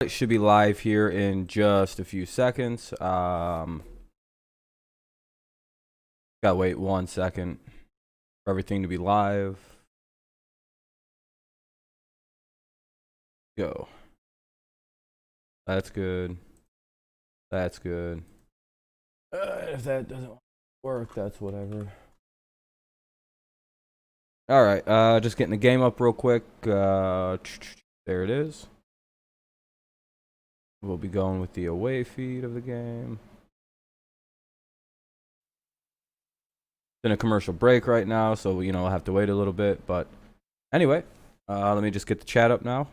It should be live here in just a few seconds. Gotta wait 1 second for everything to be live. Go. That's good. That's good. If that doesn't work, that's whatever. All right, just getting the game up real quick. There it is. We'll be going with the away feed of the game. It's in a commercial break right now, so we'll have to wait a little bit. But anyway, let me just get the chat up now.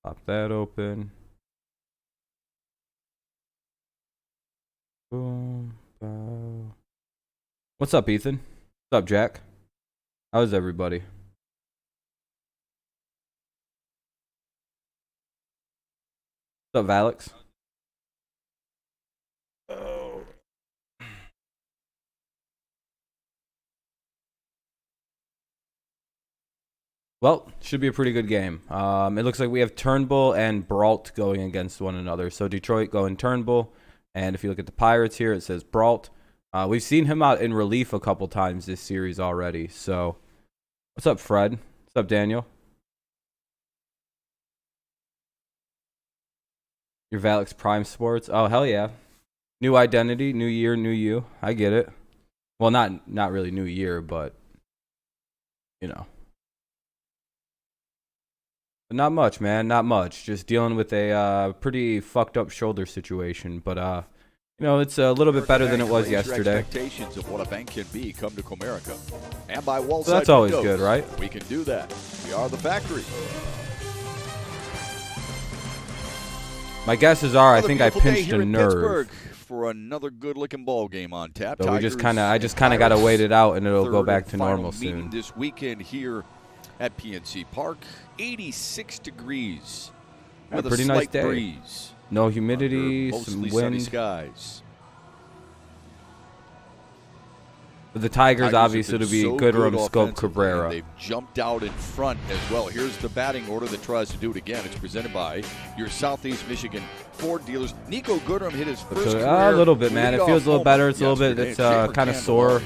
Pop that open. Boom. What's up, Ethan? What's up, Jack? How's everybody? What's up, Alex? Oh. Well, should be a pretty good game. It looks like we have Turnbull and Brault going against one another. So Detroit going Turnbull. And if you look at the Pirates here, it says Brault. We've seen him out in relief a couple times this series already. So, what's up, Fred? What's up, Daniel? Your Valix Prime Sports. Oh, hell yeah. New identity, new year, new you. I get it. Well, not really new year, but, But not much, man. Not much. Just dealing with a pretty fucked up shoulder situation. But, it's a little bit better than it was yesterday. Expectations of what a bank can be come to Comerica. And by Wall so that's always good, right? We can do that. We are the factory. My guesses are I think I pinched a nerve. Pittsburgh for another good-looking ball game on tap. So I just kind of got to wait it out, and it'll go back to normal soon. This weekend here at PNC Park, 86 degrees. A pretty nice day. Breeze. No humidity, some wind. Sunny skies. For the Tigers obviously, it'll be Goodrum, Scope, Cabrera. They've jumped out in front as well. Here's the batting order that tries to do it again. It's presented by your Southeast Michigan Ford dealers. Nico Goodrum hit his first a little bit, man. It feels a little better. It's a little bit. It's kind of sore.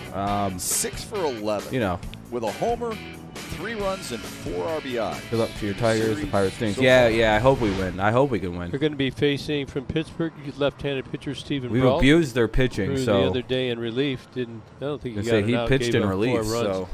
6 for 11. With a homer, 3 runs, and 4 RBI. Good luck to your Tigers. The Pirates things. Yeah. I hope we win. I hope we can win. They're going to be facing from Pittsburgh left-handed pitcher Stephen We've Brault. abused their pitching. So the other day in relief, I don't think he got it out. He pitched in relief. So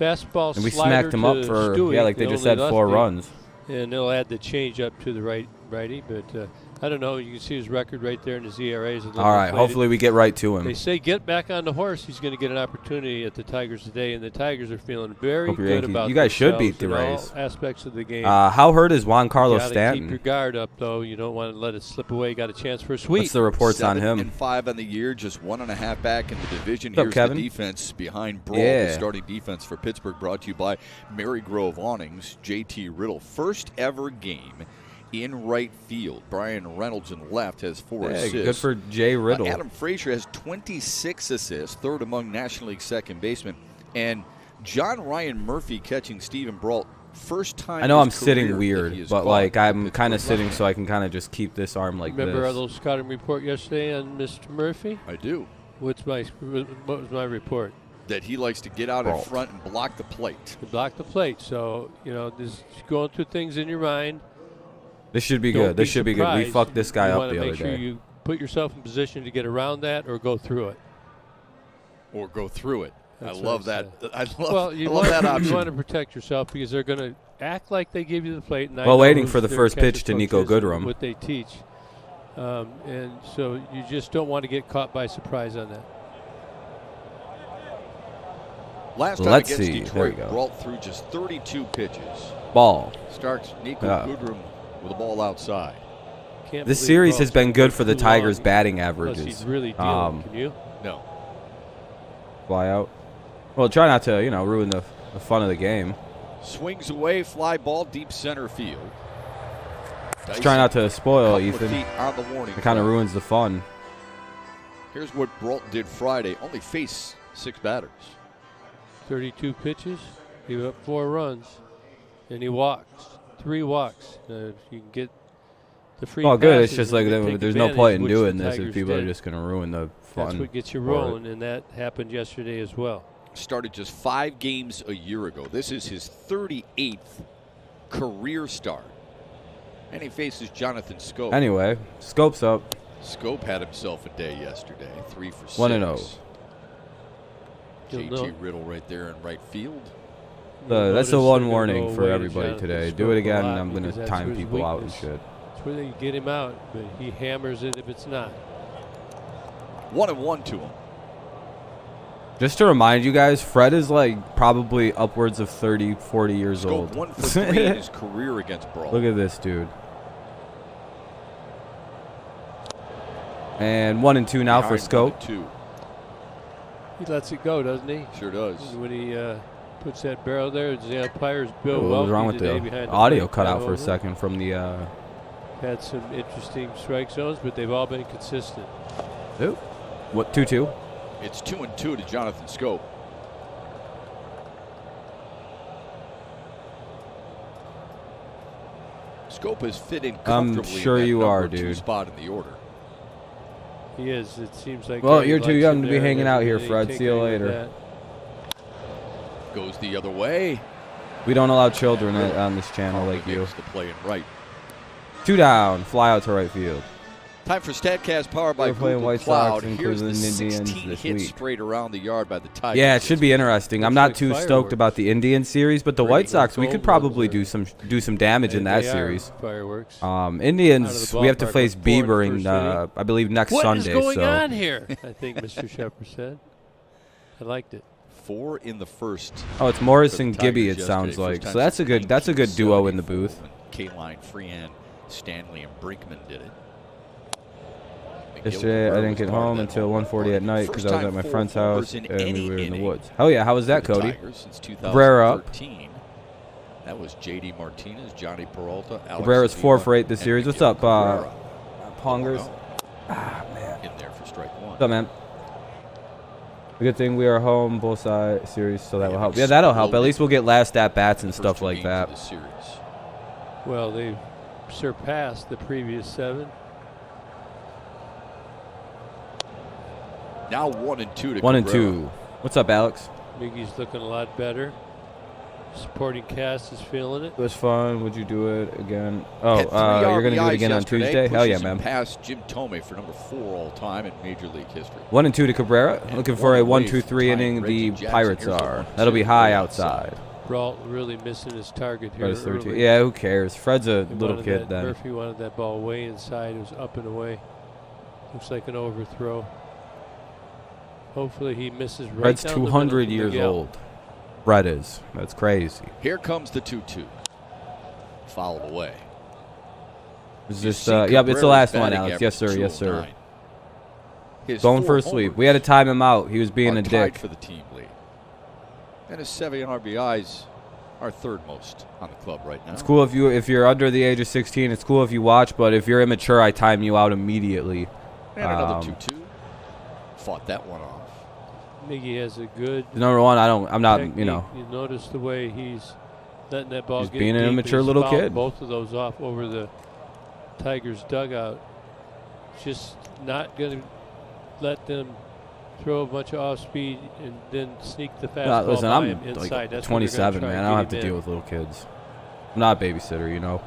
fastball, and we smacked him up for Stewie, like they just said, 4 runs. And they'll add the change up to the righty, but I don't know. You can see his record right there in his ERAs. All right, hopefully we get right to him. They say get back on the horse. He's going to get an opportunity at the Tigers today, and the Tigers are feeling very good about. You guys should beat the Rays. All aspects of the game. How hurt is Juan Carlos Stanton? Keep your guard up, though. You don't want to let it slip away. Got a chance for a sweep. What's the reports on him? 7-5 on the year, just 1.5 back in the division. What's up, Here's Kevin? The defense behind Brault, the starting defense for Pittsburgh, brought to you by Marygrove Awnings. JT Riddle, first ever game in right field. Brian Reynolds in left has 4 assists. Good for Jay Riddle. Adam Frazier has 26 assists, third among National League second basemen. And John Ryan Murphy catching Stephen Brault, first time. I know I'm sitting weird, but I'm kind of sitting so I can kind of just keep this arm like Remember this. our little scouting report yesterday on Mr. Murphy? I do. What was my report? That he likes to get out in front and block the plate. To block the plate. So, this going through things in your mind. This should be good. This should be good. We fucked this guy up the other day. You want to make sure you put yourself in position to get around that or go through it. I love that. I love that option. You want to protect yourself because they're going to act like they give you the plate. And waiting for the first pitch to Nico Goodrum. What they teach. And so you just don't want to get caught by surprise on that. Last time against Detroit, Brault threw just 32 pitches. Ball. Starts Nico Goodrum with a ball outside. This series has been good for the Tigers' batting averages. He's really dealing. Can you? No. Fly out. Well, try not to, ruin the fun of the game. Swings away, fly ball, deep center field. Just try not to spoil, Ethan. On the warning it kind of ruins the fun. Here's what Brault did Friday. Only faced 6 batters. 32 pitches. Give up 4 runs, and he walks. 3 walks. You can get the free Oh, good. It's passes just and like take there's no advantage, point in which doing the this if Tigers people are did. just going to ruin the fun. That's what gets you for rolling, it. and that happened yesterday as well. Started just 5 games a year ago. This is his 38th career start. And he faces Jonathan Schoop. Anyway, Scope's up. Schoop had himself a day yesterday. 3 for 6. 1-0. JT Riddle right there in right field. That's the one Notice warning they're for gonna go everybody away to today. Jonathan Do it Schoop again, a and lot I'm going because to that's time his people out and weakness. shit. That's where they get him out, but he hammers it if it's not. 1-1 to him. Just to remind you guys, Fred is like probably upwards of 30, 40 years Schoop old. 1 for 3 in his career against Brawl. Look at this dude. And 1-2 now for Schoop. 1-2. He lets it go, doesn't he? Sure does. When he puts that barrel there, the umpire's Bill What was wrong Welke with today the behind the audio plate. cut out for a Over. second from the Had some interesting strike zones, but they've all been consistent. what 2-2? It's 2-2 to Jonathan Schoop. Schoop has fit in comfortably sure in that you are, number 2 dude. spot in the order. He is. It seems like. Well, he you're too likes young him to be there. hanging out here, Doesn't Fred. take See you any of later. that. Goes the other way. We don't allow children on this channel like you. Makes the play in right. 2 down, fly out to right field. Time for StatCast powered by We're playing Google White Cloud. Sox and Here's the Cleveland Indians 16 this hits week. sprayed around the yard by the Tigers. Yeah, it should be interesting. I'm Looks not like too stoked fireworks. about the Indian series, but the Pretty White Sox, we gold could probably ones do some damage in that They are series. Fireworks. Out of Indians, the we have to ballpark face with 4 in the Bieber first in, inning. I believe, next What Sunday. is going so on here? I think Mr. Shepard said. I liked it. 4 in the first. oh, it's Morris for the and Gibby. Tigers It sounds yesterday. like First so. time That's a good duo in the 1974 booth. when K-Line, Freehan, Stanley, and Brinkman did it. Yesterday, I didn't get home until 1:40 at night because I was at my friend's house and we were in the woods. Hell yeah, how was that, Cody? Since Cabrera up. 2013. That was J.D. Martinez, Johnny Peralta, Alex Cabrera's 4 for 8 this and series. What's Miguel up, Cabrera. Pongers? In there for strike 1. What's up, man? The good thing we are home both sides series, so that will help. Yeah, that'll help. At least we'll get last at bats and First stuff 2 like games that. of the series. Well, they've surpassed the previous 7. Now 1-2 to 1-2. Cabrera. What's up, Alex? Miggy's looking a lot better. Supporting cast is feeling it. It was fun. Would you do it again? Had 3 You're gonna do RBIs it again on yesterday, Tuesday? Hell yeah, pushes him man. past Jim Thome for number 4 all time in Major League history. 1-2 to Cabrera. And Looking for a one away 1-2-3 from tying inning. Reggie The Jackson. Pirates Here's the are. 1-2 That'll be high way outside. Brault really missing his target here. Fred is 13. Early. Yeah, who cares? Fred's a He little wanted kid that- then. Murphy wanted that ball way inside. It was up and away. Looks like an overthrow. Hopefully he misses right Fred's down the middle 200 to years Miguel. old. Fred is. That's crazy. Here comes the 2-2. Fouled away. Is You this? see Yep, it's the Cabrera's last one, batting Alex. Yes, sir. average, Yes, sir. 209. His Going 4 for a sweep. homers We had to time him out. He was being are a tied dick. for the team lead. And his 7 RBIs are 3rd most on the club right now. It's cool if you're under the age of 16. It's cool if you watch, but if you're immature, I time you out immediately. And another 2-2. Fought that one off. Miggy has a good Number one, I'm not, technique. you know. You notice the way he's letting that ball He's get being an deep, and immature he's little fouled kid. Both of those off over the Tigers' dugout. Just not going to let them throw a bunch of off speed and then sneak the fastball Listen, by I'm him inside. like That's what they're 27, gonna try man. and I don't have get to him deal in. with little kids. I'm not a babysitter, you know.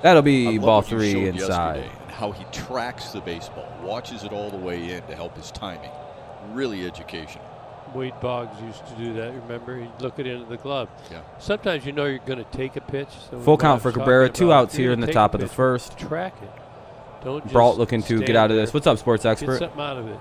That'll I be love ball what you 3 showed inside. yesterday and how he tracks the baseball, watches it all the way in to help his timing. Really educational. Wade Boggs used to do that, remember? He'd look it into the glove. Yeah. Sometimes you know you're going to take a pitch. So Full what count I'm for talking Cabrera. about, 2 if outs you're here gonna in the take top a of the pitch, first. Track it. Don't just Brault looking to get stand out of there. this. What's up, sports Get expert? something out of it.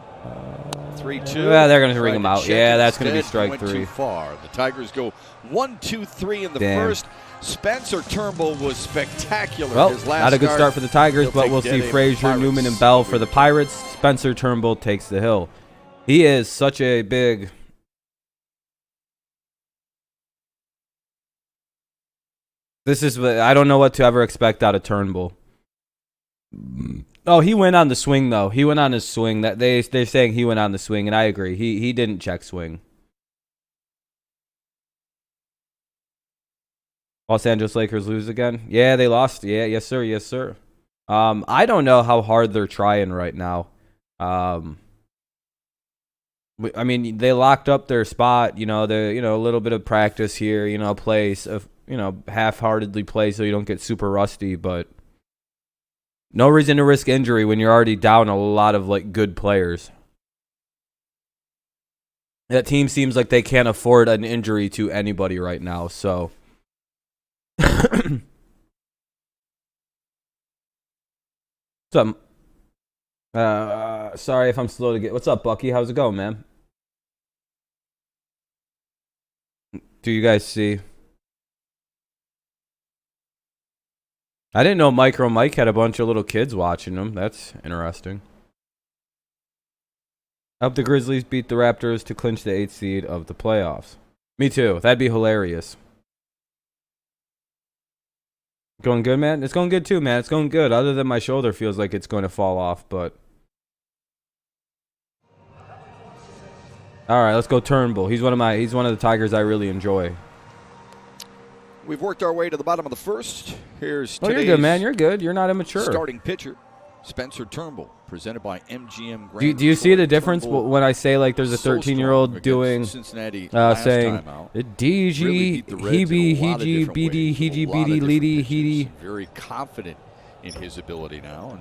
3-2. Yeah, they're gonna ring Tried him to out. check Yeah, it that's gonna be instead, strike went 3. Too far. The Tigers go 1-2-3 in the Damn. first. Spencer Turnbull was spectacular. Well, his last not a good start for the Tigers, He'll but take we'll dead see aim for the Frazier, Pirates. Newman, and Bell for the Pirates. Spencer Turnbull takes the hill. He is such a big... I don't know what to ever expect out of Turnbull. Oh, he went on the swing, though. He went on his swing. That they're saying he went on the swing, and I agree. He didn't check swing. Los Angeles Lakers lose again. Yeah, they lost. Yeah, yes sir, yes sir. I don't know how hard they're trying right now. I mean, they locked up their spot. You know, a little bit of practice here. You know, half-heartedly play so you don't get super rusty. But no reason to risk injury when you're already down a lot of like good players. That team seems like they can't afford an injury to anybody right now. So. What's up? Sorry if I'm slow to get. What's up, Bucky? How's it going, man? Do you guys see? I didn't know Micro Mike had a bunch of little kids watching him. That's interesting. I hope the Grizzlies beat the Raptors to clinch the 8th seed of the playoffs. Me too. That'd be hilarious. Going good, man? It's going good too, man. It's going good. Other than my shoulder feels like it's going to fall off, but... All right, let's go Turnbull. He's one of the Tigers I really enjoy. We've worked our way to the bottom of the first. Here's you're good, man. You're good. You're not immature. Starting pitcher, Spencer Turnbull, presented by MGM Grand. Do you see the difference when I say like there's a 13-year-old doing Cincinnati saying DG Hebe Hege BD Hege BD Leedy Hede? Very confident in his ability now. And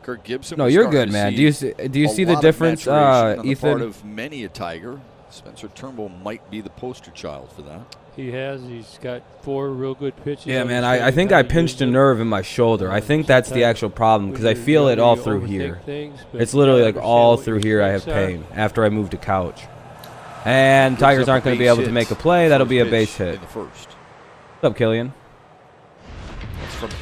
Kirk Gibson. No, you're good, man. Do you see the difference, on the Ethan? part of many a Tiger. Spencer Turnbull might be the poster child for that. He's got 4 real good pitches. Yeah, man, I think I pinched a nerve in my shoulder. I think that's the actual problem because I feel it all through here. It's literally like all through here I have pain after I moved a couch. And Tigers aren't going to be able to make a play. That'll be a base hit. What's up, Killian?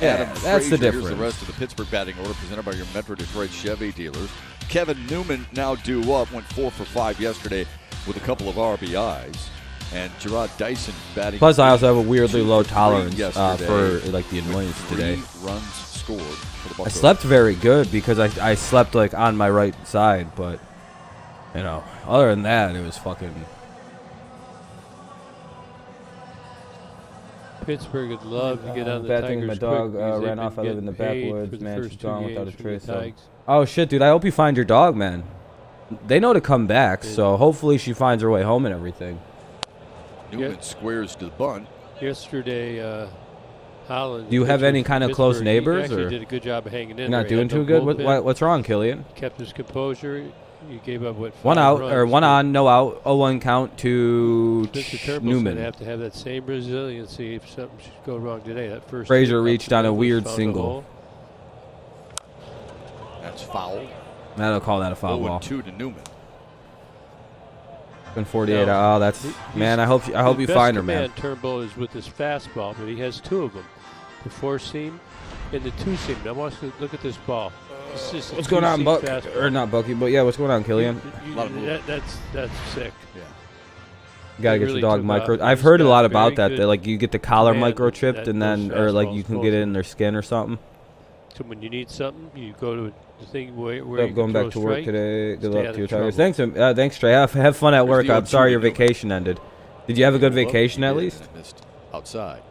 Yeah, that's the difference. Here's the rest of the Pittsburgh batting order presented by your Metro Detroit Chevy dealers. Kevin Newman now due up, went 4 for 5 yesterday with a couple of RBIs. And Gerard Dyson batting. Plus, I also have a weirdly low tolerance for like the annoyance today. 3 runs scored for the Buffalo. I slept very good because I slept like on my right side, but you know, other than that, it was fucking. Pittsburgh would love to get on the bad Tigers. Thing my dog quick ran off. I live in the backwoods, man. She's gone without a trace. Oh shit, dude! I hope you find your dog, man. They know to come back, so hopefully she finds her way home and everything. Newman squares to the bunt. Yesterday, Holland. Do you have any kind of close neighbors? He actually or did a good job of hanging in. You're not doing too good. What's wrong, Killian? Kept his composure. He gave up what? 1 out or 1 on, no out, 0-1 count to Newman. Have to have that same resiliency if something should go wrong today. That first. Frazier reached on a weird single. That's foul. I'll call that a foul ball. 0-2 to Newman. Been 48. No, oh, that's man. I hope you find her, man. Turnbull is with his fastball, but he has 2 of them: the 4-seam and the 2-seam. Now, watch. Look at this ball. What's going on, Buck? Or not Bucky, but yeah, what's going on, Killian? That's sick. Yeah. You gotta get your dog micro. I've heard a lot about that. That like you get the collar microchipped, and then or like you can get it in their skin or something. So when you need something, you go to the thing where you going back to work today. Good luck to your Tigers. Thanks, Trey. Have fun at work. I'm sorry your vacation ended. Did you have a good vacation at least? Outside.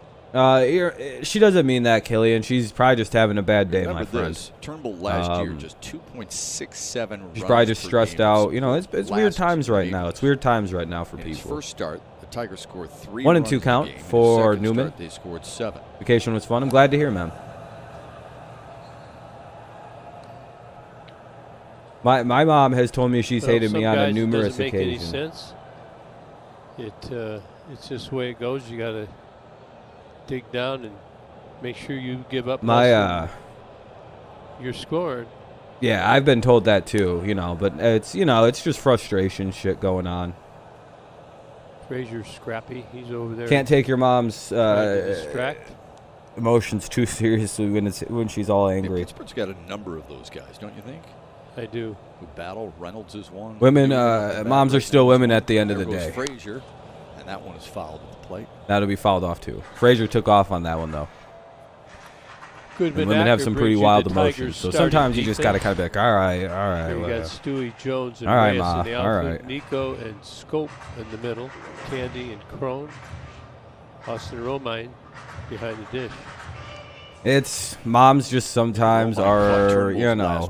She doesn't mean that, Killian. She's probably just having a bad day, my friend. Turnbull last year just 2.67 runs. She's probably just stressed out. You know, it's weird times right now. It's weird times right now for people. His first start, the Tigers scored 3 1 and 2 count for Newman. They scored 7. Vacation was fun. I'm glad to hear, man. My mom has told me she's hated me on numerous occasions. It doesn't make any sense. It's just the way it goes. You got to dig down and make sure you give up. You're scoring. Yeah, I've been told that too. You know, but it's just frustration shit going on. Frazier's scrappy. He's over there. Can't take your mom's emotions too seriously when she's all angry. Pittsburgh's got a number of those guys, don't you think? I do. Who battle. Reynolds is one. Women, moms are still women at the end of the day. Frazier, and that one is fouled at the plate. That'll be fouled off too. Frazier took off on that one though. Goodman women have some pretty wild emotions, so sometimes you just gotta kind of be like, all right. We got Stewie Jones and all right, Reyes Ma. in the All outfield. right. Nico and Scope in the middle. Candy and Crone. Austin Romine. behind the dish. It's moms just sometimes are, you know.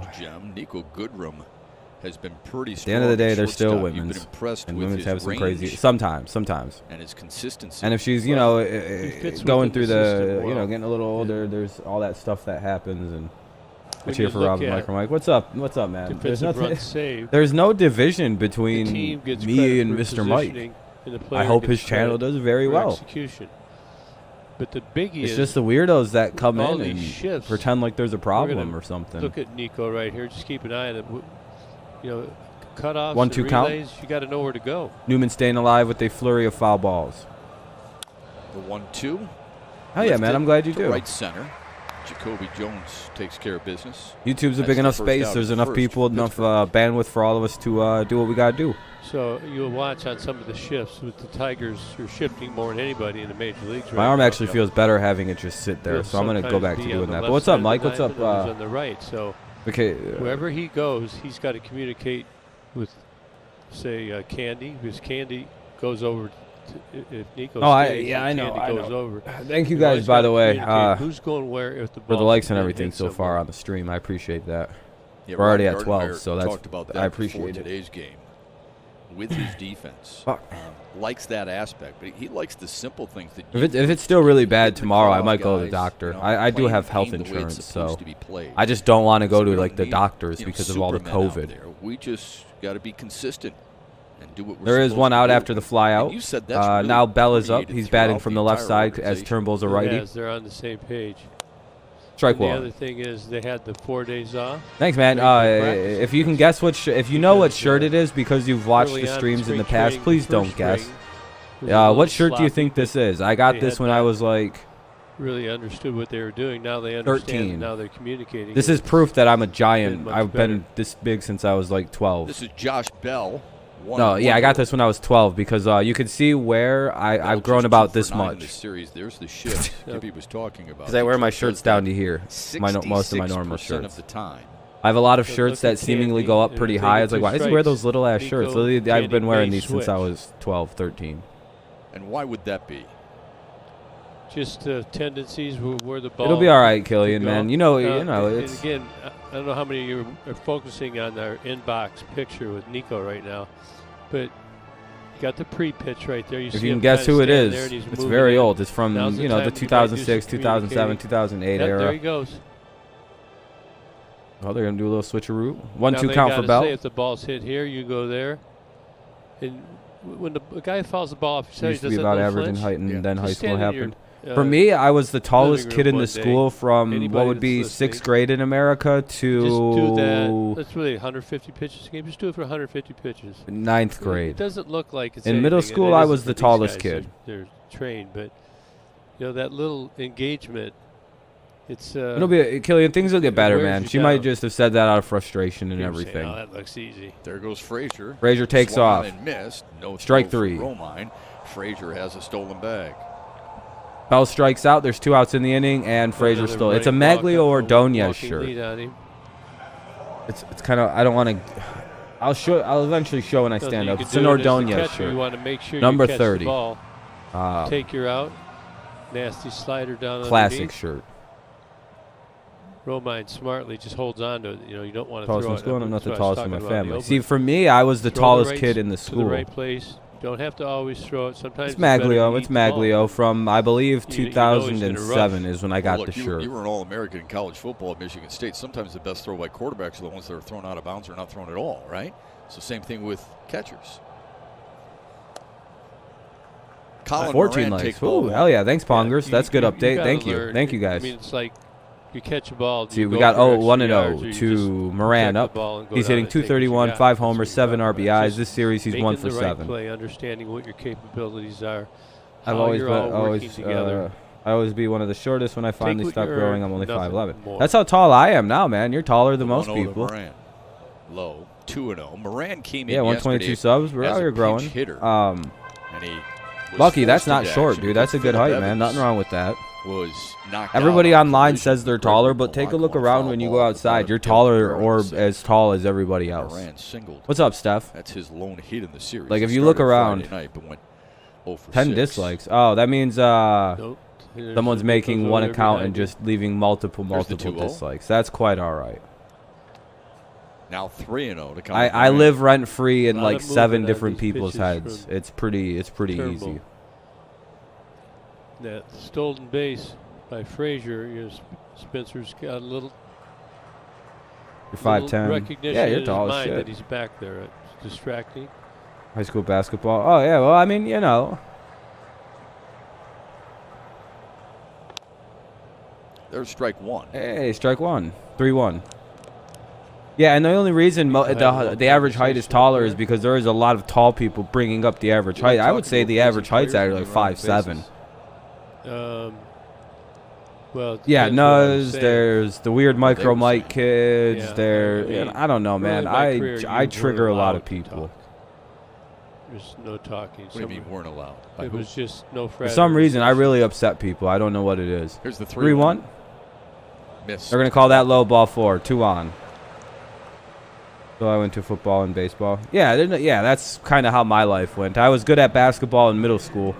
Nico Goodrum has been pretty strong. At the end of the day, they're still shortstop. women's, and women's have some range crazy sometimes. And his consistency. And if she's, you know, going through the, you know, getting a little older, there's all that stuff that happens. And I cheer for Rob and Mike. What's up? What's up, man? There's nothing. There's no division between me and Mr. Mike. I hope his channel does very well. Execution. But the biggie it's is just the weirdos that come in and shifts. pretend like there's a problem or something. Look at Nico right here. Just keep an eye on it. You know, cutoffs, 1-2 count. You got to know where to go. Newman staying alive with a flurry of foul balls. The 1-2. Oh yeah, man! I'm glad you do. Right center. Jacoby Jones takes care of business. YouTube's a big enough space. There's enough people, enough bandwidth for all of us to do what we gotta do. So you'll watch on some of the shifts with the Tigers who are shifting more than anybody in the major leagues. My arm actually feels better having it just sit there, so I'm gonna go back to doing that. But what's up, Mike? What's up? On the right, so okay. Wherever he goes, he's got to communicate with, say, Candy, because Candy goes over. If Nico stays, I know. Goes over. Thank you guys, by the way. Who's going where if the for ball the likes and everything so far on the stream. I appreciate that. Yeah, we're already at 12, Gardner so that's talked about that I appreciate it. Today's game with his defense. Likes that aspect, but he likes the simple things. That if it's still really bad tomorrow, I might go to the doctor. You know, I do have health insurance, so I just don't want to go to like the doctors because of all the COVID. We just got to be consistent. And do what we're there is one out after the fly out. You said that's really now Bell is up. He's batting from the left side as Turnbull's a righty. Yes, they're on the same page. Strike one. one. The other thing is they had the 4 days off. Thanks, man. If you can guess if you know what shirt it is because you've watched the streams in the past, please don't guess. What shirt do you think this is? I got this when I was like really understood what they were doing. Now they understand. 13. Now they're communicating. This is proof that I'm a giant. I've been this big since I was like 12. This is Josh Bell. I got this when I was 12 because you could see where I've grown about this much. There's the shift Gibby was talking about. Because I wear my shirts down to here. Most of my normal shirts. Of the time. I have a lot of shirts that seemingly go up pretty high. It's like, why does he wear those little ass shirts? Literally, I've been wearing these since I was 12, 13. And why would that be? Just tendencies where the ball. It'll be all right, Killian, man. You know, it's. Again, I don't know how many of you are focusing on our inbox picture with Nico right now, but you got the pre-pitch right there. If you can guess who it is, it's very old. It's from the 2006, 2007, 2008 era. There he goes. Oh, they're gonna do a little switcheroo. 1-2 count for Bell. Say if the ball's hit here, you go there. And when the guy fouls the ball off, he used to be about average in height, and then high school happened. For me, I was the tallest kid in the school from what would be 6th grade in America to. Just do that. That's really 150 pitches a game. Just do it for 150 pitches. 9th grade. It doesn't look like it's in middle school. I was the tallest kid. They're trained, but that little engagement. It's. It'll be Killian. Things will get better, man. She might just have said that out of frustration and everything. Oh, that looks easy. There goes Frazier. Frazier takes off. And missed. No strike 3. Frazier has a stolen bag. Bell strikes out. There's 2 outs in the inning, and Frazier still. It's a Maglio Ordonez shirt. It's kind of. I don't want to. I'll eventually show when I stand up. It's an Ordonez shirt. You want to make sure number you catch 30. The ball. Take your out. Nasty slider down. Classic underneath. Shirt. Romine smartly just holds on to it. You don't want to throw it. I'm not the tallest in my family. See, for me, I was the tallest kid in the school. To the right place. Don't have to always throw it. Sometimes it's Maglio. It's Maglio from, I believe, 2007 is when I got the shirt. You were an All-American in college football at Michigan State. Sometimes the best throw by quarterbacks are the ones that are thrown out of bounds or not thrown at all, right? So same thing with catchers. 14 legs. Ooh, hell yeah. Thanks, Pongers. That's good update. Thank you. Thank you, guys. I mean, it's like you catch a ball. See, we got 1-0 to Moran up. He's hitting 231, 5 homers, 7 RBIs. This series, he's 1 for 7. Play, understanding what your capabilities are. I've always I always be one of the shortest when I finally stop growing. I'm only 5'11". That's how tall I am now, man. You're taller than most people. Moran. Low, 2-0. Moran came in. Yeah, 122 subs. We're out here growing. And he Lucky, that's not short, dude. That's a good height, man. Nothing wrong with that. Was everybody online says they're taller, but take a look around when you go outside. You're taller or as tall as everybody else. What's up, Steph? That's his lone hit in the series. Like, if you look around, 10 dislikes. Oh, that means Someone's making one account and just just leaving multiple 2-0. dislikes. That's quite all right. Now 3-0 to count. I live rent free in Lot like of 7 movement on different these people's pitches heads. from It's pretty Turnbull. easy. That stolen base by Frazier. Spencer's got a little You're 5'10". recognition Yeah, in you're his tall as mind shit. that he's back there. It's distracting. High school basketball. Oh yeah, well I mean There's strike one. Hey, strike one. 3-1. Yeah, and the only reason the average height is taller is because there is a lot of tall people bringing up the average height. I would say the average height's actually like 5'7". Well, Yeah, depends what I'm Nuz, saying. there's the weird micro were Mike kids. Yeah, There, I mean, I don't know, man. early in my career, I you trigger weren't a lot allowed of to people. talk. There's no talking. What do you mean weren't allowed? By It who? was just no For some reason, I really upset people. I don't know what it is. Here's the 3-1. Miss. They're gonna call that low ball 4. 2 on. So I went to football and baseball. Yeah, that's kind of how my life went. I was good at basketball in middle school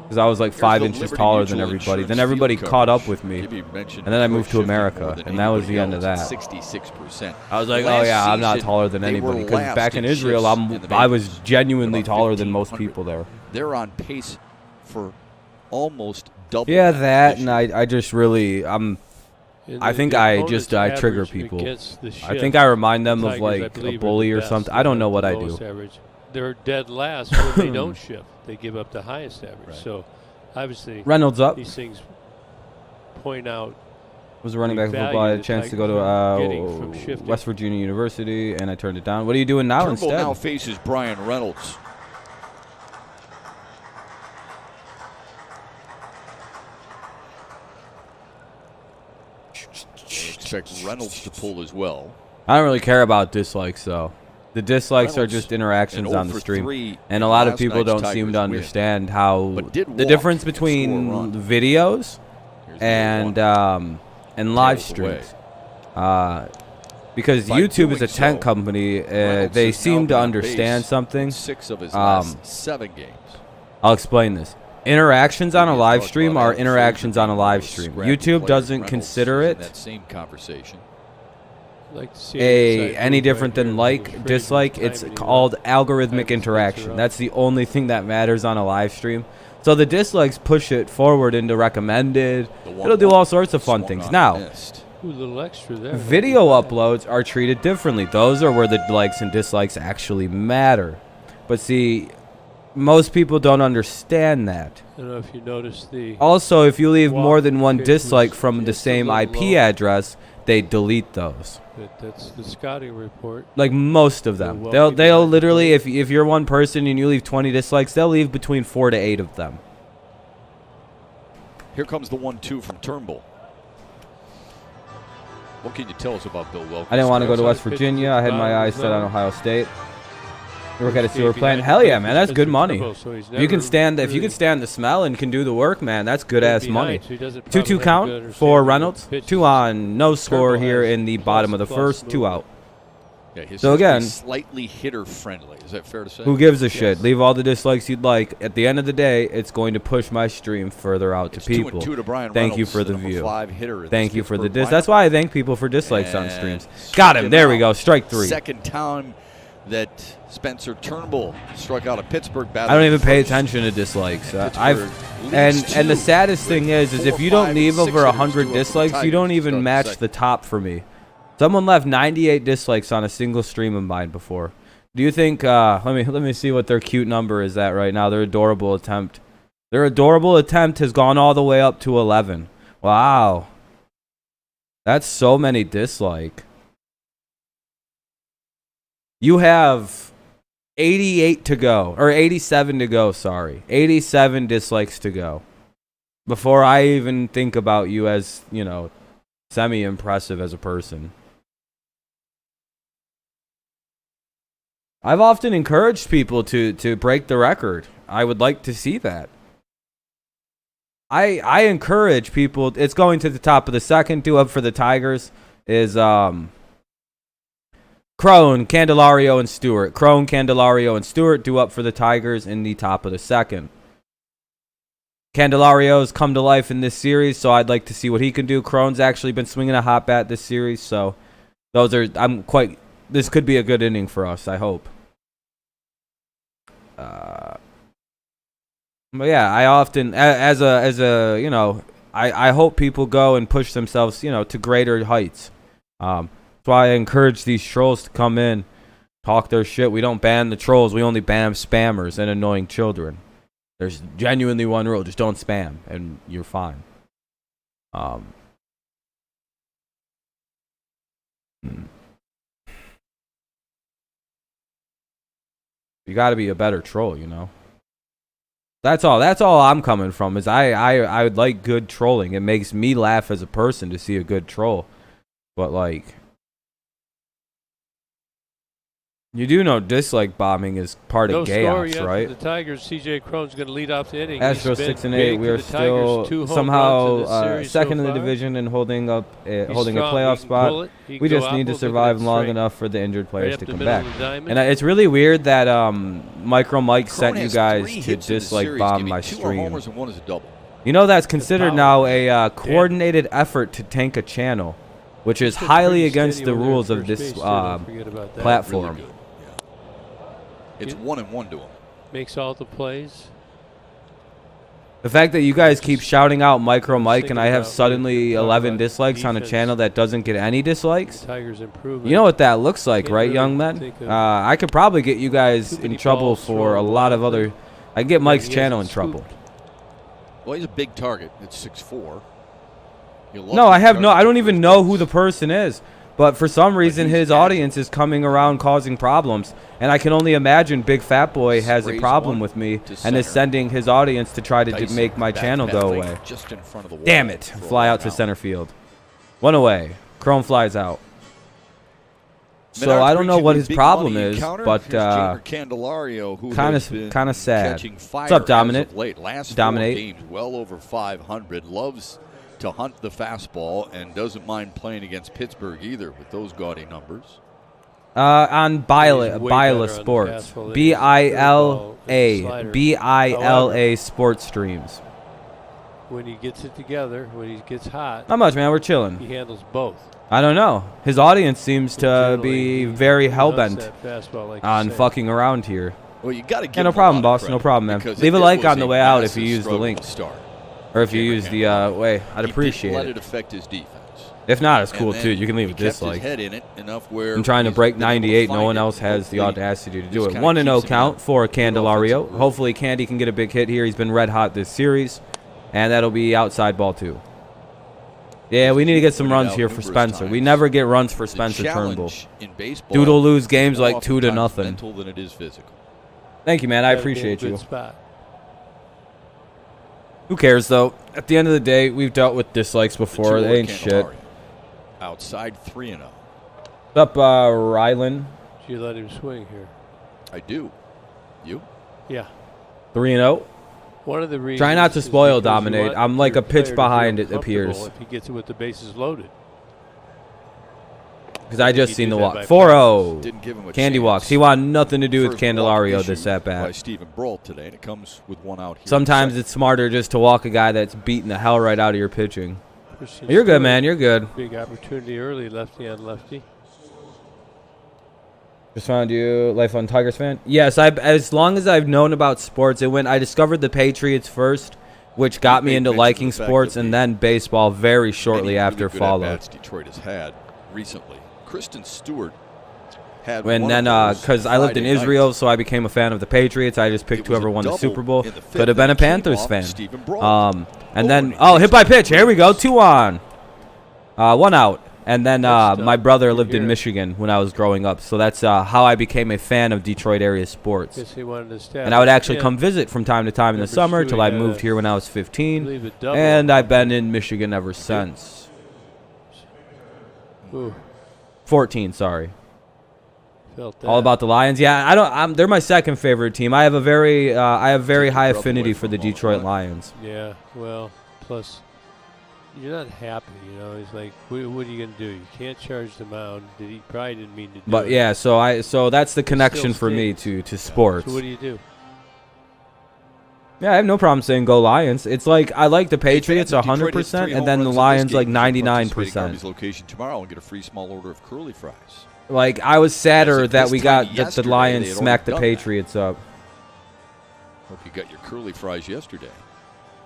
because I was like 5 inches taller than everybody. Then everybody caught up with me, and then I moved to America, and that was the end of that. 66%. I was like, oh yeah, I'm not taller than anybody because back in Israel, I was genuinely taller than most people there. They're on pace for almost double. Yeah, that, this and year. I just really, I think I trigger people. I think I remind them of like a bully or something. I don't know what I do. Average. They're dead last when they don't shift. They give up the highest average. Right. So, obviously, Reynolds up. these things point out. Was a running back in value football. I had a the chance to go getting to from shifting. West Virginia University, and I turned it down. What are you doing now Turnbull instead? now faces Brian Reynolds. Expect Reynolds to pull as well. I don't really care about dislikes, though. The dislikes are Reynolds, just interactions an on 0 the for stream. 3 And a lot of last people night's don't Tigers seem to win. understand how But did the walk difference and score a between run. videos Here's the and one. live Tails away. streams. Because By YouTube is a doing tent so, company, Reynolds they has now seem to been on understand base something. in 6 of his last 7 games. I'll explain this. Interactions on a We live talked stream about are Adam interactions Frazier on a being live one of stream. those scrappy YouTube players. doesn't Reynolds consider is in it that same conversation. Like to see any different than like, dislike. It's called algorithmic interaction. That's the only thing that matters on a live stream. So the dislikes push it forward into recommended. It'll do all sorts of fun things. Now, Ooh, a little extra there. video uploads are treated differently. Those are where the likes and dislikes actually matter. But see, most people don't understand that. I don't know if you noticed the. Also, if you leave more than one pitch dislike was from the just a same little IP low. address, they delete those. But that's the scouting report. Like most of them. Well, They'll people literally, actually- if you're one person and you leave 20 dislikes, they'll leave between 4 to 8 of them. Here comes the 1-2 from Turnbull. What can you tell us about Bill Wilkins? I didn't want to go to Outside West pitches Virginia. at I had the my bottom eyes of the set on zone. Ohio State. You work at a Stay sewer plant. behind Hell the yeah, plate man. That's for good Spencer money. Turnbull, so he's If you can never stand, if you really can stand the smell and can do the work, man, that's good ass behind, money. so he doesn't 2-2 probably have a good count understanding for of the Reynolds. pitches. 2 on, no score Turnbull here has in the bottom of the plus first. 2 movement. out. Yeah, his So system again- is slightly hitter friendly. Is that fair to say? Who gives a shit? Yes. Leave all the dislikes you'd like. At the end of the day, it's going to push my stream further out It's to people. 2-2 to Brian Thank you Reynolds, for the number view. 5 hitter in Thank this you for the Pittsburgh dis. That's lineup. why I thank people for dislikes on And streams. struck Got him. him There we out. go. Strike 3. Second time that Spencer Turnbull struck out a Pittsburgh I batter. don't even pay attention to dislikes. Pittsburgh And leads the 2. saddest thing is if you 4, don't 5, leave 6 over hitters 100 do it for the dislikes, you Tigers don't to even start match second. the top for me. Someone left 98 dislikes on a single stream of mine before. Do you think? Let me see what their cute number is at right now. Their adorable attempt. Their adorable attempt has gone all the way up to 11. Wow, that's so many dislike. You have 88 to go, or 87 to go. Sorry, 87 dislikes to go before I even think about you as, semi-impressive as a person. I've often encouraged people to break the record. I would like to see that. I encourage people. It's going to the top of the second. 2 up for the Tigers is Crone, Candelario, and Stewart. Crone, Candelario, and Stewart 2 up for the Tigers in the top of the second. Candelario's come to life in this series, so I'd like to see what he can do. Cron's actually been swinging a hot bat this series, so this could be a good inning for us, I hope. But yeah, I often, as a you know, I hope people go and push themselves, you know, to greater heights. That's why I encourage these trolls to come in, talk their shit. We don't ban the trolls. We only ban spammers and annoying children. There's genuinely one rule. Just don't spam, and you're fine. You got to be a better troll, you know. That's all I'm coming from is I would like good trolling. It makes me laugh as a person to see a good troll. But like, you do know dislike bombing is part of chaos, right? The Tigers, C.J. Cron's going to lead off the inning. Astros 6-8. We are still somehow second in the division and holding a playoff spot. We just need to survive long enough for the injured players to come back. And it's really weird that Micro Mike sent you guys to dislike bomb my stream. You know that's considered now a coordinated effort to tank a channel, which is highly against the rules of this platform. It's 1-1 to him. Makes all the plays. The fact that you guys keep shouting out Micro Mike and I have suddenly 11 dislikes on a channel that doesn't get any dislikes. You know what that looks like, right, young men? I could probably get you guys in trouble for a lot of other... I can get Mike's channel in trouble. Well, he's a big target. It's 6'4". No, I don't even know who the person is. But for some reason, his audience is coming around causing problems. And I can only imagine Big Fat Boy has a problem with me and is sending his audience to try to make my channel go away. Damn it. Fly out to center field. One away. Chrome flies out. So I don't know what his problem is, but kind of sad. What's up, Dominate? Dominate. Well over 500. Loves to hunt the fastball and doesn't mind playing against Pittsburgh either with those gaudy numbers. On Bila Sports. B-I-L-A Sports Streams. When he gets it together, when he gets hot. Not much, man. We're chilling. He handles both. I don't know. His audience seems to be very hell-bent on fucking around here. Well, you gotta give no problem, boss. No problem, man. Leave a like on the way out if you use the link. Or if you use the way, I'd appreciate let it. Affect his defense. If not, it's cool too. You can leave a dislike. I'm trying to break 98. No one else has the audacity to do it. 1-0 count for Candelario. Hopefully, Candy can get a big hit here. He's been red hot this series, and that'll be outside ball too. Yeah, we need to get some runs here for Spencer. We never get runs for Spencer Turnbull. Dude will lose games like 2-0. Thank you, man. I appreciate you. Who cares, though? At the end of the day, we've dealt with dislikes before. They ain't shit. Outside 3-0. What's up, Rylan? You let him swing here. I do. You? Yeah. 3-0. One of the reasons. Try not to spoil Dominate. I'm like a pitch behind, it appears. If he gets it with the bases loaded. Because I just seen the walk. 4-0. Candy walks. He wanted nothing to do with Candelario this at bat. Today, and it comes with one out here. Sometimes it's smarter just to walk a guy that's beating the hell right out of your pitching. You're good, man. You're good. Big opportunity early, lefty on lefty. Just found you Life on Tigers fan. Yes, as long as I've known about sports, I discovered the Patriots first, which got me into liking sports, and then baseball very shortly after followed. Detroit has had recently. Kristen Stewart had because I lived in Israel, so I became a fan of the Patriots. I just picked whoever won the Super Bowl. Could have been a Panthers fan. And then, hit by pitch. Here we go. 2-on. 1 out. And then my brother lived in Michigan when I was growing up, so that's how I became a fan of Detroit area sports. And I would actually come visit from time to time in the summer till I moved here when I was 15, and I've been in Michigan ever since. 14, sorry. All about the Lions. Yeah, they're my second favorite team. I have very high affinity for the Detroit Lions. Yeah, well, plus you're not happy, you know. He's like, what are you gonna do? You can't charge the mound. He probably didn't mean to do it. But yeah, so that's the connection for me to sports. So what do you do? Yeah, I have no problem saying go Lions. It's like I like the Patriots 100%, and then the Lions like 99%. Location tomorrow and get a free small order of curly fries. Like I was sadder that we got that the Lions smacked the Patriots up. Hope you got your curly fries yesterday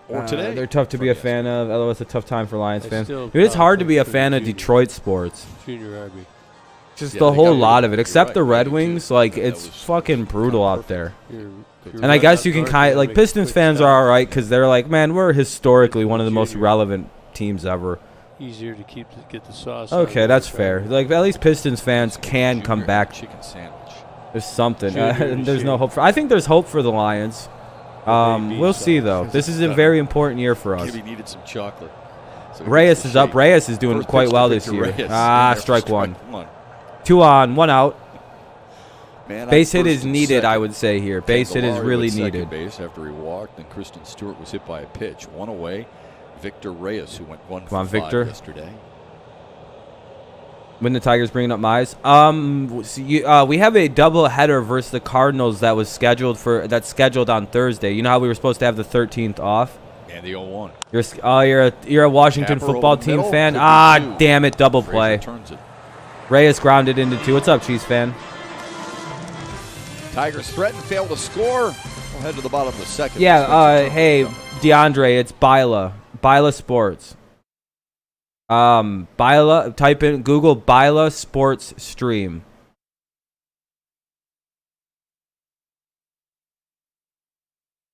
or today. They're tough to be a fan of. Although it's a tough time for Lions fans. Dude, it's hard to be a fan of Detroit sports. Junior RB. Just the whole lot of it, except the Red Wings. Like it's fucking brutal out there. And I guess you can kind of like Pistons fans are all right because they're like, man, we're historically one of the most relevant teams ever. Easier to get the sauce. Okay, that's fair. Like at least Pistons fans can come back. Chicken sandwich. There's something. There's no hope for. I think there's hope for the Lions. We'll see though. This is a very important year for us. Gibby needed some chocolate. So Reyes is up. Reyes is doing quite well this year. Strike one. 2 on, 1 out. Man, base hit is needed, I would say here. Base hit is really needed. Base after he walked, and Kristen Stewart was hit by a pitch. 1 away. Victor Reyes, who went 1 for 5 yesterday. When the Tigers bringing up Mize, we have a double header versus the Cardinals that was scheduled on Thursday. You know how we were supposed to have the 13th off? And the 0-1. You're a Washington football team fan. Damn it! Double play. Reyes grounded into 2. What's up, Chiefs fan? Tigers threaten, fail to score. We'll head to the bottom of the second. Yeah, hey, DeAndre, it's Bila. Bila Sports. Bila, type in Google Bila Sports Stream.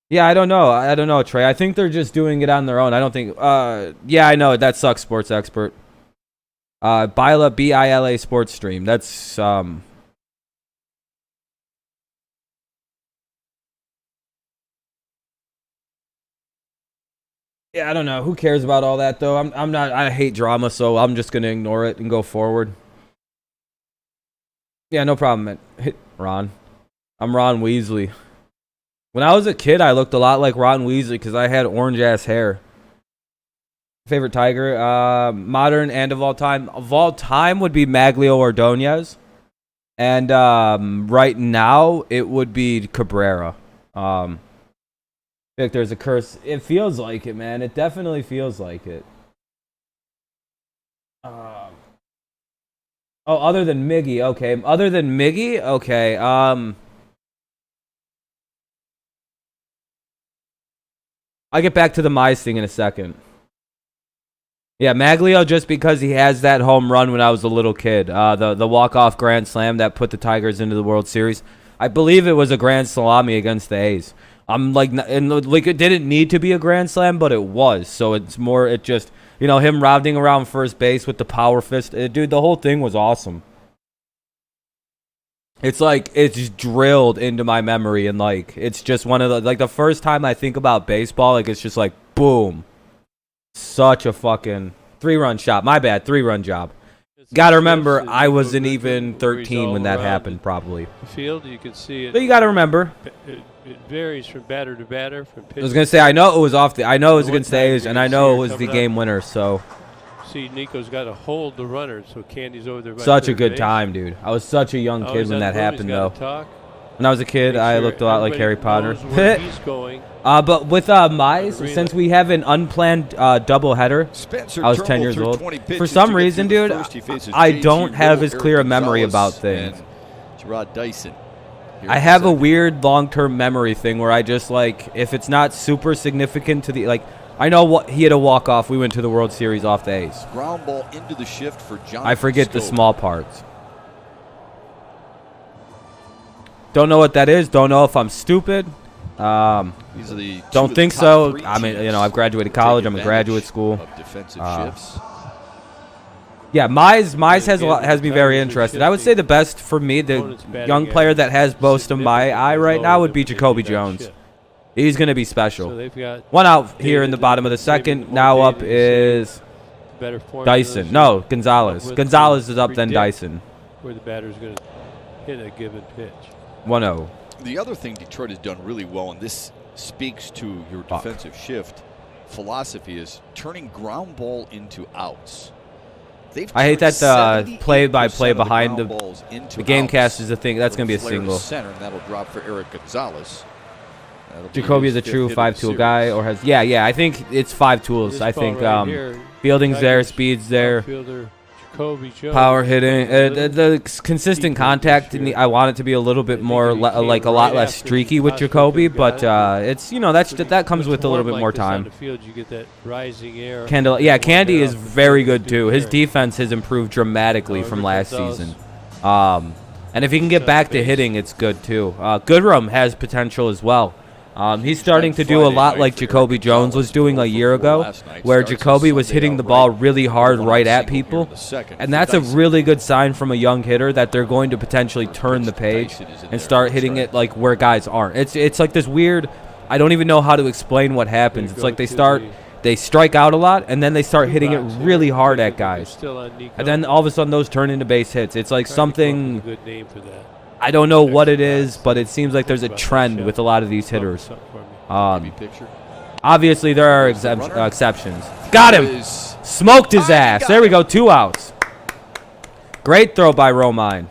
Yeah, I don't know, Trey. I think they're just doing it on their own. I don't think yeah, I know. That sucks, Sports Expert. Bila, B-I-L-A Sports Stream. That's yeah, I don't know. Who cares about all that though? I'm not. I hate drama, so I'm just gonna ignore it and go forward. Yeah, no problem, man. Ron. I'm Ron Weasley. When I was a kid, I looked a lot like Ron Weasley because I had orange ass hair. Favorite Tiger, modern and of all time. Of all time would be Maglio Ordonez, and right now it would be Cabrera. I feel like there's a curse. It feels like it, man. It definitely feels like it. Other than Miggy, okay. Other than Miggy, okay. I'll get back to the Mize thing in a second. Yeah, Maglio, just because he has that home run when I was a little kid. The walk-off grand slam that put the Tigers into the World Series. I believe it was a grand salami against the A's. I'm like, and like it didn't need to be a grand slam, but it was. So it's more, it just, you know, him rounding around first base with the power fist. Dude, the whole thing was awesome. It's like, it's drilled into my memory, and like, it's just one of the, like the first time I think about baseball, like it's just like, boom. Such a fucking 3-run shot. My bad, 3-run job. Gotta remember, I wasn't even 13 when that happened, probably. The field, you can see it. But you gotta remember. It varies from batter to batter. From pitch. I was gonna say, I know it was against the A's, and I know it was the game winner, so. See, Nico's got to hold the runner, so Candy's over there. Such a good time, dude. I was such a young kid when that happened, though. When I was a kid, I looked a lot like Harry Potter. He's going. But with Mize, since we have an unplanned doubleheader, I was 10 years old. For some reason, dude, I don't have as clear a memory about things. I have a weird long-term memory thing where I just, like, if it's not super significant to the, like, I know what he had a walk-off. We went to the World Series off the A's. Ground ball into the shift for John. I forget the small parts. Don't know what that is. Don't know if I'm stupid. These are the don't think so. I mean, you know, I've graduated college. I'm in graduate school. Yeah, Mize has me very interested. I would say the best for me, the young player that has most of my eye right now would be Jacoby Jones. He's going to be special. One out here in the bottom of the second. Now up is Dyson. No, Gonzalez. Gonzalez is up, then Dyson. Where the batter's going to hit a given pitch. 1-0. The other thing Detroit has done really well, and this speaks to your defensive shift philosophy, is turning ground ball into outs. I hate that play-by-play behind the game cast is a thing. That's going to be a single. Center, and that'll drop for Eric Gonzalez. Jacoby is a true 5-tool guy, or has yeah. I think it's 5 tools. I think fielding's there, speed's there, power hitting, the consistent contact. I want it to be a little bit more like a lot less streaky with Jacoby, but it's that comes with a little bit more time. Kendall, yeah, Candy is very good too. His defense has improved dramatically from last season. And if he can get back to hitting, it's good too. Goodrum has potential as well. He's starting to do a lot like Jacoby Jones was doing a year ago, where Jacoby was hitting the ball really hard right at people. And that's a really good sign from a young hitter that they're going to potentially turn the page and start hitting it like where guys aren't. It's like this weird, I don't even know how to explain what happens. It's like they strike out a lot, and then they start hitting it really hard at guys. And then all of a sudden those turn into base hits. It's like something, I don't know what it is, but it seems like there's a trend with a lot of these hitters. Obviously, there are exceptions. Got him! Smoked his ass. There we go, 2 outs. Great throw by Romine.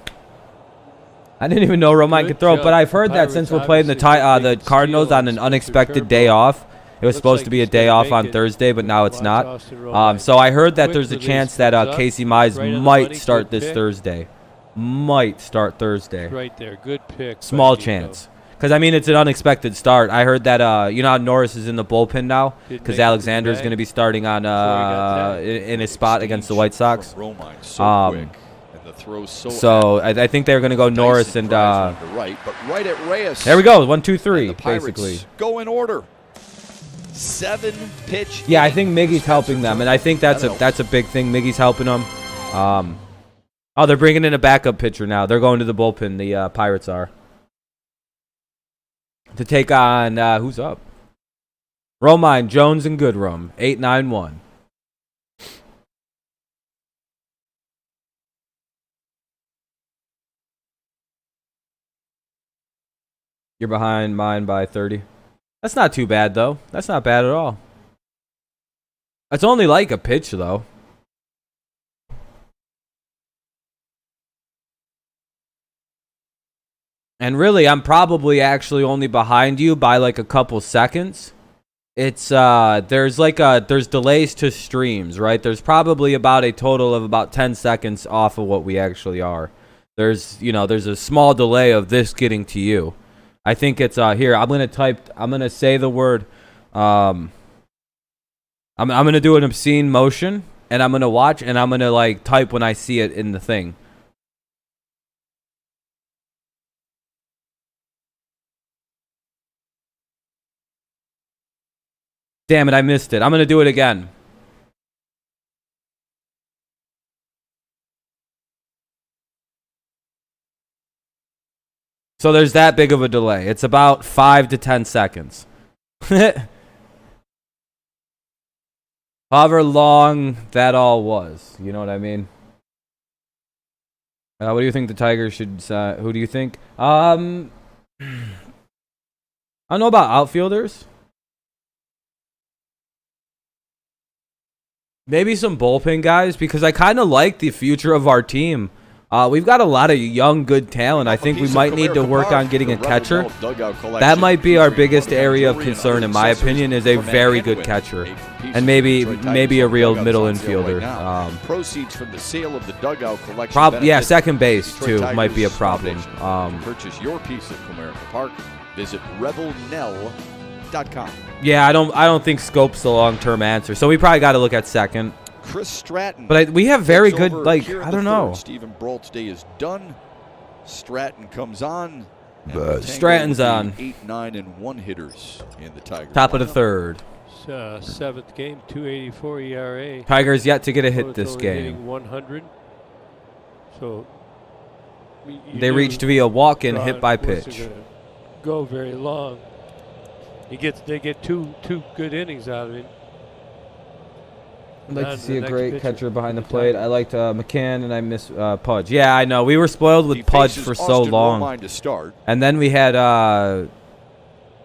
I didn't even know Romine could throw, but I've heard that since we're playing the Cardinals on an unexpected day off. It was supposed to be a day off on Thursday, but now it's not. So I heard that there's a chance that Casey Mize might start this Thursday. Might start Thursday. Right there, good pick. Small chance. Because, I mean, it's an unexpected start. I heard that, you know how Norris is in the bullpen now? Because Alexander is going to be starting on in his spot against the White Sox. So I think they're going to go Norris and there we go, 1, 2, 3, basically. Go in order. 7-pitch. Yeah, I think Miggy's helping them, and I think that's a big thing. Miggy's helping them. Oh, they're bringing in a backup pitcher now. They're going to the bullpen. The Pirates are to take on who's up? Romine, Jones, and Goodrum. 8-9-1. You're behind mine by 30. That's not too bad, though. That's not bad at all. It's only like a pitch, though. And really, I'm probably actually only behind you by like a couple seconds. It's there's delays to streams, right? There's probably about a total of about 10 seconds off of what we actually are. There's a small delay of this getting to you. I think it's here. I'm gonna say the word. I'm gonna do an obscene motion, and I'm gonna watch, and I'm gonna like type when I see it in the thing. Damn it, I missed it. I'm gonna do it again. So there's that big of a delay. It's about 5 to 10 seconds. However long that all was. You know what I mean? What do you think the Tigers should... who do you think? I don't know about outfielders. Maybe some bullpen guys, because I kind of like the future of our team. We've got a lot of young, good talent. I think we might need to work on getting a catcher. That might be our biggest area of concern, in my opinion, is a very good catcher. And maybe a real middle infielder. Proceeds from the sale of the dugout collection. Yeah, second base, too, might be a problem. Purchase your piece of Comerica Park. Visit revelnell.com. Yeah, I don't think Scope's the long-term answer. So we probably got to look at second. Chris Stratton. But we have very good, like, I don't know. Stephen Brault's day is done. Stratton comes on. Stratton's on. 8, 9, and 1 hitters in the Tigers. Top of the third. Seventh game, 2.84 ERA. Tigers yet to get a hit this game. 100. So they reached via walk-in, hit by pitch. Go very long. They get two good innings out of it. I'd like to see a great catcher behind the plate. I liked McCann, and I miss Pudge. Yeah, I know. We were spoiled with Pudge for so long. And then we had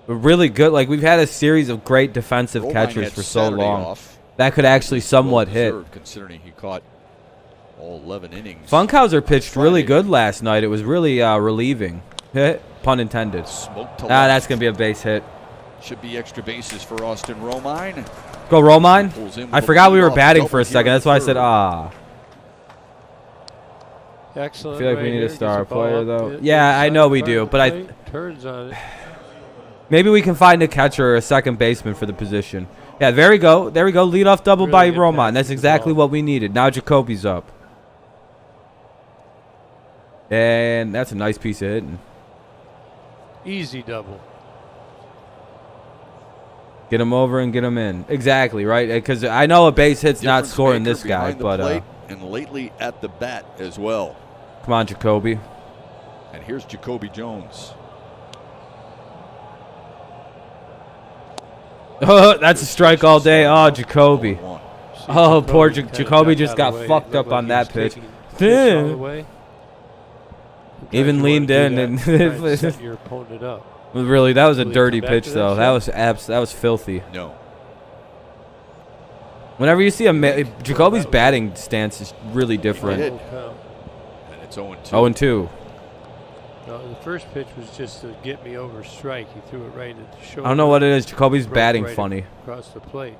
really good, like, we've had a series of great defensive catchers for so long. That could actually somewhat hit. Considering he caught all 11 innings. Funkhauser pitched really good last night. It was really relieving. Pun intended. That's going to be a base hit. Should be extra bases for Austin Romine. Go Romine. I forgot we were batting for a second. That's why I said, ah. Excellent. I feel like we need a star player, though. Yeah, I know we do, but turns on it. Maybe we can find a catcher or a second baseman for the position. Yeah, there we go. There we go. Leadoff double by Romine. That's exactly what we needed. Now Jacoby's up. And that's a nice piece of hitting. Easy double. Get him over and get him in. Exactly, right? Because I know a base hit's not scoring this guy, but and lately at the bat as well. Come on, Jacoby. And here's Jacoby Jones. Oh, that's a strike all day. Oh, Jacoby. Oh, poor Jacoby just got fucked up on that pitch. Even leaned in and set your opponent up. Really, that was a dirty pitch, though. That was filthy. No. Whenever you see Jacoby's batting stance is really different. And it's 0-2. 0-2. No, the first pitch was just to get me over strike. He threw it right into the shoulder. I don't know what it is. Jacoby's batting right funny. Across the plate.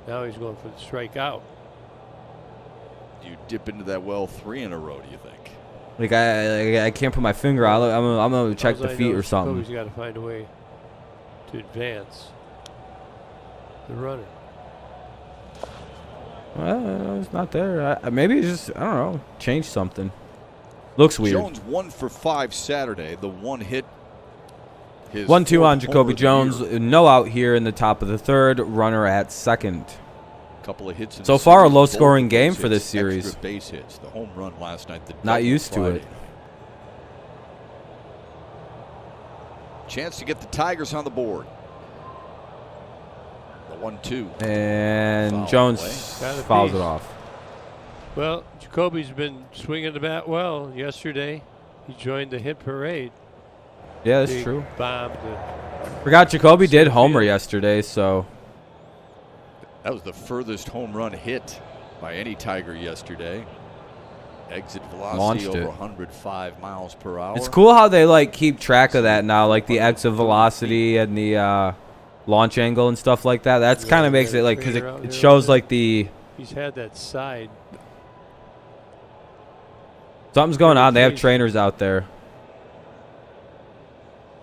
Now he's going for the strike out. You dip into that well 3 in a row, do you think? Like I can't put my finger out. I'm gonna check the feet or something. Jacoby's got to find a way to advance the runner. Well, it's not there. Maybe it's just, I don't know, change something. Looks weird. Jones 1 for 5 Saturday. The one hit. 1-2 on Jacoby Jones. No out here in the top of the third. Runner at second. Couple of hits. So far, a low-scoring game for this series. Extra base hits. The home run last night. Not used to it. Chance to get the Tigers on the board. The 1-2. And Jones fouls it off. Well, Jacoby's been swinging the bat well yesterday. He joined the hit parade. Yeah, that's true. Bombed. Forgot Jacoby did homer yesterday, so. That was the furthest home run hit by any Tiger yesterday. Exit velocity over 105 miles per hour. It's cool how they like keep track of that now, like the exit velocity and the launch angle and stuff like that. That's kind of makes it like, because it shows like the. He's had that side. Something's going on. They have trainers out there.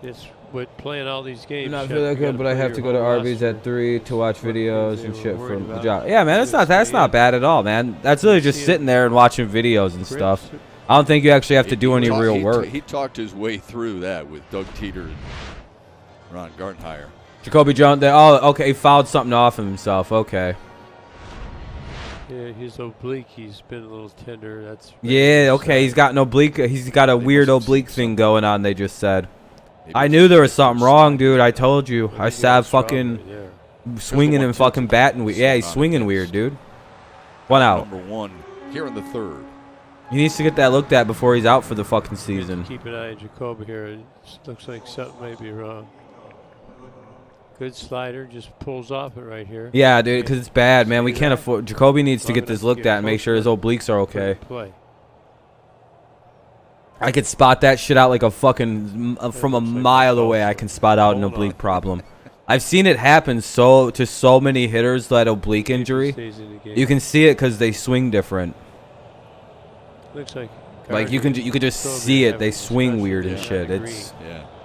It's with playing all these games. I feel that good, but I have to go to Arby's at 3 to watch videos and shit from the job. Yeah, man, that's not bad at all, man. That's really just sitting there and watching videos and stuff. I don't think you actually have to do any real work. He talked his way through that with Doug Teeter and Ron Gartenhire. Jacoby Jones. Oh, okay, he fouled something off of himself. Okay. Yeah, his oblique. He's been a little tender. That's yeah. Okay, he's got an oblique. He's got a weird oblique thing going on. They just said. I knew there was something wrong, dude. I told you. I saw fucking swinging and fucking batting. Yeah, he's swinging weird, dude. 1 out. Number 1 here in the third. He needs to get that looked at before he's out for the fucking season. Keep an eye on Jacoby here. It looks like something might be wrong. Good slider, just pulls off it right here. Yeah, dude, because it's bad, man. We can't afford. Jacoby needs to get this looked at and make sure his obliques are okay. I could spot that shit out like a fucking from a mile away. I can spot out an oblique problem. I've seen it happen to so many hitters that oblique injury. You can see it because they swing different. Looks like you can just see it. They swing weird and shit. It's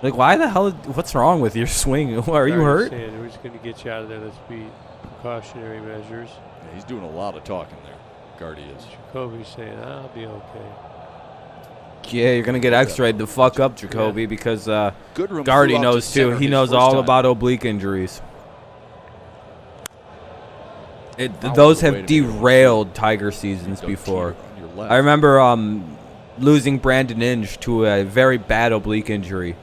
like, why the hell? What's wrong with your swing? Are you hurt? We're just gonna get you out of there. Let's be precautionary measures. Yeah, he's doing a lot of talking there. Guardy is. Jacoby's saying, "I'll be okay." Yeah, you're going to get x-rayed the fuck up, Jacoby, because Guardy knows, too. He knows all about oblique injuries. Those have derailed Tiger seasons before. I remember losing Brandon Inge to a very bad oblique injury.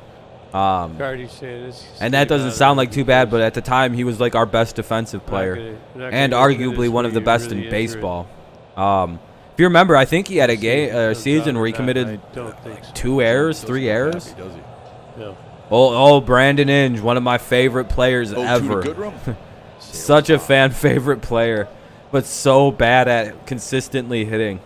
And that doesn't sound like too bad, but at the time, he was like our best defensive player and arguably one of the best in baseball. If you remember, I think he had a season where he committed 2 errors, 3 errors. Oh, Brandon Inge, one of my favorite players ever. Such a fan favorite player, but so bad at consistently hitting.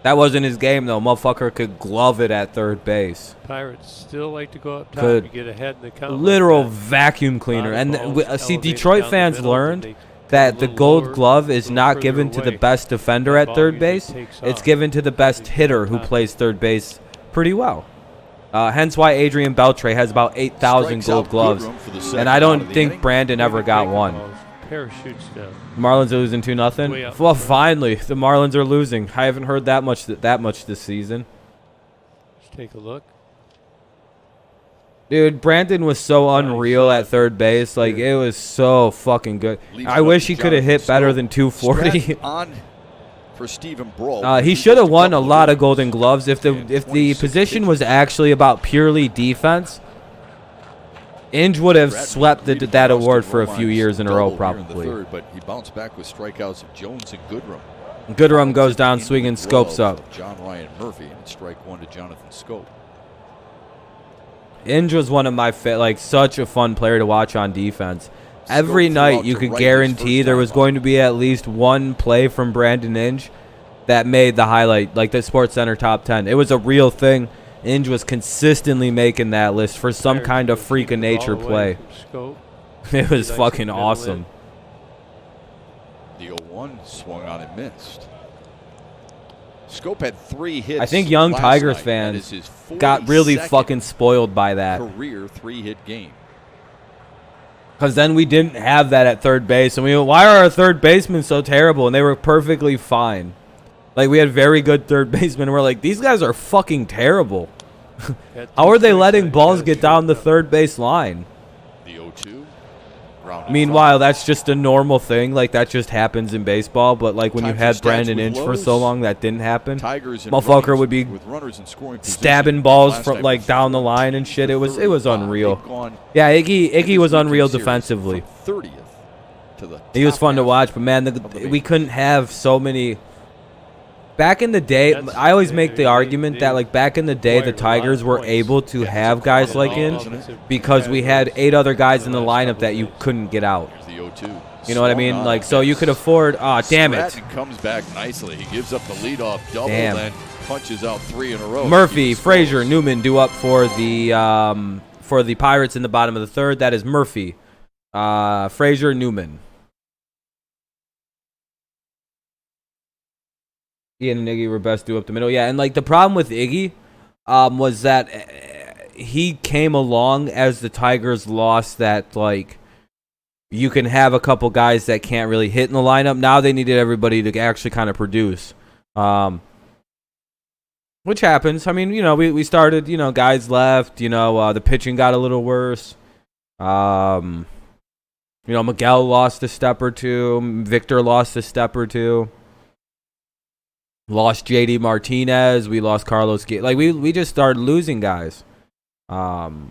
That wasn't his game, though. Motherfucker could glove it at third base. Pirates still like to go up top Could. and get ahead in the count. Literal like vacuum cleaner. And see, elevated Detroit down the fans middle, learned and they that go a the little gold lower, glove is a little not further given to the away. best defender That at ball third usually base. takes It's off. given to the best Usually hitter on who top. plays third base pretty well. Hence why Adrian Beltre has about 8,000 Strikes gold out gloves. Goodrum for the second And I out don't of the think inning. Brandon ever got one. Parachutes down. Marlins are losing 2-0. Way up. Well, finally, the Marlins are losing. I haven't heard that much this season. Let's take a look. Dude, Brandon was so unreal at third base. Like, it was so fucking good. Leaves I it up wish to he could have Jonathan hit better Scope. than 240. Stratton on for Stephen Brault. He should have won a lot of Golden Gloves if the position was actually about purely defense. Inge would have swept that award for a few years in a row, probably. Third, but he bounced back with strikeouts of Jones and Goodrum. Goodrum goes down Into swinging, the Scopes glove up. of John Ryan Murphy, and strike one to Jonathan Scope. Inge was one of my such a fun player to watch on defense. Every Scope threw night out you to could right his guarantee first there time was up. going to be at least one play from Brandon Inge that made the highlight, like the Sports Center top 10. It was a real thing. Inge was consistently making that list for some Pirates kind of will freak keep of the ball nature away play. from Scope. It was Nice fucking middle awesome. The 0-1 swung on and missed. Scope had 3 hits. I think young last Tigers night. fans That is his got really 42nd fucking spoiled by that. career 3-hit game. Because then we didn't have that at third base. And we went, why are our third basemen so terrible? And they were perfectly fine. Like, we had very good third basemen. And we're like, these guys are fucking terrible. How are they letting balls get down the third base line? The 0-2. Grounded Meanwhile, that's just a normal thing. Like, that just happens in baseball. But, like, when you Times had the stats Brandon with Inge for lows. so long, that didn't happen. Tigers and Motherfucker runners would be with runners in scoring position. stabbing balls Last from, night like, was down the line and shit. It was 35. unreal. They've gone Yeah, in Iggy this was weekend unreal series defensively. from 30th to the He was top fun to half watch, but man, of the we majors. couldn't have so many. Back in the day, That's- I always make the they- argument they that like back in the day, the acquired a lot of Tigers were points. able to have guys like Inge because we had 8 other guys in the lineup that you couldn't get out. Here's the 0-2. You know what I Swung mean? on Like, and so you missed. could afford. Ah, damn it, Stratton comes back nicely. He gives up the leadoff double, Damn. then punches out 3 in a row. Murphy, Keeps Frazier, close. Newman due up for the Pirates in the bottom of the third. That is Murphy, Frazier, Newman. Ian and Iggy were best due up the middle. Yeah, and like the problem with Iggy was that he came along as the Tigers lost that like you can have a couple guys that can't really hit in the lineup. Now they needed everybody to actually kind of produce. Which happens. I mean, you know, we started, you know, guys left, you know, the pitching got a little worse. You know, Miguel lost a step or two. Victor lost a step or two. Lost JD Martinez. We lost Carlos. Like, we just started losing guys. But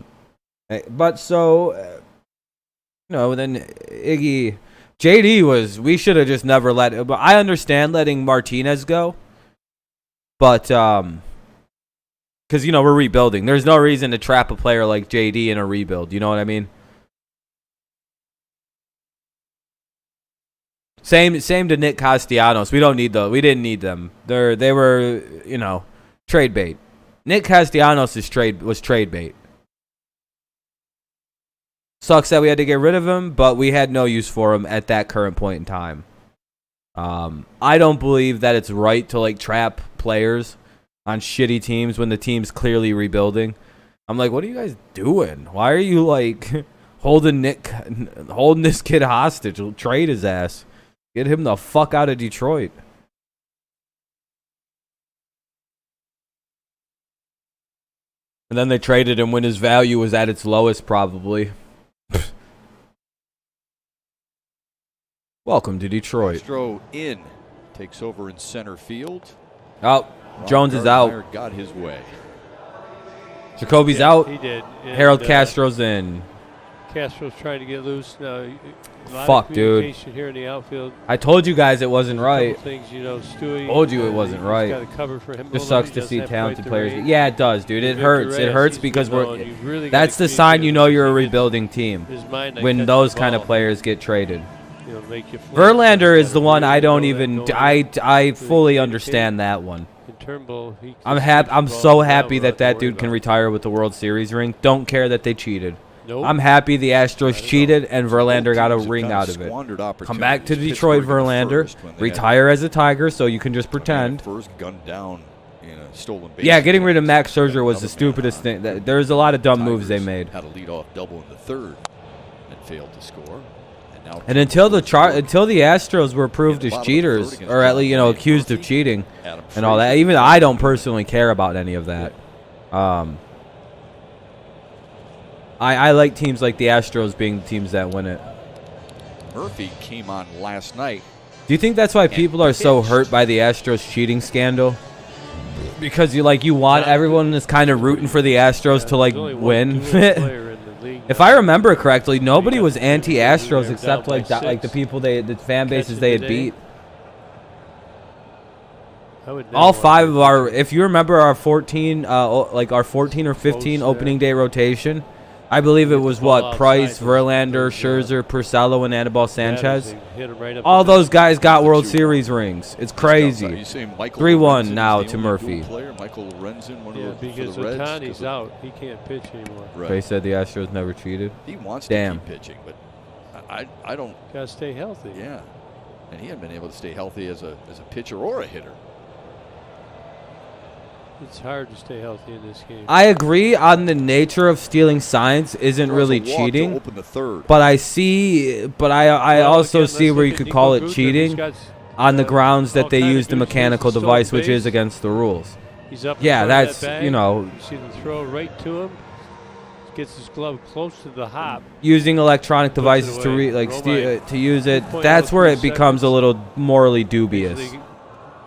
so, you know, then Iggy, JD was, we should have just never let, but I understand letting Martinez go. But, because, you know, we're rebuilding. There's no reason to trap a player like JD in a rebuild. You know what I mean? Same to Nick Castellanos. We didn't need them. They were, you know, trade bait. Nick Castellanos was trade bait. Sucks that we had to get rid of him, but we had no use for him at that current point in time. I don't believe that it's right to like trap players on shitty teams when the team's clearly rebuilding. I'm like, what are you guys doing? Why are you like holding this kid hostage? We'll trade his ass. Get him the fuck out of Detroit. And then they traded him when his value was at its lowest, probably. Welcome to Detroit. Astro in takes over in center field. Oh, Jones is out. Gartner got his way. Jacoby's Yeah, out. He did. And, Harold Castro's in. Castro's trying to get loose now. A lot Fuck, of dude. communication here in the outfield. I told you guys it wasn't right. Couple things, you know, Stewie. Told you it wasn't right. Got to cover for him. Just although sucks he to doesn't see have quite talented the players. range. Yeah, it does, dude. It Victor hurts. It Reyes, hurts he's because been we're. on. You really That's gotta the sign communicate you know with you're a him. rebuilding team. His mind on When catching those the kind of ball, players get traded. you know, make you flinch. Verlander He's is got the a one really I don't know that even. going I really fully communicate. understand that one. And Turnbull, I'm so happy that dude can retire with the World Series ring. Don't care that they cheated. Nope. I'm happy the Astros cheated and Verlander got a ring out of it. Come back to Detroit, Verlander. Retire as a Tiger so you can just pretend. First gunned down in a stolen base. Yeah, getting rid of Max Scherzer was the stupidest thing. There's a lot of dumb moves they made. Had a leadoff double in the third and failed to score. And until the Astros were proved as cheaters, or at least accused of cheating and all that, even I don't personally care about any of that. I like teams like the Astros being the teams that win it. Murphy came on last night. Do you think that's why people are so hurt by the Astros cheating scandal? Because you want everyone is kind of rooting for the Astros to win. If I remember correctly, nobody was anti-Astros except the people the fan bases they had beat. All 5 of our, if you remember our 14 or 15 opening day rotation, I believe it was Price, Verlander, Scherzer, Purcell, and Anibal Sanchez. All those guys got World Series rings. It's crazy. 3-1 now to Murphy. Because Otani's out, he can't pitch anymore. They said the Astros never cheated. He wants to keep pitching, but I don't. Gotta stay healthy. Yeah, and he hasn't been able to stay healthy as a pitcher or a hitter. It's hard to stay healthy in this game. I agree on the nature of stealing signs isn't really cheating, but I also see where you could call it cheating on the grounds that they used a mechanical device, which is against the rules. Yeah, that's You see them throw right to him. Gets his glove close to the hop. Using electronic devices to use it, that's where it becomes a little morally dubious.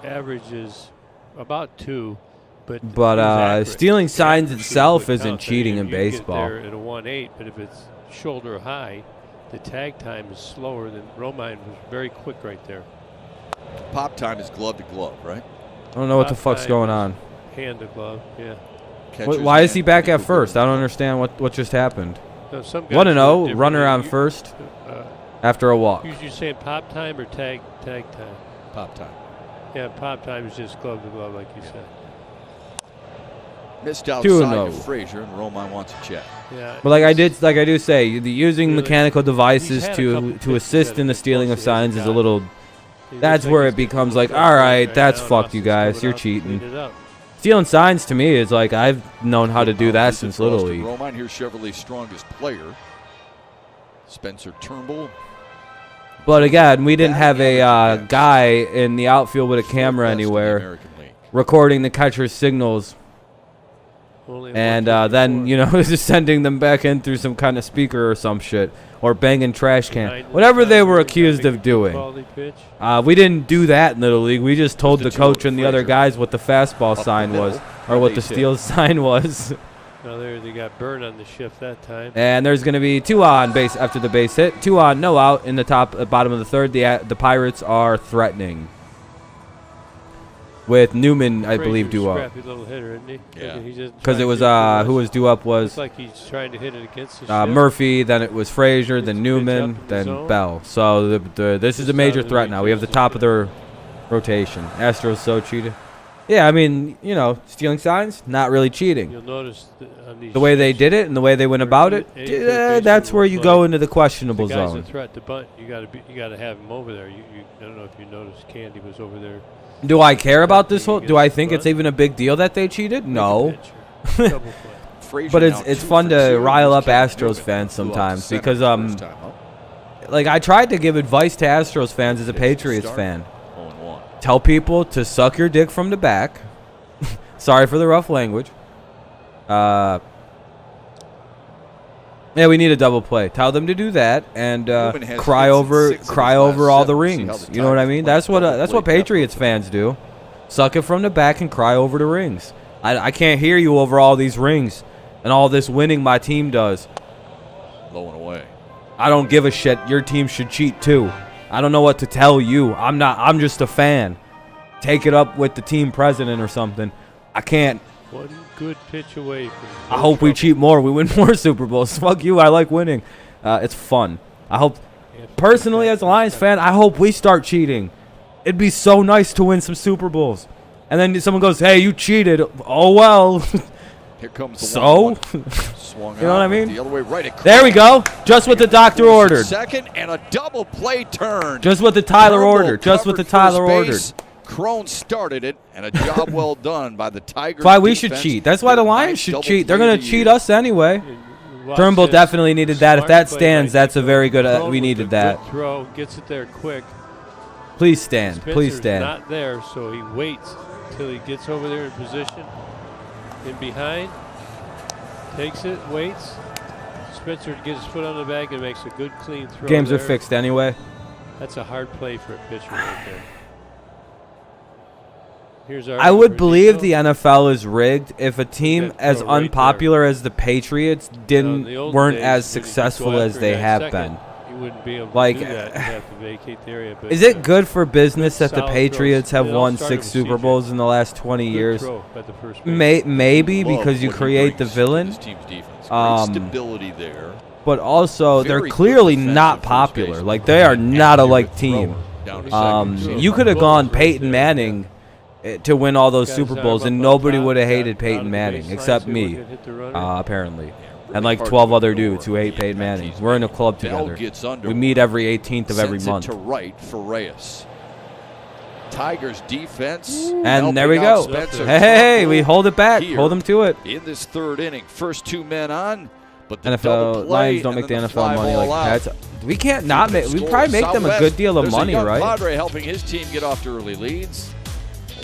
Average is about 2. But stealing signs itself isn't cheating in baseball. Get there at a 1-8, but if it's shoulder high, the tag time is slower than Romine was very quick right there. Pop time is glove to glove, right? I don't know what the fuck's going on. Hand to glove, yeah. Why is he back at first? I don't understand what just happened. 1-0, runner on first after a walk. Usually saying pop time or tag time? Pop time. Yeah, pop time is just glove to glove, like you said. Missed outside to Frazier, and Romine wants a check. Yeah, but like I do say, using mechanical devices to assist in the stealing of signs is a little. That's where it becomes all right, that's fucked, you guys, you're cheating. Stealing signs to me is I've known how to do that since Little League. Romine, here's Chevrolet's strongest player, Spencer Turnbull. But again, we didn't have a guy in the outfield with a camera anywhere recording the catcher's signals. And then, just sending them back in through some kind of speaker or some shit. Or banging trash can. Whatever they were accused of doing. We didn't do that in Little League. We just told the coach and the other guys what the fastball sign was. Or what the steal sign was. Now they got burned on the shift that time. And there's going to be 2 on base after the base hit. 2 on, no out in the bottom of the third. The Pirates are threatening. With Newman, I believe, due up. Scrappy little hitter, isn't he? Yeah. Because it was who was due up was. Looks like he's trying to hit it against the Murphy. Then it was Frazier. Then Newman. Then Bell. So this is a major threat now. We have the top of their rotation. Astros so cheated. Yeah, I mean, stealing signs, not really cheating. You'll notice the way they did it and the way they went about it. That's where you go into the questionable zone. The guy's a threat to bunt. You got to have him over there. I don't know if you noticed, Candy was over there. Do I care about this whole? Do I think it's even a big deal that they cheated? No. But it's fun to rile up Astros fans sometimes because I tried to give advice to Astros fans as a Patriots fan. Tell people to suck your dick from the back. Sorry for the rough language. Yeah, we need a double play. Tell them to do that and cry over all the rings. You know what I mean? That's what Patriots fans do. Suck it from the back and cry over the rings. I can't hear you over all these rings and all this winning my team does. Low and away. I don't give a shit. Your team should cheat too. I don't know what to tell you. I'm just a fan. Take it up with the team president or something. I can't. One good pitch away from. I hope we cheat more. We win more Super Bowls. Fuck you. I like winning. It's fun. I hope, personally, as a Lions fan, I hope we start cheating. It'd be so nice to win some Super Bowls. And then someone goes, "Hey, you cheated." Oh well. Here comes the so. Swung You know what I mean? The other way right. There we go. Just what the doctor ordered. Second and a double play turn. Just what the Tyler Turnbull ordered. Just what the Tyler covered ordered. first base. Crone started it, and a job well done by the Tigers. That's why we should cheat. That's why the Lions should cheat. They're going to cheat us anyway. Turnbull definitely needed that. If that stands, that's a very good. We needed that. Throw gets it there quick. Please stand. Please Spencer's stand. Not there, so he waits till he gets over there in position. In behind, takes it, waits. Spencer gets his foot on the bag and makes a good clean throw. Games there. are fixed anyway. That's a hard play for a pitcher right there. Here's our I would believe the NFL is rigged if a team as unpopular as the Patriots weren't as successful as they have been. You wouldn't be able to Like, do that. You'd have to vacate the area. But is it good for business that the Patriots have It all won started 6 with Super CJ. Bowls in the last 20 Good years? throw by the first base. Maybe Love because you what he create the brings to villain. this team's defense. Great Um, stability there. But also, they're Very clearly good not defensive popular. first Like, base. they are not a like Accurate team. thrower down to second. You could have gone Peyton Right Manning to win all those Guys Super down Bowls, and about nobody top, would have got hated out Peyton of the Manning, baseline, except see if we me, can hit the runner. apparently. Really And like hard 12 to other ignore dudes who hate the Peyton impact Manning. he's We're in a made. club Bell together. gets under. We meet every 18th of every Sends month. it to right for Reyes. Tigers defense. And there we helping out go. Spencer Hey, Turnbull we hold it back. here Hold them to it. in this third inning. First 2 men on, but the double NFL play Lions don't and make the then NFL fly money ball like out. that. We can't not make. We Score probably make them a Southwest. good deal of There's money, a young right? Padre helping his team get off to early leads.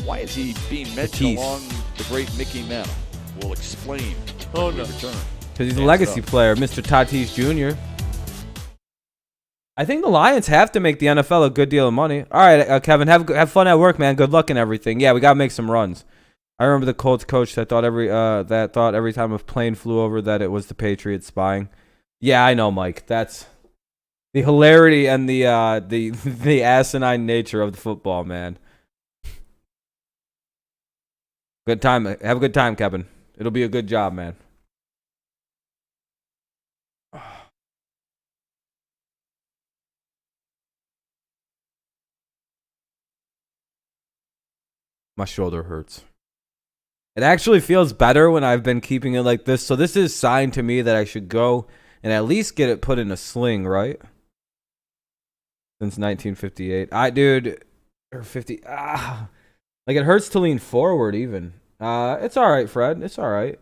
Why is he being mentioned Batiste. along the great Mickey Mantle? We'll explain Oh, when we no. return. Because he's a Hands legacy up. player, Mr. Tatis Jr. I think the Lions have to make the NFL a good deal of money. All right, Kevin, have fun at work, man. Good luck and everything. Yeah, we gotta make some runs. I remember the Colts coach that thought every time a plane flew over that it was the Patriots spying. Yeah, I know, Mike. That's the hilarity and the the asinine nature of the football, man. Good time. Have a good time, Kevin. It'll be a good job, man. My shoulder hurts. It actually feels better when I've been keeping it like this. So this is a sign to me that I should go and at least get it put in a sling, right? Since 1958. Or 50. Like it hurts to lean forward even. It's all right, Fred. It's all right.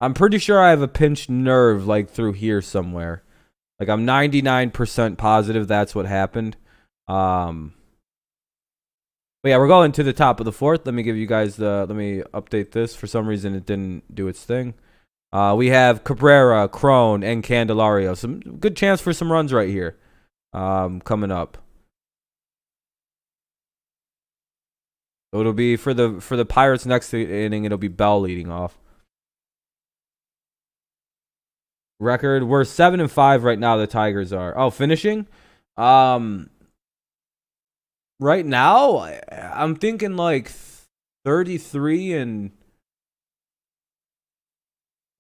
I'm pretty sure I have a pinched nerve like through here somewhere. Like I'm 99% positive that's what happened. But yeah, we're going to the top of the fourth. Let me give you guys let me update this. For some reason, it didn't do its thing. We have Cabrera, Crone, and Candelario. Some good chance for some runs right here coming up. So it'll be for the Pirates next inning. It'll be Bell leading off. Record, we're 7-5 right now. The Tigers are. Oh, finishing. Right now, I'm thinking like 33 and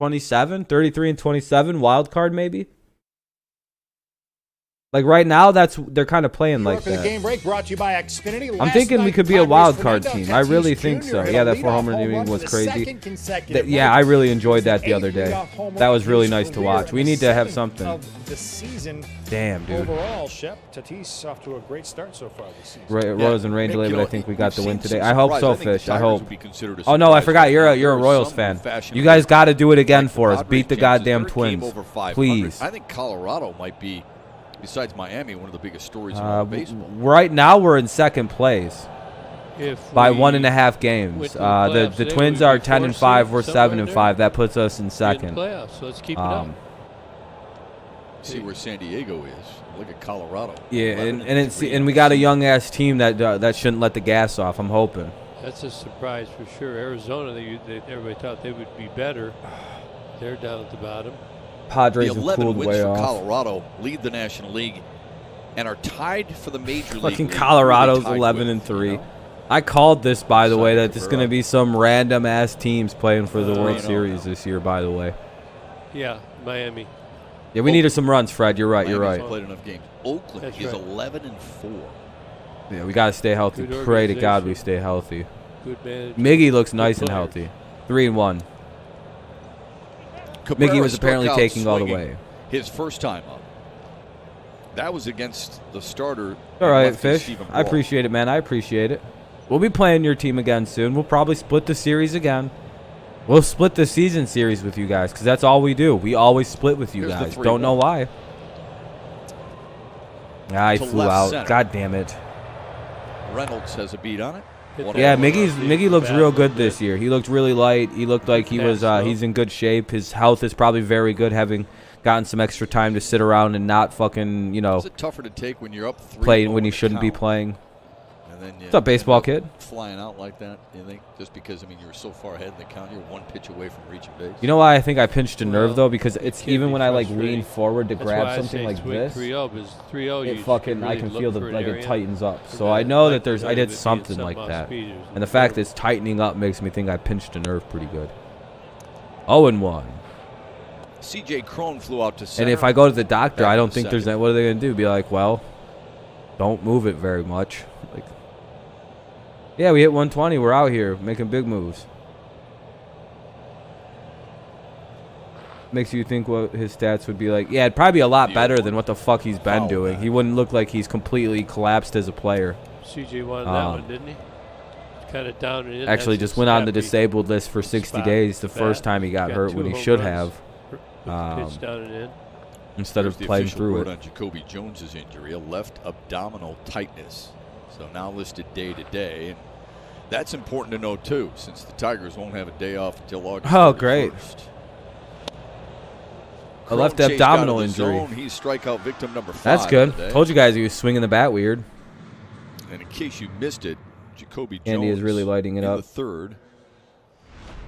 27, 33 and 27, wild card maybe. Like right now, they're kind of playing like that. The game break brought to you by Xfinity. I'm thinking we could be a wild card team. I really think so. Yeah, that 4-homer inning was crazy. Yeah, I really enjoyed that the other day. That was really nice to watch. We need to have something. Damn, dude. Overall, Shep, Tatis off to a great start so far this season. Rose and rain delay, but I think we got the win today. I hope so, Fish. I hope. Considered a Oh no, I surprise forgot. right now. You're a There Royals some fan. fashion You guys got to do it again like the for us. Padres' Beat the chances. goddamn Third game Twins, over 500. please. I think Colorado might be, besides Miami, one of the biggest stories in all of baseball. Right now, we're in second place by we 1.5 games. went to the playoffs The today, Twins we'd are be 10-5. We're 4-6, 7-5. That puts us in in second. playoffs, so let's keep it up. See where San Diego is. Look at Colorado. Yeah, 11 and three we on got a the young ass team that shouldn't let the gas off. I'm hoping. That's a surprise for sure. Arizona, everybody thought they would be better. They're down at the bottom. Padres The have 11 cooled wins way for off. Colorado lead the National League and are tied for the Major League. Fucking lead. Colorado's Tied 11 with, and 3. you know? I called this, by the way, Sorry, that this is going to be some random ass teams playing for the World 3-0 Series now. this year. By the way, Yeah, Miami. yeah, we needed some runs, Fred. You're right. You're Miami's right. played enough games. Oakland That's is right. 11 and 4. Yeah, we got to stay healthy. Good Pray to God organization. we stay healthy. Good manager. Miggy looks nice and player. healthy. 3-1. Cabrera Miggy was apparently struck out taking all the swinging way. his first time up. That was against the starter. All right, lefty Fish. Stephen I Brault. appreciate it, man. I appreciate it. We'll be playing your team again soon. We'll probably split the series again. We'll split the season series with you guys because that's all we do. We always split with you Here's the guys. 3-1. Don't know why. Ah, he To flew left out. center. God damn it. Reynolds has a beat on it. Yeah, Miggy looks real good this year. He looked really light. He looked like he was he's in good shape. His health is probably very good, having gotten some extra time to sit around and not fucking, Is it tougher to take when you're up 3-0 play when you in the shouldn't be count? playing? And then What's up, baseball kid? Flying out like that, you think? Just because, I mean, you were so far ahead in the count, you're one pitch away from reaching base. You know why I think I pinched a nerve Well, though? Because it it's can even be when I like frustrating. lean forward to That's grab why I something say like swing this, 3-0, because 3-0 it you fucking I really can look feel the for an like it area. tightens up. And So I then know like that there's I the did being something like off that, speed, it was and the fact the it's tightening up makes me think I pinched a nerve pretty good. 0-1. C.J. Cron flew out to center. And if I go to the doctor, Back I in don't the think there's second. that. What are they gonna do? Be like, well, don't move it very much. Like, yeah, we hit 120. We're out here making big moves. Makes you think what his stats would be like. Yeah, it'd probably be a lot better than what the fuck he's been Foul doing. back. He wouldn't look like he's completely collapsed as a player. CJ wanted that one, didn't he? Kind of down and in. Actually, That's just went on the happy disabled list for 60 spot. days the Bat. first time he got hurt two when he home should runs have, with the pitch down and in. instead Here's of the playing official through word it. on Jacoby Jones's injury, a left abdominal tightness. So now listed day to day. And that's important to know, too, since the Tigers won't have a day off until August 31st. Oh, great. A left Cron chased out of abdominal the injury. zone. He's strikeout victim number 5. That's good. today. Told you guys he was swinging the bat weird. And in case you missed it, Jacoby Jones Andy is really lighting it in up. the third.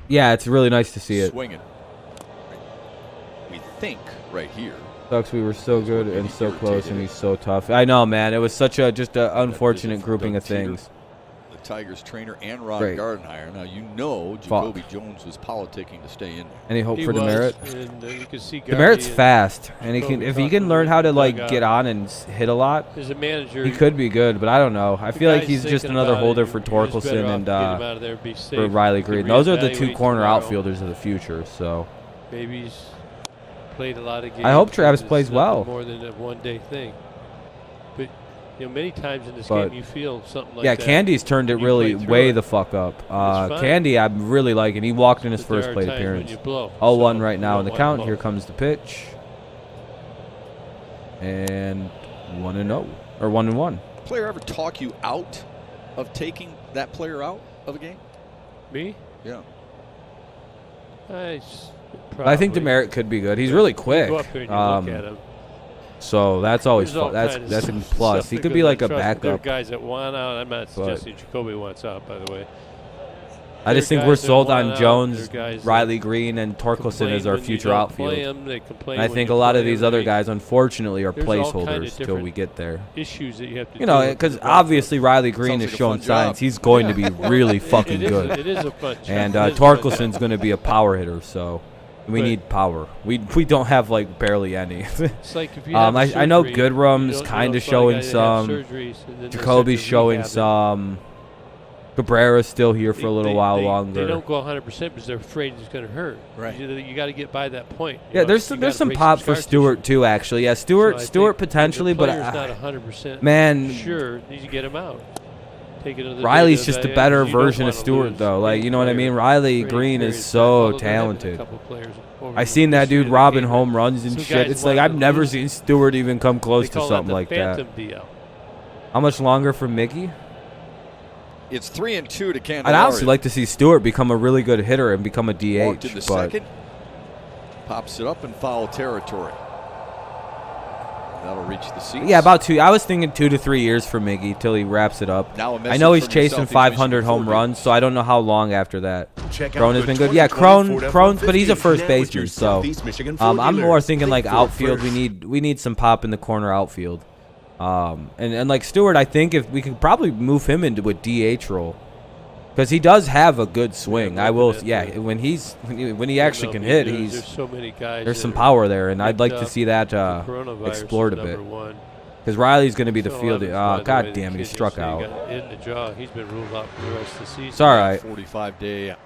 Yeah, it's really nice to see it. Swinging. We think right here. Sucks we were so good Maybe and so close, irritated and it. he's so tough. I know, man. It was such a just an visit unfortunate from grouping Doug of Teeter. things. The Tigers trainer and Rod Great. Gardenhire. Now, you know Jacoby Jones was politicking to stay in there. Any hope He for was, Demerit? and you can see Demerit's Gardy fast, and he can Kobe if he talking can learn how to in the like dugout. get on and hit a lot. As a manager, He could be good, but I don't know. I the feel like guy's he's just thinking another about holder it. for You're just better Torkelson off and get him out of there, be safe. for Riley You can Green. Those are the two reevaluate corner tomorrow. outfielders of the future. So Maybe he's played a lot of games. I hope Travis It's plays nothing well. More than a one-day thing. But many times in this But- game you feel something like yeah, that. Candy's turned it when you really play through way it. the fuck up. fine. Candy, I'm really liking. He walked in his But there first are plate times when appearance. you blow, 0-1 so right you now don't in the want count. to Here blow. comes the pitch. And 1-0 or 1-1. Player ever talk you out of taking that player out of a game? Me? Yeah. I I think Demerit could be good. He's really quick. Go up there and you look at him. So that's always There's all fun. kinds That's a of plus. stuff He that could goes be on. like a Trust me, there are backup. guys that want out. I'm not suggesting Jacoby wants out, by the way. I just There are think we're guys that sold want on out. Jones, There are guys that Riley Green, and Torkelson complain as our when you future don't outfield. play 'em, they complain And I when think you a lot of play these 'em. other guys, unfortunately, are There's all kind of placeholders till we different get there. issues that you have to You know, deal with because in the ball club. obviously Riley Green Sounds has like a shown fun signs job. he's going to be really fucking It good. is a fun job. And It is a fun job. Torkelson's going to be a power hitter, so we But- need power. We don't have like barely any. It's like if you have I know surgery, Goodrum's you don't- kinda it's not showing like I have some. surgeries and then they're Jacoby's sent to showing rehab and some. Cabrera's still here for a little while they longer. don't go 100% because they're afraid it's going to hurt. Right. You got to get by that point. Yeah, there's some pop for Stewart too. Actually, yeah, Stewart potentially, but not 100% man, sure. Need to get him out. Take another Riley's day just to a better because you don't version of wanna Stewart, lose though. Like, any you know what I mean? player Riley for any Green period is of time, so although there have been a talented. couple players over I the seen that history dude of the robbing game home runs and some shit. guys It's like wanted I've to never lose. seen Stewart even come close They to call something that like the that. phantom deal. How much longer for Mickey? It's 3-2 to Candelaria. I'd honestly like to see Stewart become a really good hitter and become a Walked in DH. the But second. Pops it up in foul territory. That'll reach the seats. yeah, about 2. I was thinking 2 to 3 years for Mickey till he wraps it up. Now a I message know he's from chasing yourself, 500 East home Michigan runs, so I don't know how long after that. Check out Crone has the been good. Yeah, 2020 Crone, Ford but he's a F-150 first now with baseman, your so Southeast Michigan Ford I'm more dealers. thinking like Think Ford outfield. first. We need some pop in the corner outfield. And like Stewart, I think if we could probably move him into a DH role because he does have a good swing. Yeah, I will. looking Yeah, at the- when he actually can hit, There's so many guys. there's that some are power there, and I'd like to picked see that up. The coronavirus explored a is bit. number one. Because Riley's going to be the So fielder. Evans, Oh, by the God way, damn it, the he's kid struck yesterday out. got in the jaw. He's been ruled out for the rest of the season. It's all right. 45-day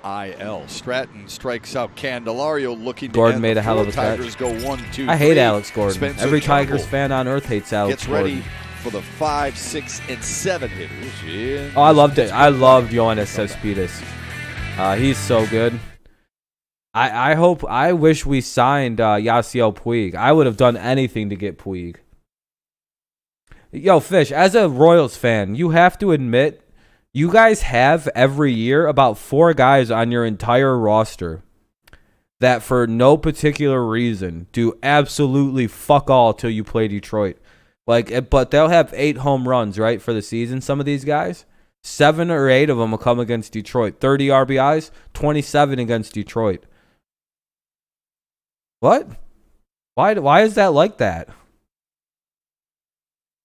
IL. Stratton strikes out Candelario, looking Gordon to end made the a hell of fourth. a catch. Tigers go 1-2. I hate Alex Gordon. Spencer Every Tigers Turnbull fan on earth hates Alex gets Gordon. ready for the 5, 6, and 7 hitters. In Oh, I loved it. I loved Yoenis Cespedes. He's so good. I wish we signed Yasiel Puig. I would have done anything to get Puig. Yo, Fish, as a Royals fan, you have to admit, you guys have every year about 4 guys on your entire roster that for no particular reason do absolutely fuck all till you play Detroit. But they'll have 8 home runs, right, for the season, some of these guys. 7 or 8 of them will come against Detroit. 30 RBIs, 27 against Detroit. What? Why is that like that?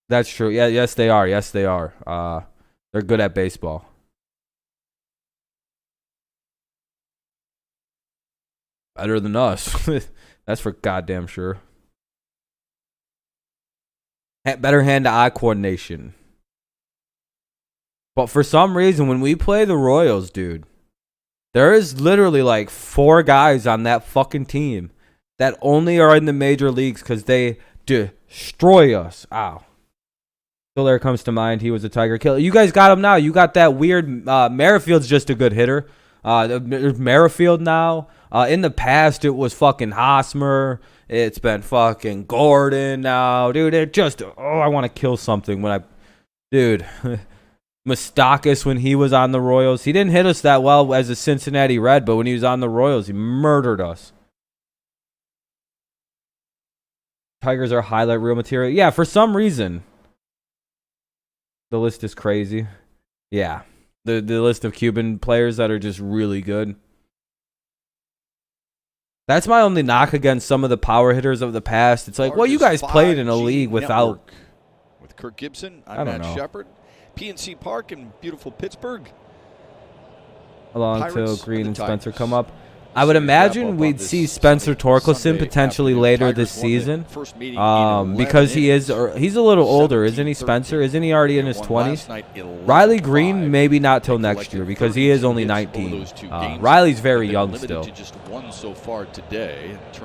That's true. Yeah, yes they are. Yes they are. They're good at baseball. Better than us. That's for goddamn sure. Better hand-to-eye coordination. But for some reason, when we play the Royals, dude, there is literally like 4 guys on that fucking team that only are in the major leagues because they destroy us. Ow. Still there comes to mind. He was a Tiger killer. You guys got him now. You got that weird. Merrifield's just a good hitter. There's Merrifield now. In the past, it was fucking Hosmer. It's been fucking Gordon now. Dude, it just. Oh, I want to kill something when I. Dude. Moustakas when he was on the Royals. He didn't hit us that well as a Cincinnati Red, but when he was on the Royals, he murdered us. Tigers are highlight reel material. Yeah, for some reason. The list is crazy. Yeah. The list of Cuban players that are just really good. That's my only knock against some of the power hitters of the past. It's like, well, you guys played in a league without... With Kirk Gibson, I I'm don't Matt know. Shepard. PNC Park in beautiful Pittsburgh. Along Pirates till and Green the and Spencer Tigers. come up. I would imagine we'd see Spencer Torkelson potentially later this season. Because he's a little older, isn't he, Spencer? Isn't he already in his 20s? Riley Green, maybe not till next year because he is only 19. Riley's very young still.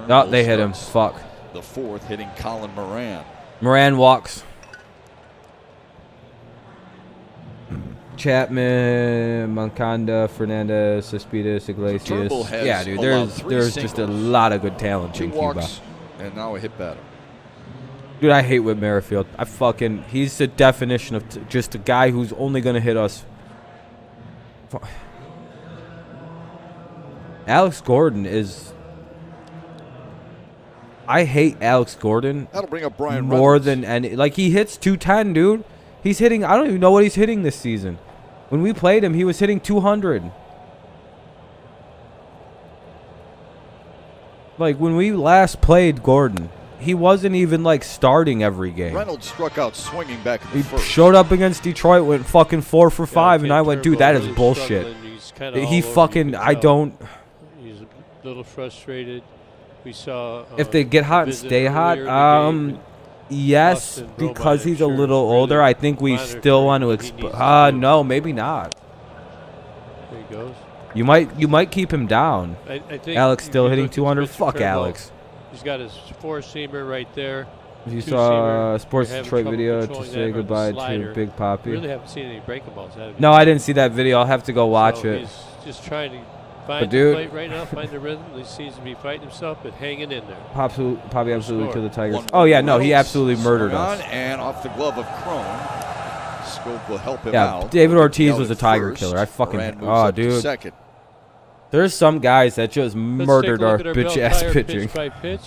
Oh, they hit him. Fuck. The 4th hitting Colin Moran. Moran walks. Chapman, Moncada, Fernandez, Cespedes, Iglesias. Yeah, dude, there's just a lot of good talent in Cuba. And now a hit batter. Dude, I hate Whit Merrifield. He's the definition of just a guy who's only going to hit us. Alex Gordon is... I hate Alex Gordon. That'll bring up Brian more Reynolds. than any. Like, he hits 210, dude. He's hitting... I don't even know what he's hitting this season. When we played him, he was hitting 200. Like, when we last played Gordon, he wasn't even, like, starting every game. Reynolds struck out swinging back in the He first. showed up against Detroit, went fucking 4 for 5, and I went, dude, that is bullshit. He fucking... I don't... He's a little frustrated. We saw... If they get hot and stay hot, yes, because he's a little older. I think we still want to no, maybe not. There he goes. You might keep him down. I think Alex still hitting look at 200. Mr. Fuck Turnbull. Alex. He's got his 4-seamer right there. If you 2-seamer. saw Sports You're having Detroit trouble video to controlling say that or the goodbye to slider. Big You Poppy. really haven't seen any breaking balls, have you? No, I didn't see that video. I'll have to go watch So it. He's just trying to find But the dude- plate right now, find the rhythm. He seems to be fighting himself, but hanging in there. Poppy absolutely Score. killed the Tigers. 1-1 Oh yeah, no, he Reynolds absolutely murdered swung us. on and off the glove of Crone. Scope will help him Yeah, out. David Ortiz Out was a at Tiger first. killer. I fucking Moran moves oh up to dude. second. There's some guys that just Let's murdered take a our look at our bitch bell ass tire pitching. Pitch by pitch.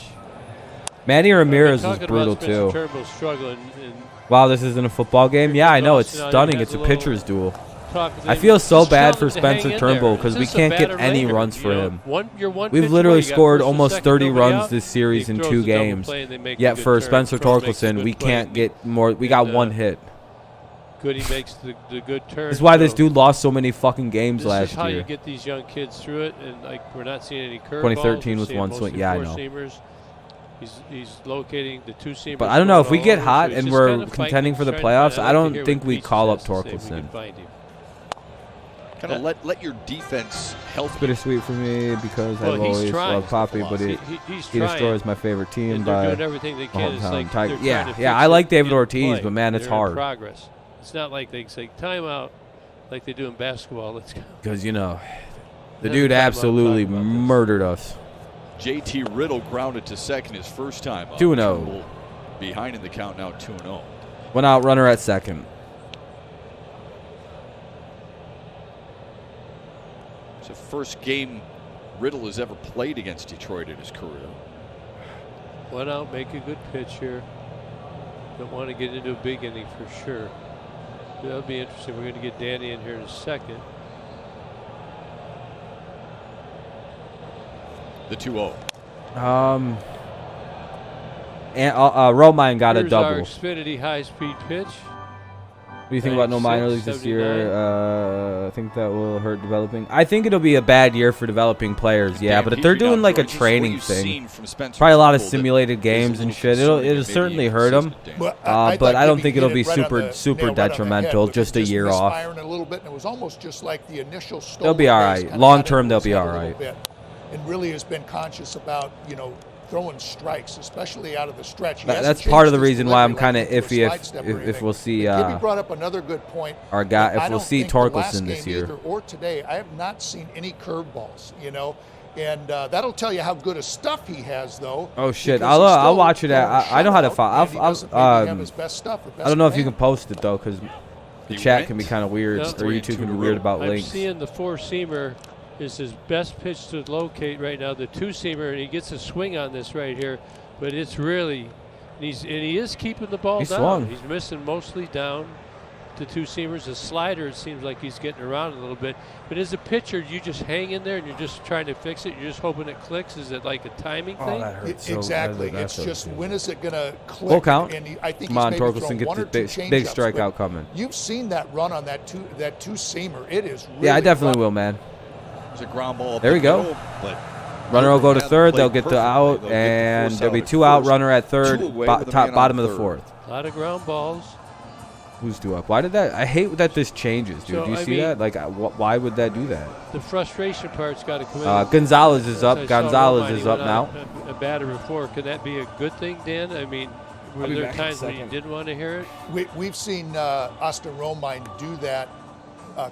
Manny Ramirez was Talking brutal about Spencer too. Turnbull struggling and Wow, this isn't a football game. Yeah, I know. It's Now he stunning. has It's a a little pitcher's duel. talking to I him. feel so Just bad tell for him to hang Spencer in Turnbull there. because we This is a can't get batter any later, runs you for know. him. You're one We've pitch literally away. You got scored first and almost second, 30 nobody runs out. this series He in throws 2 a double games. play and they make a Yet good for turn. Spencer Crowe makes a Torkelson, good we play. can't get more. We got And, one hit. Good, he makes the good turn. This is why this So dude lost so many fucking games this last is how year. you get these young kids through it, and like we're not seeing any curveballs. 2013 We're was seeing one mostly swing. Yeah, I know. four-seamers. He's locating the two-seamer. But I don't know if we get hot and we're contending for the playoffs. I don't think we call up Torkelson. Kind of let your defense help. It's bittersweet for me because I've always loved Poppy, but he destroys my favorite team by doing everything they can. It's like yeah. I like David Ortiz, but man, it's hard. Progress. It's not like they say timeout like they do in basketball. Let's go. Because the dude absolutely murdered us. JT Riddle grounded to second his first time. 2-0. Behind in the count now, 2-0. One out, runner at second. It's the first game Riddle has ever played against Detroit in his career. One out, make a good pitch here. Don't want to get into a big inning for sure. That'll be interesting. We're going to get Danny in here in a second. The 2-0. And Romine got Here's a double. Our Xfinity high-speed pitch. What do you think about no minor leagues this year? I think that will hurt developing. I think it'll be a bad year for developing players. Yeah, but if they're doing like a training thing, probably a lot of simulated games and shit, it'll certainly hurt them. But I don't think it'll be super detrimental. Just a year off. They'll be all right. Long term, they'll be all right. And really has been conscious about throwing strikes, especially out of the stretch. That's part of the reason why I'm kind of iffy if we'll see. Gibby brought up another good point. Our guy, if we'll see Torkelson this year, or today, I have not seen any curveballs. And that'll tell you how good a stuff he has, though. Oh shit! I'll watch it. I know how to follow. I don't know if you can post it though, because the chat can be kind of weird, or YouTube can be weird about links. I'm seeing the four-seamer is his best pitch to locate right now. The two-seamer, and he gets a swing on this right here, but it's really, he is keeping the ball down. Swung. He's missing mostly down to two-seamers. The slider, it seems like he's getting around a little bit. But as a pitcher, you just hang in there and you're just trying to fix it. You're just hoping it clicks. Is it like a timing thing? That hurts exactly. It's just when is it going to click? Full count. And I think come on, Torkelson, get the big strikeout coming. You've seen that run on that two-seamer. It is really I definitely will, man. There's a ground ball. There we go. Runner will go to third. They'll get the out, and there'll be 2 out. Runner at third. Bottom of the fourth. A lot of ground balls. Who's due up? Why did that? I hate that this changes, dude. Do you see that? Like, why would that do that? The frustration part's got to come in. Gonzalez is up. Gonzalez is up now. A batter before. Could that be a good thing, Dan? I mean, were there times when you didn't want to hear it? We've seen Austin Romine do that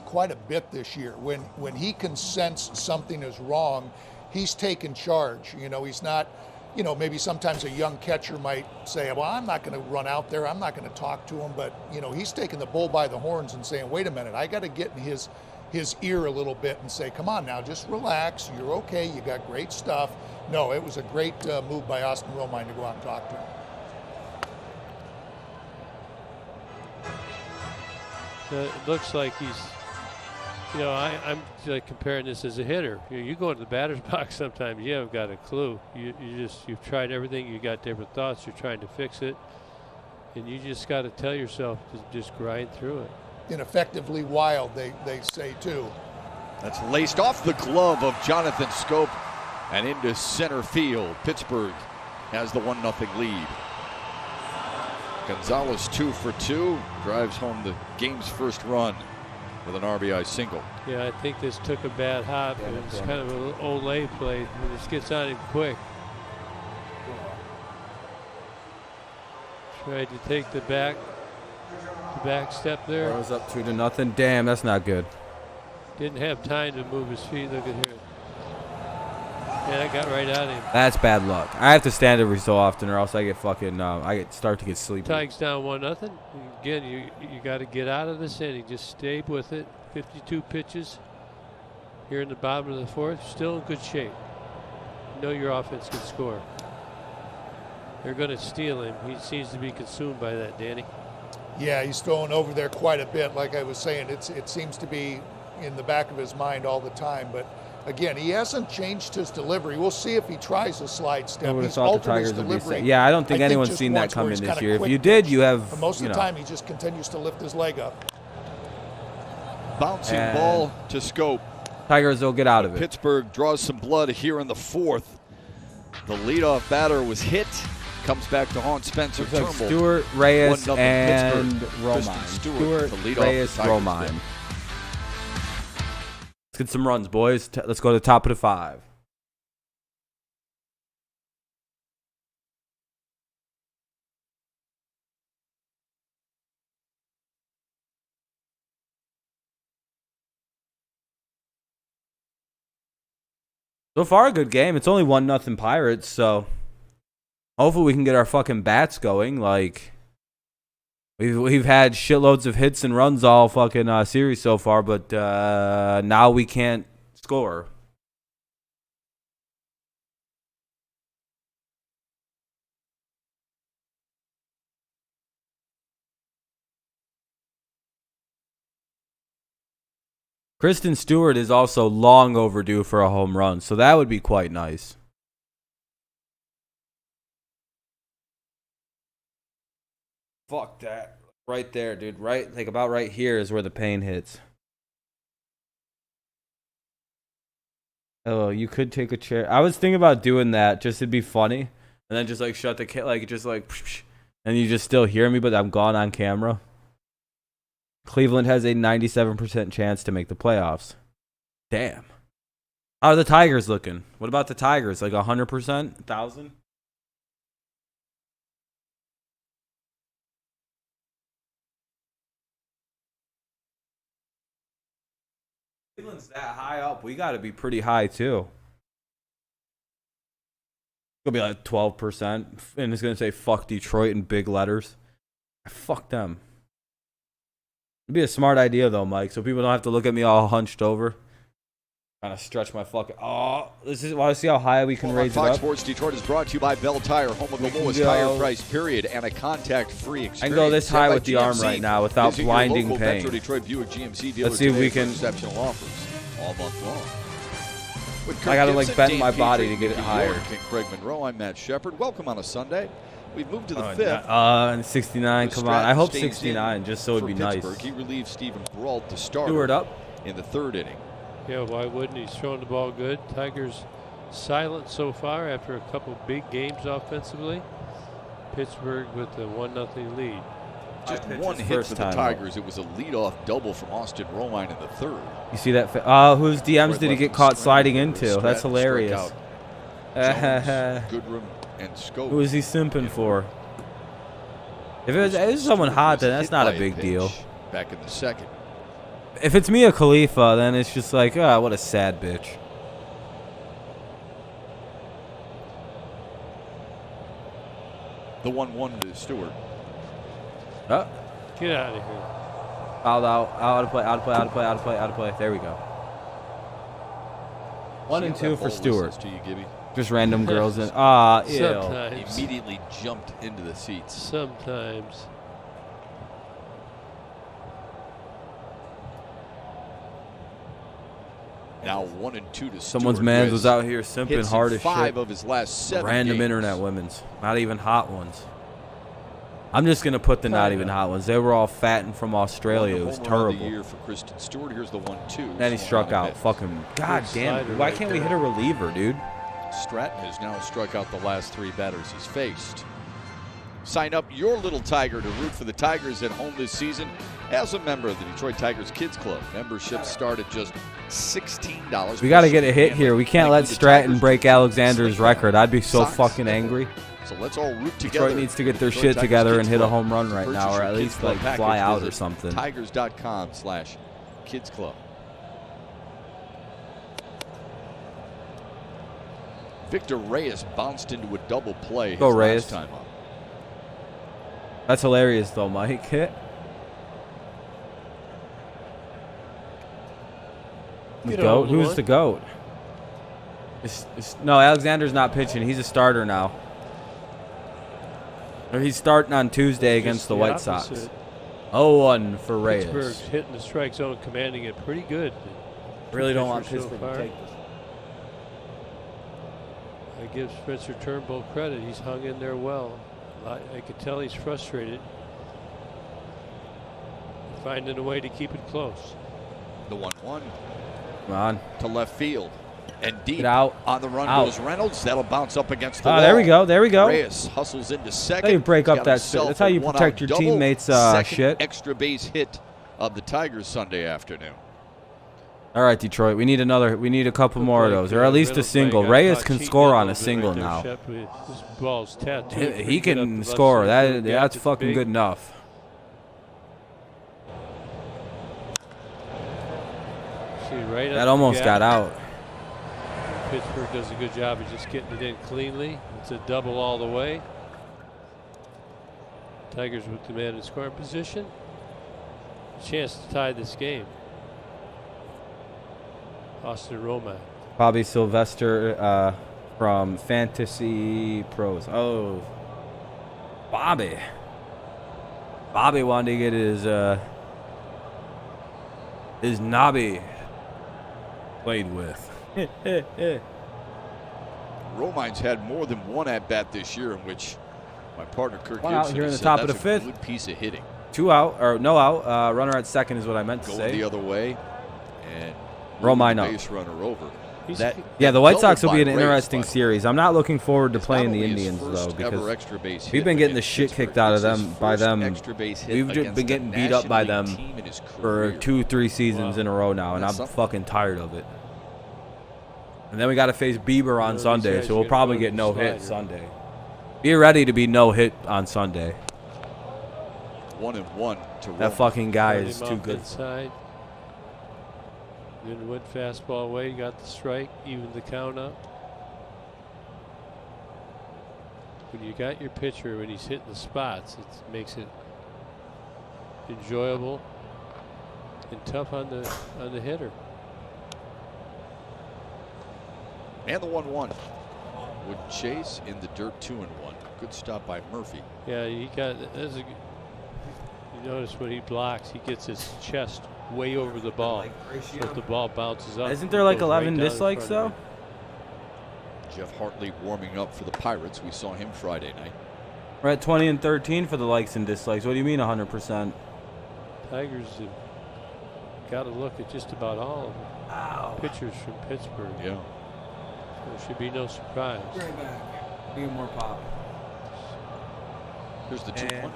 quite a bit this year. When he can sense something is wrong, he's taking charge. He's not, maybe sometimes a young catcher might say, well, I'm not going to run out there. I'm not going to talk to him. But, he's taking the bull by the horns and saying, wait a minute, I got to get in his ear a little bit and say, come on now, just relax. You're okay. You got great stuff. No, it was a great move by Austin Romine to go out and talk to him. It looks like he's, I'm like comparing this as a hitter. You go into the batter's box sometimes, you haven't got a clue. You've tried everything, you got different thoughts, you're trying to fix it, and you just got to tell yourself to just grind through it. Ineffectively wild, they say too. That's laced off the glove of Jonathan Scope and into center field. Pittsburgh has the 1-0 lead. Gonzalez 2 for 2, drives home the game's first run with an RBI single. Yeah, I think this took a bad hop. It's kind of an Olay play. This gets on him quick. Tried to take the back step there. I was up 2-0. Damn, that's not good. Didn't have time to move his feet. Look at here. Yeah, I got right at him. That's bad luck. I have to stand every so often, or else I get fucking. Start to get sleepy. Tigers down 1-0. Again, you got to get out of this inning. Just stay with it. 52 pitches here in the bottom of the fourth. Still in good shape. You know your offense can score. They're going to steal him. He seems to be consumed by that, Danny. Yeah, he's throwing over there quite a bit. Like I was saying, it seems to be in the back of his mind all the time, but. Again, he hasn't changed his delivery. We'll see if he tries a slide step. I would have thought the Tigers would be. Yeah, I don't think anyone's seen that coming this year. If you did, you have. But most of the time, he just continues to lift his leg up. Bouncing ball to Scope. Tigers will get out of it. Pittsburgh draws some blood here in the fourth. The leadoff batter was hit. Comes back to haunt Spencer Turnbull. Like Stewart, Reyes, 1-0 and Pittsburgh. Romine. Stewart, the leadoff Reyes, for Tigers Romine. did. Let's get some runs, boys. Let's go to the top of the 5. So far, a good game. It's only 1-0 Pirates, so hopefully we can get our fucking bats going. Like, we've had shitloads of hits and runs all fucking series so far, but now we can't score. Kristen Stewart is also long overdue for a home run, so that would be quite nice. Fuck that. Right there, dude. Right, like about right here is where the pain hits. Oh, you could take a chair. I was thinking about doing that just to be funny, and then just like shut the like just like, and you just still hear me, but I'm gone on camera. Cleveland has a 97% chance to make the playoffs. Damn. How are the Tigers looking? What about the Tigers? Like 100%? 1,000? Cleveland's that high up. We got to be pretty high, too. It's going to be like 12%. And it's going to say, fuck Detroit in big letters. Fuck them. It'd be a smart idea, though, Mike, so people don't have to look at me all hunched over. Kind of stretch my fucking... Oh, this is... Want to see how high we can raise it up? Fox Sports Detroit is brought to you by Bell Tire, home of the lowest tire price, period, and a contact-free experience. I can go this high with the arm right now without blinding pain. Detroit Buick GMC dealer Let's see if we can... exceptional offers all month long. I got to, like, bend my body to get it higher. King Craig Monroe, I'm Matt Shepard. Welcome on a Sunday. We've moved to the 5th. And 69, come on. I hope 69, just so it'd be nice. He relieves Stephen Brault to start Stewart up in the 3rd inning. Yeah, why wouldn't he? He's throwing the ball good. Tigers silent so far after a couple big games offensively. Pittsburgh with the 1-0 lead. Just one hit for the Tigers. It was a leadoff double from Austin Romine in the 3rd. You see that? Whose DMs did he get caught sliding into? That's hilarious. Goodrum and Scope. Who is he simping for? If it's someone hot, then that's not a big deal. Back in the 2nd. If it's Mia Khalifa, then it's just like, ah, what a sad bitch. The 1-1 to Stewart. Oh. Get out of here. Out of play. There we go. 1 and 2 for Stewart. To you, Gibby. Just random girls in. Ah, ew. Sometimes. Immediately jumped into the seats. Sometimes. Now 1 and 2 to Stewart. Someone's man was out here simping hard as shit. 5 of his last 7 Random games. internet women's. Not even hot ones. I'm just going to put the not even hot ones. They were all fat and from Australia. It was terrible. The year for Kristen Stewart. Here's the 1-2. Then he struck out. Fucking god damn it. Why can't we hit a reliever, dude? Stratton has now struck out the last 3 batters he's faced. Sign up your little Tiger to root for the Tigers at home this season as a member of the Detroit Tigers Kids Club. Memberships start at just $16. We got to get a hit here. We can't let Stratton break Alexander's record. I'd be so fucking angry. So let's all root together. Detroit needs to get their shit together and hit a home run right now, or at least like fly out or something. Tigers.com/Kids Club. Victor Reyes bounced into a double play. Go Reyes. Time up. That's hilarious though, Mike. The GOAT? Who's the GOAT? No, Alexander's not pitching. He's a starter now. Or he's starting on Tuesday against the White Sox. 0-1 for Reyes. Pittsburgh's hitting the strike zone, commanding it pretty good. Really don't want Pittsburgh to take this. I give Spencer Turnbull credit. He's hung in there well. I could tell he's frustrated. Finding a way to keep it close. The 1-1. Come on. To left field. And deep Get out. on the run Out. goes Reynolds. That'll bounce up against the wall. There we go. There we go. Reyes hustles into second. That's how you break up Got that shit. himself That's how you a one-out protect your double. teammates' Second shit. extra base hit of the Tigers Sunday afternoon. All right, Detroit. We need another. We need a couple more of those, or at least a single. Reyes can score on a single now. This ball's tattooed. He can score. That's fucking good enough. That almost got out. Pittsburgh does a good job of just getting it in cleanly. It's a double all the way. Tigers with the man in scoring position. Chance to tie this game. Austin Romine. Bobby Sylvester from Fantasy Pros. Oh, Bobby. Bobby wanted to get his knobby played with. Romine's had more than one at bat this year in which my partner Kirk One out Gibson here in has the said top of that's the fifth. a good piece of hitting. 2 out or no out. Runner at second is what I meant to Going say. the other way and Romine up. base runner over. Yeah, the White double Sox will be by an Reyes, interesting by the way. series. I'm not looking forward to It's playing not the only his Indians first though, because ever extra base we've hit been getting the against shit Pittsburgh. kicked out of It's his them by first them. extra base hit We've against been a getting beat up by National them League team in his for career. 2-3 seasons in a row now, and I'm That's something. fucking tired of it. And then we got to face Bieber on these Sunday, guys so we'll are probably gonna get no slide hit here. Sunday. Be ready to be no hit on Sunday. 1-1 to That Romine. fucking guy Started is him too off good. Inside. Then went fastball away, got the strike, evened the count up. When you got your pitcher, when he's hitting the spots, it makes it enjoyable and tough on the hitter. And the 1-1 would chase in the dirt 2-1. Good stop by Murphy. Yeah, he got. That's a, you notice when he blocks, he gets his chest way over the ball, so if the ball bounces up. Isn't there like it goes 11 right down in dislikes front of though? him. Jeff Hartley warming up for the Pirates. We saw him Friday night. We're at 20 and 13 for the likes and dislikes. What do you mean 100%? Tigers have got to look at just about all of the pitchers from Pittsburgh. Yeah. There should be no surprise. back. Give more pop. Here's the 2-1.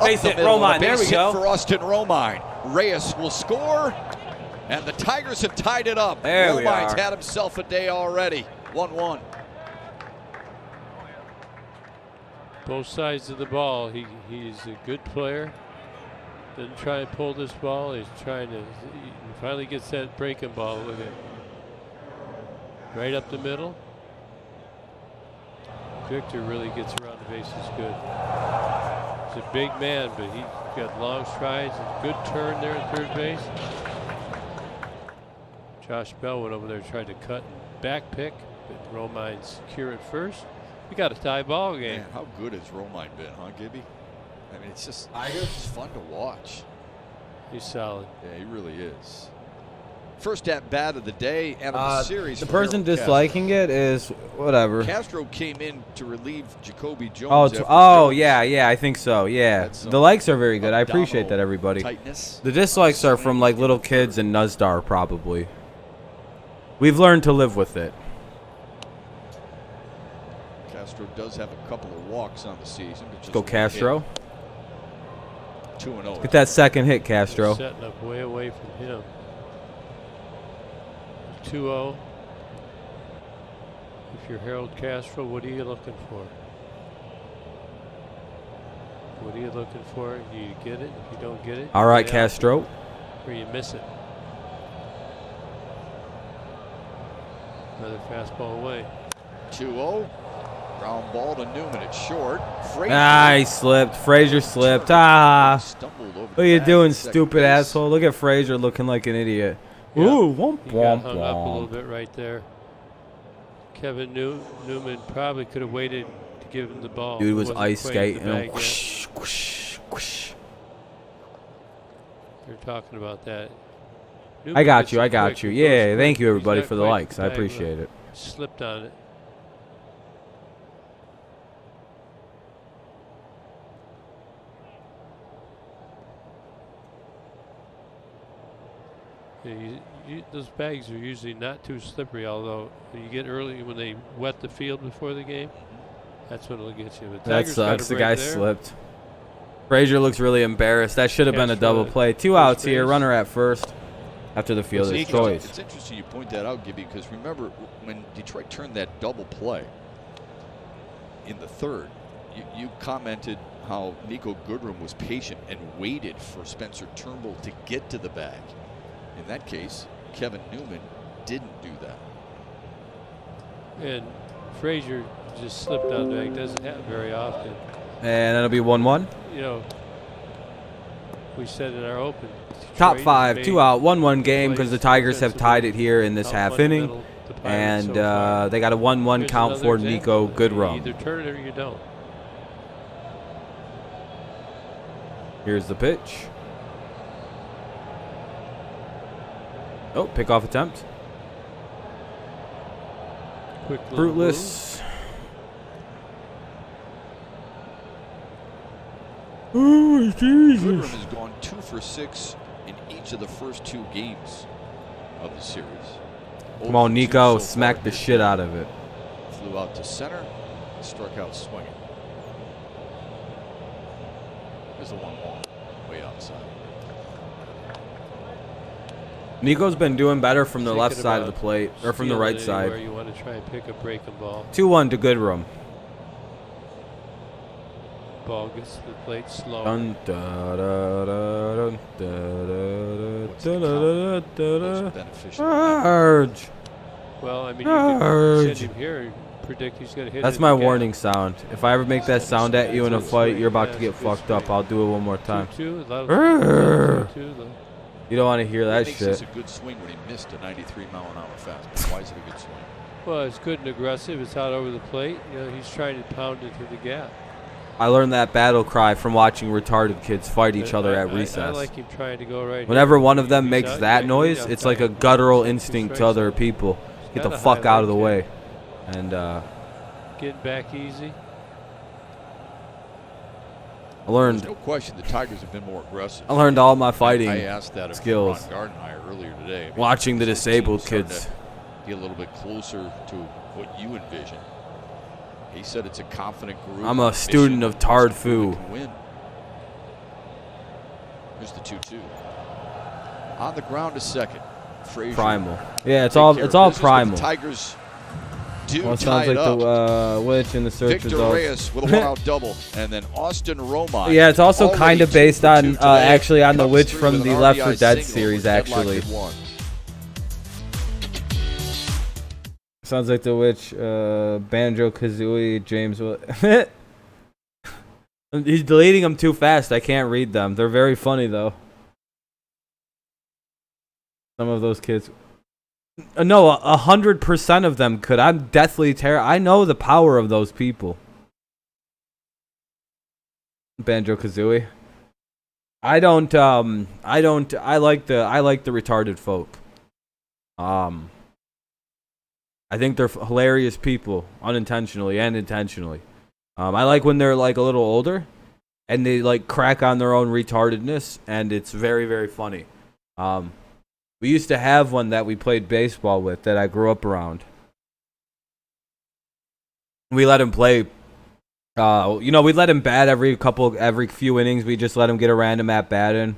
Base hit, Romine. There we go. For Austin Romine. Reyes will score, and the Tigers have tied it up. There we Romine's are. had himself a day already. 1-1. Both sides of the ball. He's a good player. Doesn't try and pull this ball. He's trying to. He finally gets that breaking ball. Look at it. Right up the middle. Victor really gets around the bases good. He's a big man, but he's got long strides and good turn there at third base. Josh Bell went over there, tried to cut and back pick, but Romine's secure at first. We got a tie ball game. Man, how good has Romine been, huh, Gibby? I mean, it's just it's fun to watch. He's solid. Yeah, he really is. First at bat of the day and of the series. The for person Harold disliking it is whatever. Castro came in to relieve Jacoby Jones. Oh, after Jones yeah, I think so. Yeah, had some the likes are very good. I appreciate abdominal that, everybody. tightness. The dislikes are from like little kids and Nuzdar probably. We've learned to live with it. Castro does have a couple of walks on the season. But just Go one Castro. hit. 2-0. Get that second hit, Castro. Setting up way away from him. 2-0. If you're Harold Castro, what are you looking for? What are you looking for? Do you get it? If you don't get it, All right, lay out Castro. or you miss it. Another fastball away. 2-0. Ground ball to Newman at short. Frazier Ah, he slipped. Frazier slipped. Ah. stumbled over What the are you bag doing, at second stupid base. asshole? Look at Frazier looking like an idiot. Yeah. Ooh, womp He womp got hung up a little womp. bit right there. Kevin Newman probably could have waited to give him the ball. Dude It was wasn't ice quite in the skating. bag yet. Whoosh, whoosh, whoosh. They're talking about that. I Newman got gets you. it I got quick. you. It Yeah, goes thank quick. you, He's everybody, not for the quite likes. I bag, but appreciate it. Slipped on it. Those bags are usually not too slippery, although you get early when they wet the field before the game. That's when it'll get you. But That Tigers got sucks. a The break guy there. slipped. Frazier looks really embarrassed. That should have been a Catch double for play. 2 first outs here. base. Runner at first after the fielder's It's choice. It's interesting you point that out, Gibby, because remember when Detroit turned that double play in the third, you commented how Nico Goodrum was patient and waited for Spencer Turnbull to get to the bag. In that case, Kevin Newman didn't do that. And Frazier just slipped on the bag. Doesn't happen very often. And that'll be 1-1. You know, we said in our open. Top Detroit 5, made 2-out, 1-1 game because the plays Tigers have tied it defensively here in this out half inning. fundamental to Pirates And so far. they got a 1-1 Here's count another for example. Nico You Goodrum. either turn it or you don't. Here's the pitch. Oh, pickoff attempt. Quick little Fruitless. Oh, Jesus. Goodrum has gone 2 for 6 in each of the first 2 games of the series. Come on, 0 for 2 Nico. so Smack far the this shit year. out of it. Flew out to center, struck out swinging. There's the 1-1 way outside. Nico's been doing better from the Thinking left side of the about plate, or from the stealing right it side. anywhere you want to try and pick a breaking ball. 2-1 to Goodrum. Ball gets to the plate slow. Dun, da, da, da, dun, da, What's da, the da, count? da, da, Most da. beneficial. Charge. Well, I mean, you can send Charge. him here and predict he's going to hit That's it my in the gap. warning sound. If I ever make that sound at you in a fight, you're about to get fucked up. I'll do it one more time. 2-2. Arrgh. 2-2. You don't want to hear that What makes this shit. a good swing when he missed a 93-mile-an-hour fastball? Why is it a good swing? Well, it's good and aggressive. It's out over the plate. You know, he's trying to pound it to the gap. I learned that battle cry from watching retarded kids fight each other at I recess. like him trying to go right Whenever here. one of them He's makes out- that yeah, noise, he's it's out like a back. guttural 2 instinct to strikes other out. people. Get the Kinda fuck out of the highlight way. And Getting back easy. I learned There's no question the Tigers have been more aggressive. I learned all my fighting I asked that of skills Ron Gardenhire earlier today. I mean, watching the this disabled team's starting kids. to get a little bit closer to what you envision. He said it's a confident group. I'm a student of Tard Fu. Can win. Here's the 2-2. On the ground to second. Frazier. Primal. Yeah, it's Take all care it's of all business, but primal. The Tigers do Well, it tie sounds it like up. the witch in the search Victor results. Reyes with a one-out double, and then Austin Romine. Yeah, it's also already kind of 2 based for on 2 today, actually on the comes witch through from with the an Left RBI 4 Dead single series. with a deadlock Actually, at 1. sounds like the witch. Banjo Kazooie James. He's deleting them too fast. I can't read them. They're very funny though. Some of those kids. No, 100% of them could. I'm deathly terrified. I know the power of those people. Banjo Kazooie. I like the retarded folk. I think they're hilarious people, unintentionally and intentionally. I like when they're like a little older and they like crack on their own retardedness, and it's very, very funny. We used to have one that we played baseball with that I grew up around. We let him play. We let him bat every few innings. We just let him get a random at bat in.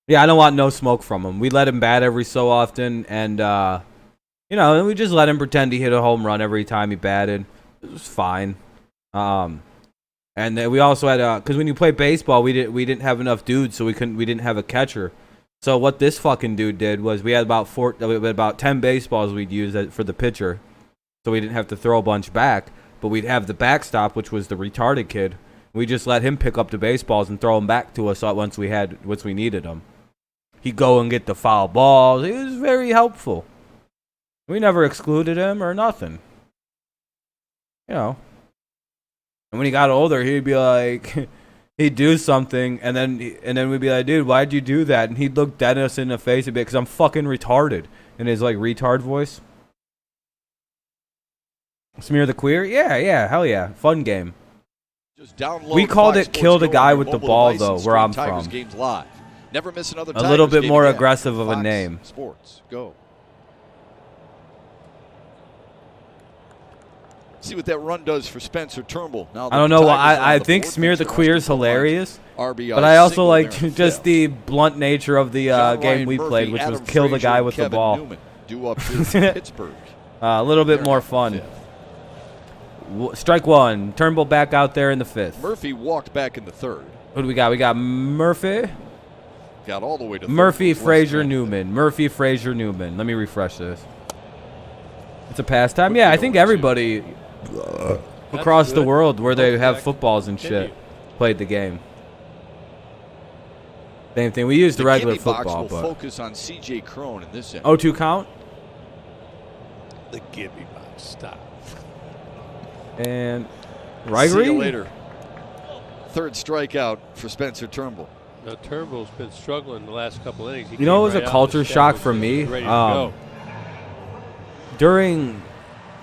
Yeah, I don't want no smoke from him. We let him bat every so often, and and we just let him pretend he hit a home run every time he batted. It was fine. And then we also had because when you play baseball, we didn't have enough dudes, so we didn't have a catcher. So what this fucking dude did was we had about 10 baseballs we'd use for the pitcher, so we didn't have to throw a bunch back. But we'd have the backstop, which was the retarded kid. We just let him pick up the baseballs and throw them back to us once we needed them. He'd go and get the foul balls. He was very helpful. We never excluded him or nothing. And when he got older, he'd be like, he'd do something, and then we'd be like, dude, why'd you do that? And he'd look dead at us in the face and be like, because I'm fucking retarded. In his like retard voice. Smear the queer? Yeah, hell yeah. Fun game. Just download We called Fox it kill Sports the Go guy on your with the mobile ball, device though, and where stream I'm Tigers from. games live. Never miss another A little bit game more again. aggressive of a Fox name. Sports, go. See what that run does for Spencer Turnbull. Now I don't know. I the think board, Smear the Spencer Queer runs is to the lines. hilarious. RBI But I also single like there in just fifth. the blunt nature of the John game Ryan we Murphy, played, which was Adam kill the Frazier, guy and with the Kevin ball. Newman due up here for Pittsburgh. A little bit They're more in fun. fifth. Strike one. Turnbull back out there in the 5th. Murphy walked back in the 3rd. What do we got? We got Murphy. Got all the way to Murphy, third. Frazier, Newman. Murphy, Frazier, Newman. Let me refresh this. It's a pastime. Yeah, I think everybody across the world where they have footballs and shit played the game. Same thing. We used the regular gimme box football, will but focus on C.J. Crone in this end. 0-2 count. The gimme box. Stop. And See Rigery? you later. 3rd strikeout for Spencer Turnbull. Now, Turnbull's been struggling the last couple innings. He You know, came it was a right out culture and shock established for he me. was ready to go. During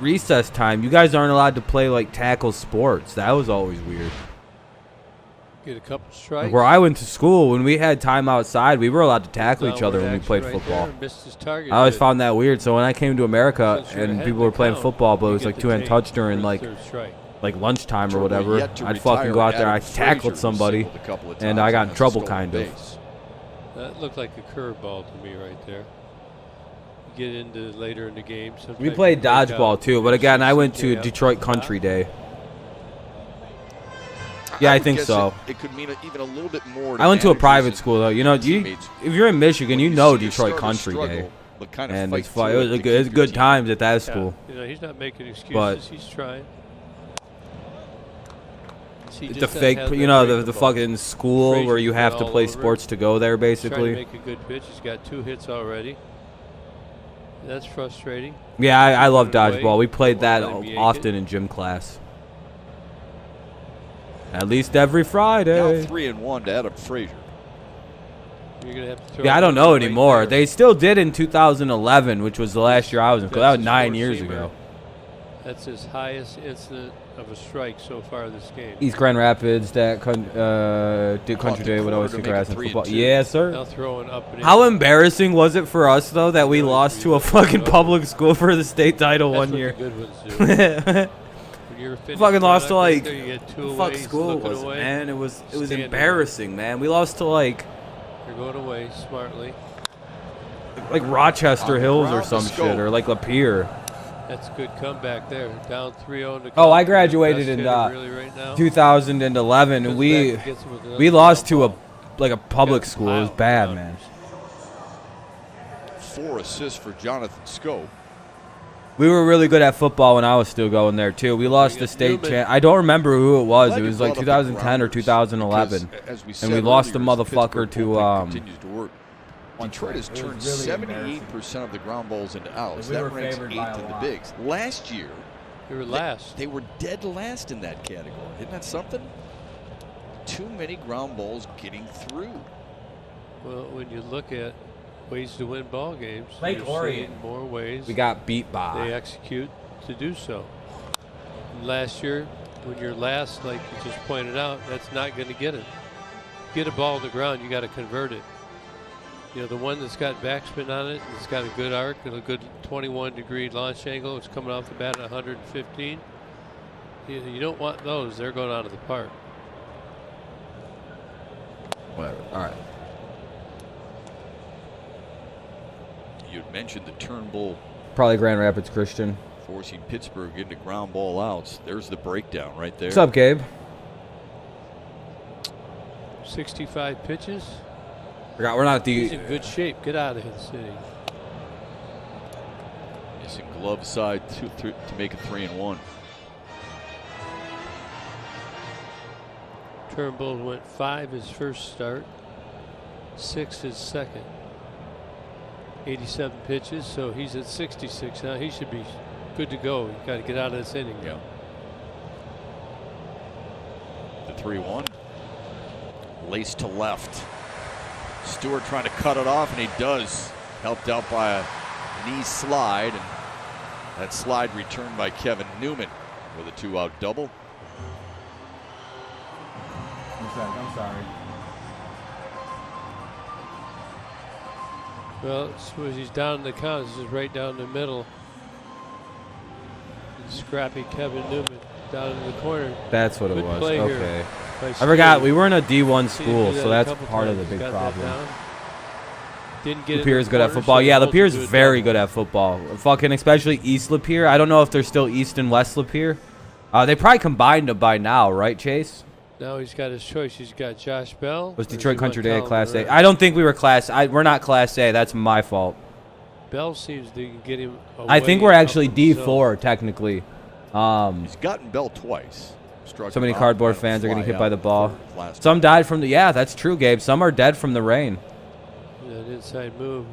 recess time, you guys aren't allowed to play like tackle sports. That was always weird. Get a couple strikes. Where I went to school, when we had time outside, we were allowed to tackle each other Downward when we action played right football. there, missed his target. I always Good. found that weird. So when I came to America Since you're and ahead people of were the playing count, football, but it you was get like the 2-hand take touch for during the like third strike. lunchtime or Turnbull whatever, yet to I'd fucking retire. go out there. I Adam tackled Frazier somebody, singled a couple of and times I got on in a trouble, stolen kind of. base. That looked like a curveball to me right there. You get into later in the game. We sometimes played you break dodgeball out, too, but you again, see I went CJ to up Detroit top. Country Day. Yeah, I would think guess so. It could mean even a little bit more. I went to a managers private and school though. You know, teammates. if you're in Michigan, When you you know see a Detroit starter Country struggle, Day, but kind of and fight it's fun. through It was to a keep good, it's your good team. times at that Yeah, school. you know, he's not making excuses. But- He's trying. He The just fake, hasn't you know, breaking the ball. fucking school where Frazier's you been have to all play over it. sports to go there, He's trying to basically. make a good pitch. He's got 2 hits already. That's frustrating. Yeah, I love Put it away. dodgeball. We played that Let him yank often it. in gym class. At least every Now Friday. 3-1 to Adam Frazier. You're gonna have to throw Yeah, I it don't know right anymore. there. They still did in 2011, which was the last year I was in school. That was That's his 9 years four-seamer. ago. That's his highest incident of a strike so far this game. East Grand Rapids, that did Country the Day would always corner kick to our make ass it in 3-2. football. Yes, sir. Now throwing up and in. How embarrassing was it for us though that we Really, lost to a really fucking over. public school for the state title That's one what year? The good ones do. When you're a finished Fucking lost to product like right there, you get 2 fuck away, school looking was it, away. man. It was Stand embarrassing, man. We lost to like You're going away smartly. Rochester On the Hills or ground, some the shit scope. or like Lapeer. That's a good comeback there. Down 3-0 in the Oh, I count. graduated Best in hitter really right now. 2011 and Comes we back and gets him with another we lost to ground ball. a public Got school. It was piled bad, on. man. 4 assists for Jonathan Scope. We were really good at football when I was still going there too. We lost the state champ. I don't remember who it was. Glad It you was like brought up the 2010 or grounders, 2011. because, as we And said we lost the earlier, motherfucker Pittsburgh to, bullpen continues to work. Detroit has It was turned really 78% of the ground balls into outs. We That were ranks favored by 8th a in the lot. bigs. Last year, You were last. they were dead last in that category. Isn't that something? Too many ground balls getting through. Well, when you look at ways to win ball games, Lake you're Orion. seeing more ways We got beat they by. execute to do so. And last year, when you're last, like you just pointed out, that's not going to get it. Get a ball to the ground, you got to convert it. You know, the one that's got backspin on it, it's got a good arc and a good 21-degree launch angle. It's coming off the bat at 115. You don't want those. They're going out of the park. Whatever. All right. You had mentioned the Turnbull Probably Grand Rapids Christian. forcing Pittsburgh into ground ball outs. There's the breakdown right there. What's up, Gabe? 65 pitches. Forgot we're not He's the. in good shape. Get out of here, City. Missing glove side to make it 3-1. Turnbull went 5 his first start, 6 his second. 87 pitches, so he's at 66 now. He should be good to go. You got to get out of this inning. Yeah. The 3-1. Lace to left. Stewart trying to cut it off, and he does. Helped out by a knee slide, and that slide returned by Kevin Newman with a 2-out double. I'm sorry. Well, he's down in the count. This is right down the middle. Scrappy Kevin Newman down in the corner. That's what it Good was. play Okay. here by I forgot Steve. we were in a D1 Steve school, did so that a that's couple part of the times. big Got that problem. down. Didn't get Lapierre's good at football. Yeah, Lapierre's very good at football. Fucking especially East Lapeer. I don't know if they're still East and West Lapeer. They probably combined them by now, right, Chase? Now he's got his choice. He's got Josh Bell. Was or Detroit he Country went Day Class A? Calvin I don't think we were Class. We're not Class A. That's my fault. Bell seems to get him. I think away we're up actually in the zone. D4 technically. He's gotten Bell twice. So many cardboard fans are getting hit by the ball. Last Some died from the. Yeah, that's true, Gabe. Some are dead from the rain. That inside move.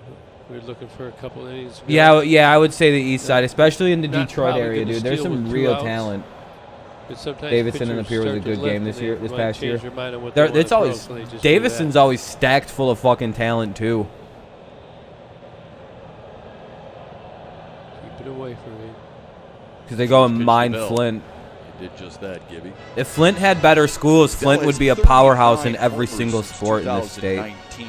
We're looking for a couple innings. Yeah, I would say the East side, especially in the Not Detroit probably area, gonna dude. There's steal some with 2 real outs. talent. But sometimes Davison and pitchers Lapierre was a start to good lift game and this they past might year. change their mind on what they wanna It's throw, always so they just do Davison's that. always stacked full of fucking talent too. Keep it away from me. Because they go and Pitch mine to Bell. Flint. He did just that, Gibby. If Flint had better schools, Flint Bell would has be a 39 powerhouse in every homers single since sport in this state. 2019.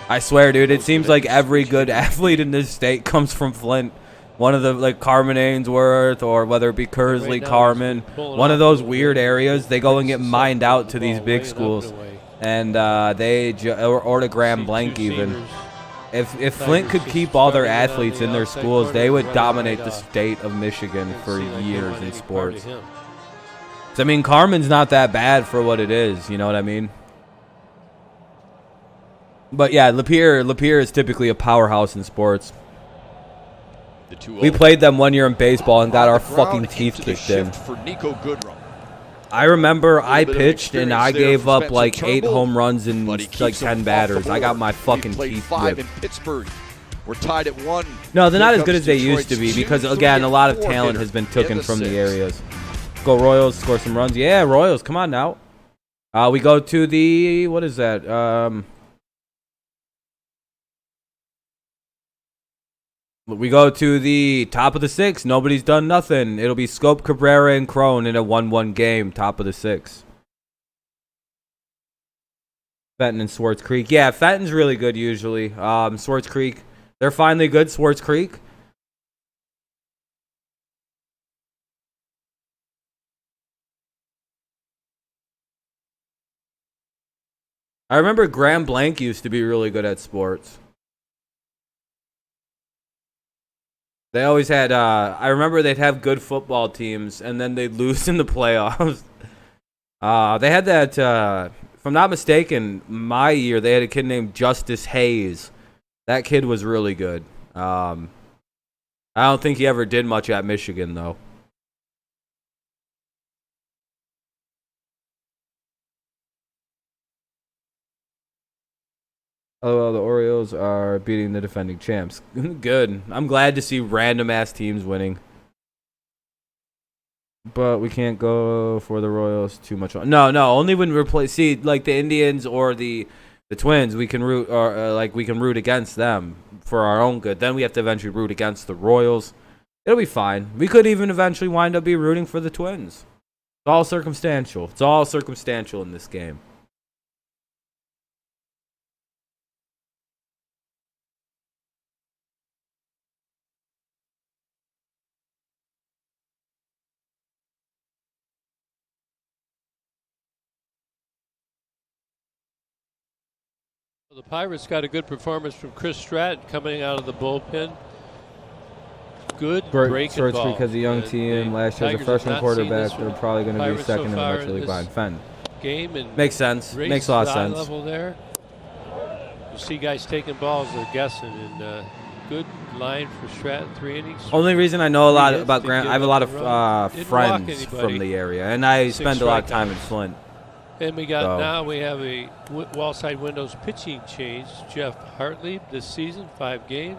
I swear, dude. It Those seems like every good athlete in this state comes from Flint. One of the, like, Carmen Ainsworth, or whether it be Kersley, Right now, Carmen. he's pulling One of off those a little weird bit. areas. They go and get He's mined sucking out the to these ball big way up schools. and away. And or to Graham See Blank two even. seamers. If Flint could just keep all their starting it on athletes the in their outside schools, corner they and would running dominate right the off. state of Michigan Didn't for seem like they years wanted in any part sports. of him. 'Cause, I mean, Carmen's not that bad for what it is. You know what I mean? But yeah, Lapierre is typically a powerhouse in sports. The 2-0. We played them one year in baseball and got On our the ground fucking into teeth the kicked in. shift for Nico Goodrum. I remember I bit of pitched and I experience there gave from up Spencer like 8 Turnbull, home runs and but he like keeps 10 them off batters. the I got board. my He fucking played teeth 5 whipped. in Pittsburgh. We're tied at 1. No, they're not Here as good comes as they used to Detroit's be because, 2-3 again, a lot of and 4 talent hitter has been in taken the from the 6th. areas. Go Royals, score some runs. Yeah, Royals, come on now. We go to the, what is that? We go to the top of the 6th. Nobody's done nothing. It'll be Scope, Cabrera, and Crone in a 1-1 game, top of the 6th. Fenton and Swartz Creek. Yeah, Fenton's really good usually. Swartz Creek, they're finally good. Swartz Creek. I remember Graham Blank used to be really good at sports. They always had, I remember they'd have good football teams, and then they'd lose in the playoffs. They had that, if I'm not mistaken, my year, they had a kid named Justice Hayes. That kid was really good. I don't think he ever did much at Michigan, though. Oh, the Orioles are beating the defending champs. Good. I'm glad to see random-ass teams winning. But we can't go for the Royals too much. No, only when we're see, like the Indians or the Twins, we can root, or like we can root against them for our own good. Then we have to eventually root against the Royals. It'll be fine. We could even eventually wind up be rooting for the Twins. It's all circumstantial. It's all circumstantial in this game. The Pirates got a good performance from Chris Stratton coming out of the bullpen. Good breaking Swartz ball. Creek has a young team. Last year, Tigers a freshman have not seen quarterback. this They're from probably going to be Pirates so second in the far Metro in League this behind Fenn. game and Makes sense. raised Makes a lot of the eye sense. level there. You see guys taking balls, they're guessing, and good line for Stratton, 3 innings. Only reason I know a lot hits, about didn't Grant, give I have a up lot a of run. Didn't walk friends from anybody. the area, and I 6 spend a lot of time in strikeouts. Flint. And we got So. now we have a Wallside Windows pitching change. Jeff Hartley this season, 5 games.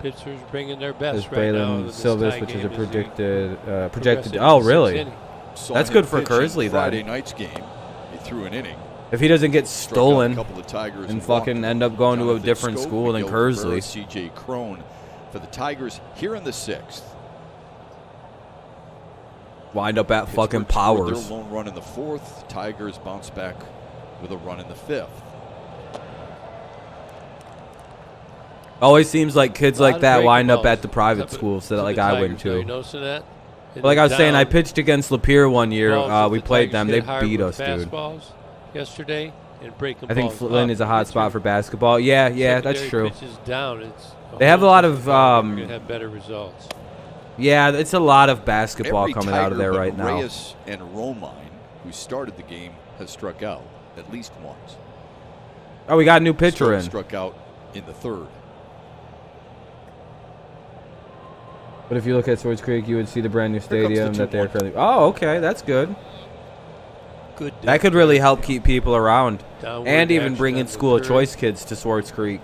Pitchers bringing their There's best right now. in Balin this Silvis, tie which is game a as he projected. progresses Oh, into really? 6 innings. Saw That's him good for pitch in Kersley, then. Friday night's game. He threw an inning. If he doesn't get Struck out a stolen couple of Tigers and walked fucking them. end up going to a Jonathan different Scope, school than Miguel Cabrera, Kersley. C.J. Crone for the Tigers here in the 6th. Wind up at fucking Pittsburgh scored Powers. their lone run in the 4th. Tigers bounce back with a run in the 5th. Always seems like kids A lot like of that breaking wind up balls at the private coming schools to that like the I went Tigers. Are you to. noticing that? But like I was saying, I Down. pitched against Lapeer one year. Balls that We the played Tigers them. hit They hard beat with us, dude. fastballs yesterday and breaking I think balls Flynn up. is a hot Get spot your for basketball. Yeah, that's secondary true. Pitches down. It's They have a lot of, You're gonna have better results. Yeah, it's a lot of basketball Every coming out of Tiger there but right now. Reyes and Romine, who started the game, has struck out at least once. Oh, we got a new pitcher Stokes in. struck out in the third. But if you look at Swords Creek, you would see the brand new comes the stadium that they're 2-1. currently. Oh, okay, that's good. Good. That could really help keep people around, Downward and even action bring on in the school of third. choice kids to Swords Creek.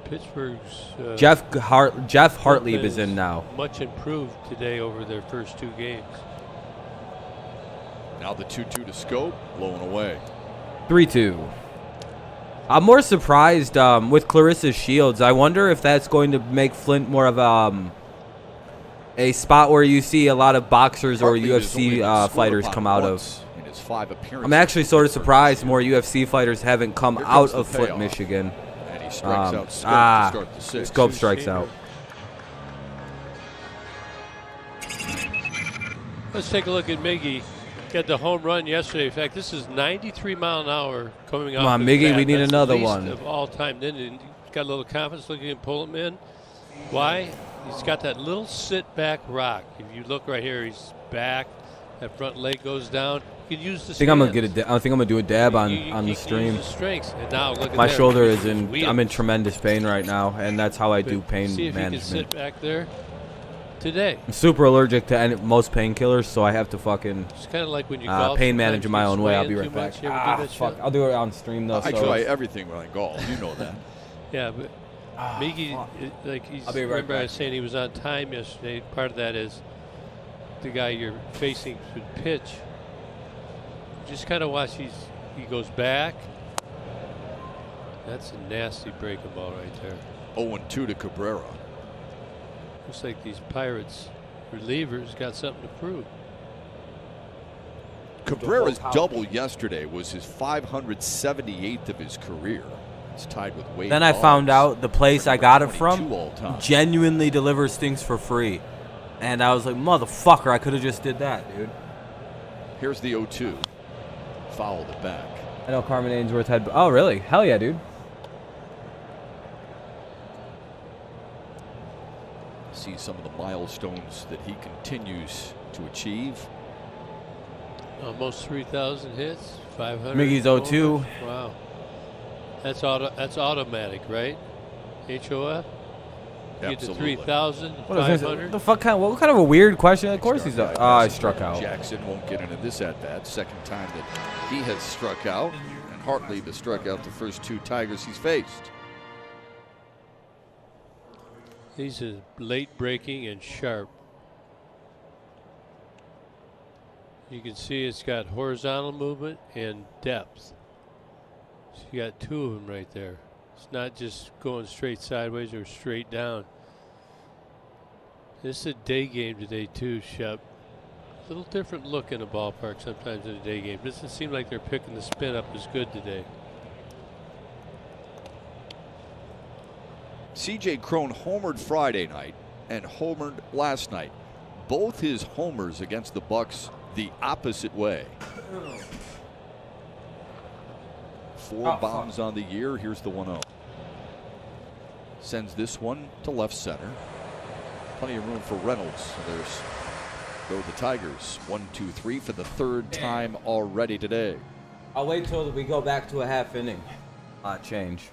Pittsburgh's Jeff Hartlieb is bullpen in now. Much improved today over their first 2 games. Now the 2-2 to Scope, blowing away. 3-2. I'm more surprised with Clarissa Shields. I wonder if that's going to make Flint more of a spot where you see a lot of boxers or Hartlieb has only been UFC scored fighters upon come out of. once in his 5 appearances. I'm actually sort of surprised more UFC fighters haven't come Here out comes of the Flint, payoff. Michigan. And he strikes out Scope to start the 6th. Scope strikes out. Let's take a look at Miggy. Got the home run yesterday. In fact, this is 93 mile an hour coming off. Come on, his Miggy, bat. we need That's another the least one. of all time. Then he's got a little confidence looking and pull him in. Why? He's got that little sit back rock. If you look right here, he's back. That front leg goes down. You can use the. I think I'm gonna do a dab on the You stream. use the strengths. And now look at My there. shoulder is He's in. wheeling. I'm in tremendous pain right now, and that's how I do pain See if he can management. sit back there today. I'm super allergic to most painkillers, so I have to fucking It's kind of like when you golf. pain sometimes manage in my you own way. I'll sway be in right too back. much. You ever do that Fuck. shit? I'll do it on stream though. I so try everything when I golf. You know that. Yeah, but Miggy, like he's. I'll be right remember, I back. was saying he was on time yesterday. Part of that is the guy you're facing should pitch. Just kind of watch. He goes back. That's a nasty breaking ball right there. 0-2 to Cabrera. Looks like these Pirates relievers got something to prove. Cabrera's double yesterday was his 578th of his career. It's tied with Wade. Then I found out the place I got it from all-time. genuinely delivers things for free, and I was like, motherfucker, I could have just did that, dude. Here's the 0-2. Fouled it back. I know Carmen Ainsworth had. Oh, really? Hell yeah, dude. See some of the milestones that he continues to achieve. Almost 3,000 hits, 500. Miggy's 0-2. Wow. That's automatic, right? HOF. You get to Absolutely. 3,000, What is this? 500. The fuck what kind of a weird question? Of course he's. I struck out. Jackson won't get into this at bat. Second time that he has struck out, and Hartlieb has struck out the first 2 Tigers he's faced. These are late breaking and sharp. You can see it's got horizontal movement and depth. So you got 2 of them right there. It's not just going straight sideways or straight down. This is a day game today too, Shep. A little different look in a ballpark sometimes in a day game. Doesn't seem like they're picking the spin up as good today. C.J. Cron homered Friday night and homered last night. Both his homers against the Bucks the opposite way. 4 bombs on the year. Here's the 1-0. Sends this one to left center. Plenty of room for Reynolds. So there's go the Tigers. 1-2-3 for the 3rd time already today. I'll wait till we go back to a half inning. Change.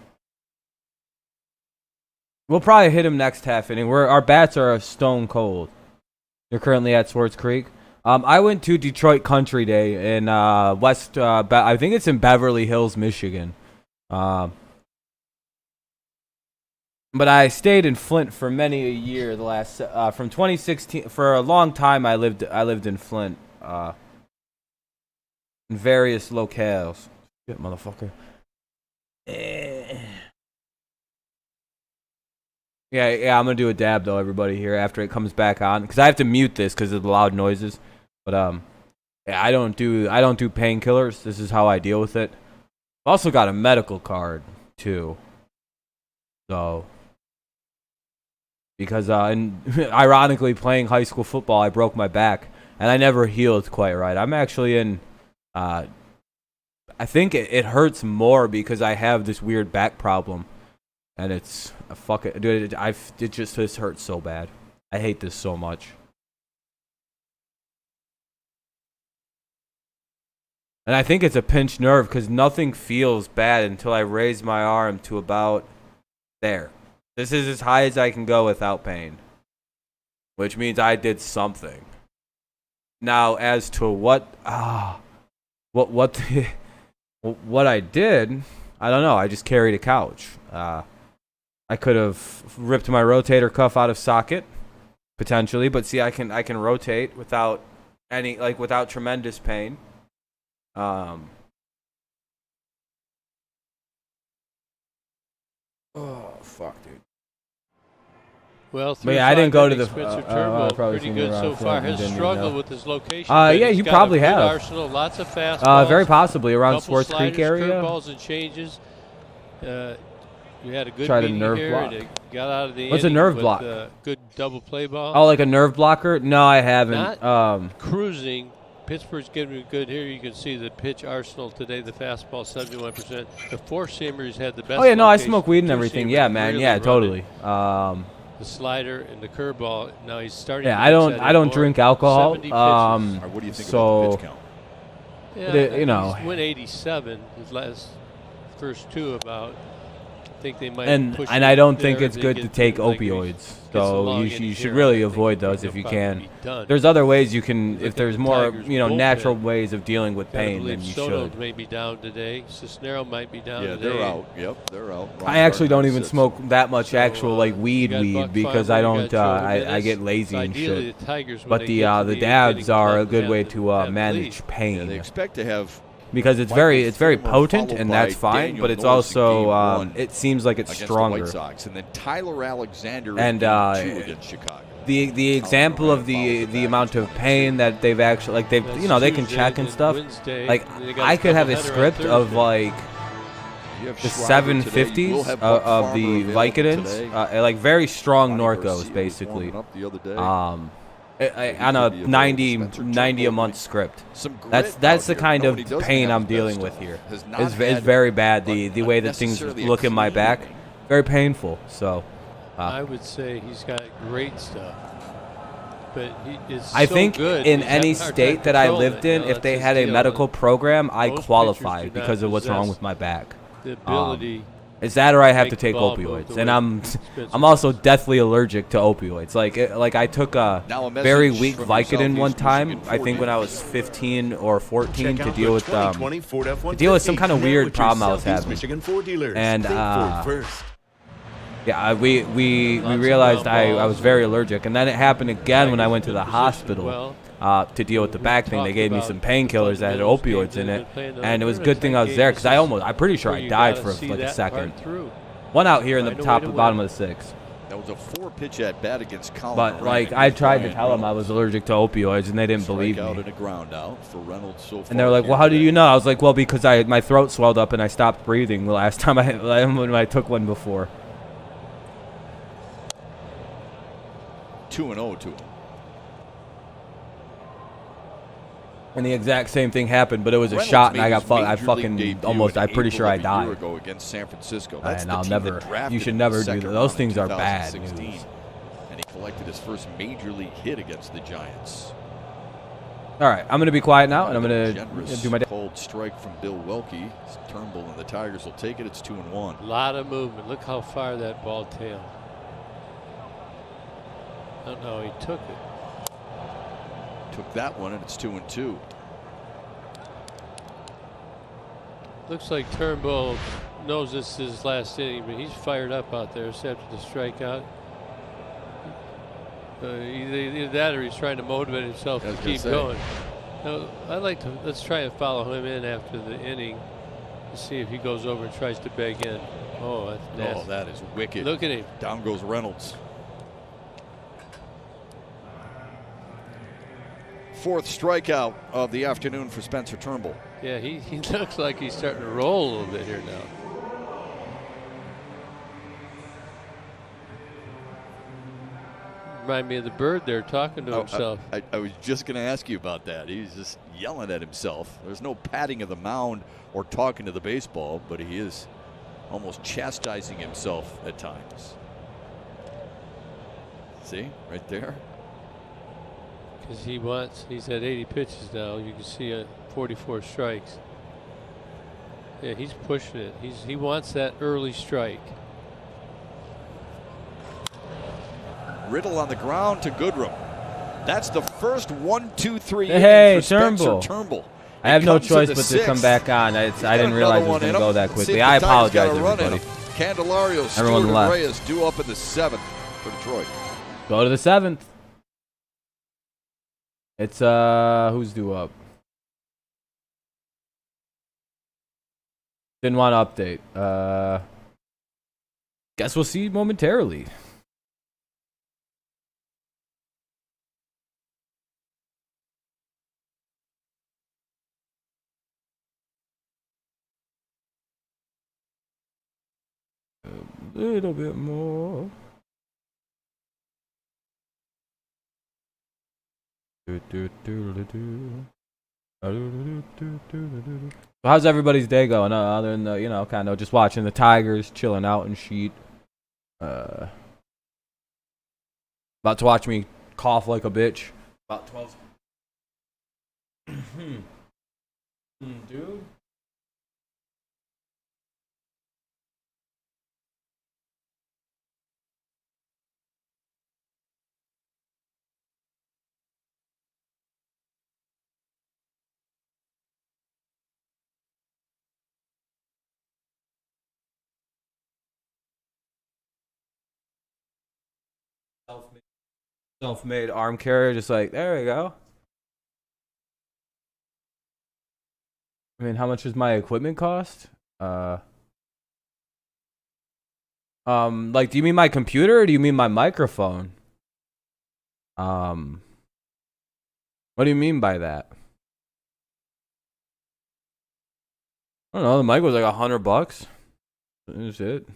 We'll probably hit him next half inning. Our bats are stone cold. They're currently at Swartz Creek. I went to Detroit Country Day in West. I think it's in Beverly Hills, Michigan. But I stayed in Flint for many a year. The last from 2016 for a long time. I lived in Flint. In various locales. Shit, motherfucker. Yeah, I'm gonna do a dab though, everybody here after it comes back on, because I have to mute this because of the loud noises. But yeah, I don't do painkillers. This is how I deal with it. I've also got a medical card too. So, because ironically, playing high school football, I broke my back, and I never healed quite right. I'm actually in. I think it hurts more because I have this weird back problem, and it's dude. It just hurts so bad. I hate this so much. And I think it's a pinched nerve because nothing feels bad until I raise my arm to about there. This is as high as I can go without pain, which means I did something. Now, as to what I did, I don't know. I just carried a couch. I could have ripped my rotator cuff out of socket, potentially, but see, I can rotate without without tremendous pain. Oh fuck, dude. Well, I didn't go to the. Spencer Turnbull, pretty good so far. Has struggled with his location. Yeah, you probably have. Arsenal, lots of fastballs. Very possibly around Couple Sports Creek area. Curveballs and changes. You had a good Tried a meeting nerve here. block. And got out of the What's a inning nerve with block? Good double play ball. Oh, like a nerve blocker? No, I haven't. Not cruising. Pittsburgh's getting it good here. You can see the pitch arsenal today. The fastball, 71%. The four-seamers had the best. Oh yeah, no, I location. smoke weed and everything. Yeah, man. Really Yeah, totally. The slider and the curveball. Now he's starting. Yeah, to I don't drink alcohol. 70 What do you think about the pitch count? Yeah, you know, he's went 87 his first two about. I think they might and push I don't there think it's if they good to get take like opioids. the So long you inning should here, really I think avoid those they'll if you probably can. be done. There's other ways you can, Look if at there's the more, Tigers' natural bullpen. ways of dealing with Gotta pain, then believe you Soto should. may be down today. Cisnero might be down Yeah, today. they're out. Yep, they're out. I actually don't even Sits. smoke that much So, actual like you weed got because Buck I Farmer, you don't. got Joe I Jimenez. get lazy and Ideally, shit. the Tigers, when But they the get to the eighth dabs inning, are a let them good have way the- to have the manage lead. Yeah, pain. they expect to have Because it's Michael very Fulmer potent followed and by that's fine, Daniel but it's Norris in also game one it seems like it's against stronger. the White Sox, and then Tyler Alexander And, in game 2 against Chicago. The example of the amount of pain that they've actually they That's they can Tuesday, check and then stuff. Wednesday, Like and they got I could have a doubleheader on script of Thursday. like You have the Schreiber today. You will 750s have Buck of Farmer the available today. Vicodins, like very strong Ronnie Norcos Garcia was basically. warming up the other day. On a could be 90 available. 90 a Spencer month Turnbull. script. Some grit That's out the here. kind of Nobody doesn't pain have I'm his dealing best with stuff. here. Has not It's had very bad. like The way that things necessarily a look in my clean back, inning. very painful. So I would say he's got great stuff. But he is I so think good, in he's any having a hard state time that I controlling lived it. in, You know, if that's they his had a deal. medical program, I Most pitchers qualify do not because of what's wrong possess with my back. The ability. It's that or I have Make to the take ball move opioids, the and way I'm Spencer also does. deathly allergic to opioids. Like I took a Now a message very weak from Vicodin your one Southeast time. Michigan I think Ford when I was 15 or 14 Check to out deal the with 2020 Ford F-150 to deal with some kind of now weird at your problem I was Southeast having. Michigan Ford dealers. And, Think Ford first. Yeah, we Lots of realized ground I balls. was very allergic, and then it happened again when I went to the Tigers have been hospital well. to deal with the We back thing. They talked gave me about some painkillers that had fundamentals opioids games in that it, have been playing and it was a on good thing I was Thursday. there because I'm pretty sure Where I you died gotta for see like a that second. part through. One out here in the Find a way top, to bottom win. of the sixth. That was a 4-pitch at bat against Colin. But Moran like against I tried to Brian tell them I was Reynolds. allergic to opioids, and they didn't believe Strikeout me. and a ground out for Reynolds so far. And they were like, "Well, how do you know?" I was like, "Well, because my throat swelled up and I stopped breathing the last time when I took one before." 2-0 to him. And the exact same thing happened, but it was a Reynolds shot, and made I his got I major league fucking debut almost. in I'm pretty April sure I of a died. year ago against San Francisco. That's And the I'll team never. that drafted You should him in never the do second those round in things are bad 2016. news. And he collected his first major league hit against the Giants. All right, I'm gonna be quiet now, and I'm gonna Generous do my. cold strike from Bill Welke. Turnbull and the Tigers will take it. It's 2-1. A lot of movement. Look how far that ball tailed. I don't know. He took it. Took that one, and it's 2-2. Looks like Turnbull knows this is his last inning, but he's fired up out there after the strikeout. Either that or he's trying to motivate himself to keep going. Now, let's try and follow him in after the inning to see if he goes over and tries to beg in. Oh, that's nasty. Oh, that is wicked. Look at him. Down goes Reynolds. Fourth strikeout of the afternoon for Spencer Turnbull. Yeah, he looks like he's starting to roll a little bit here now. Remind me of the bird there talking to himself. I was just going to ask you about that. He's just yelling at himself. There's no patting of the mound or talking to the baseball, but he is almost chastising himself at times. See, right there. Because he's at 80 pitches now. You can see 44 strikes. Yeah, he's pushing it. He wants that early strike. Riddle on the ground to Goodrum. That's the first 1-2-3 Hey, innings for Spencer Turnbull. Turnbull. I have no choice but to come back on. I didn't realize it was going to go that quickly. I apologize, everybody. Candelario, Stewart, Everyone and left. Reyes due up in the 7th for Detroit. Go to the 7th. It's who's due up? Didn't want to update. Guess we'll see momentarily. A little bit more. How's everybody's day going? Other than the, kind of just watching the Tigers, chilling out and sheet. About to watch me cough like a bitch. About 12. Dude. Self-made arm carrier, just like, there we go. I mean, how much does my equipment cost? Like, do you mean my computer or do you mean my microphone? What do you mean by that? I don't know, the mic was like $100. That's it.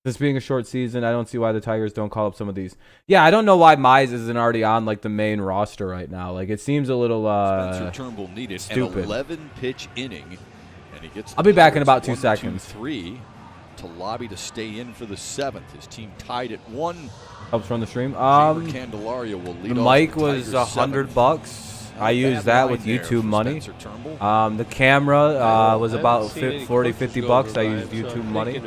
This being a short season, I don't see why the Tigers don't call up some of these. Yeah, I don't know why Mize isn't already on like the main roster right now. Like it seems a little Spencer Turnbull needed stupid. An 11-pitch inning, and he gets. I'll be back in about 2 seconds. 3 to lobby to stay in for the 7th. His team tied at 1. Helps run the stream. Candelario will lead the off mic the was Tigers' $100. I used that with YouTube money. The camera was about $40-50. I used YouTube money.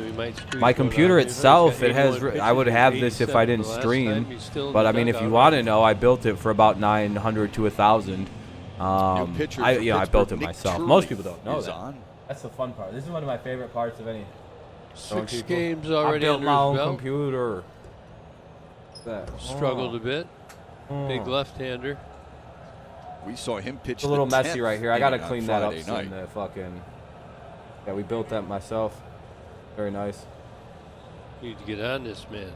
My computer itself, it has. I would have this if I didn't stream, but I mean, if you want to know, I built it for about $900 to $1,000. I built it myself. Most people don't know that. That's the fun part. This is one of my favorite parts of any. 6 games already I built under my his own belt. computer. Struggled a bit. Big left-hander. We saw him pitch. It's a little messy 10th right here. I gotta inning clean on that up Friday soon. night. The fucking. Yeah, we built that myself. Very nice. You need to get on this, man.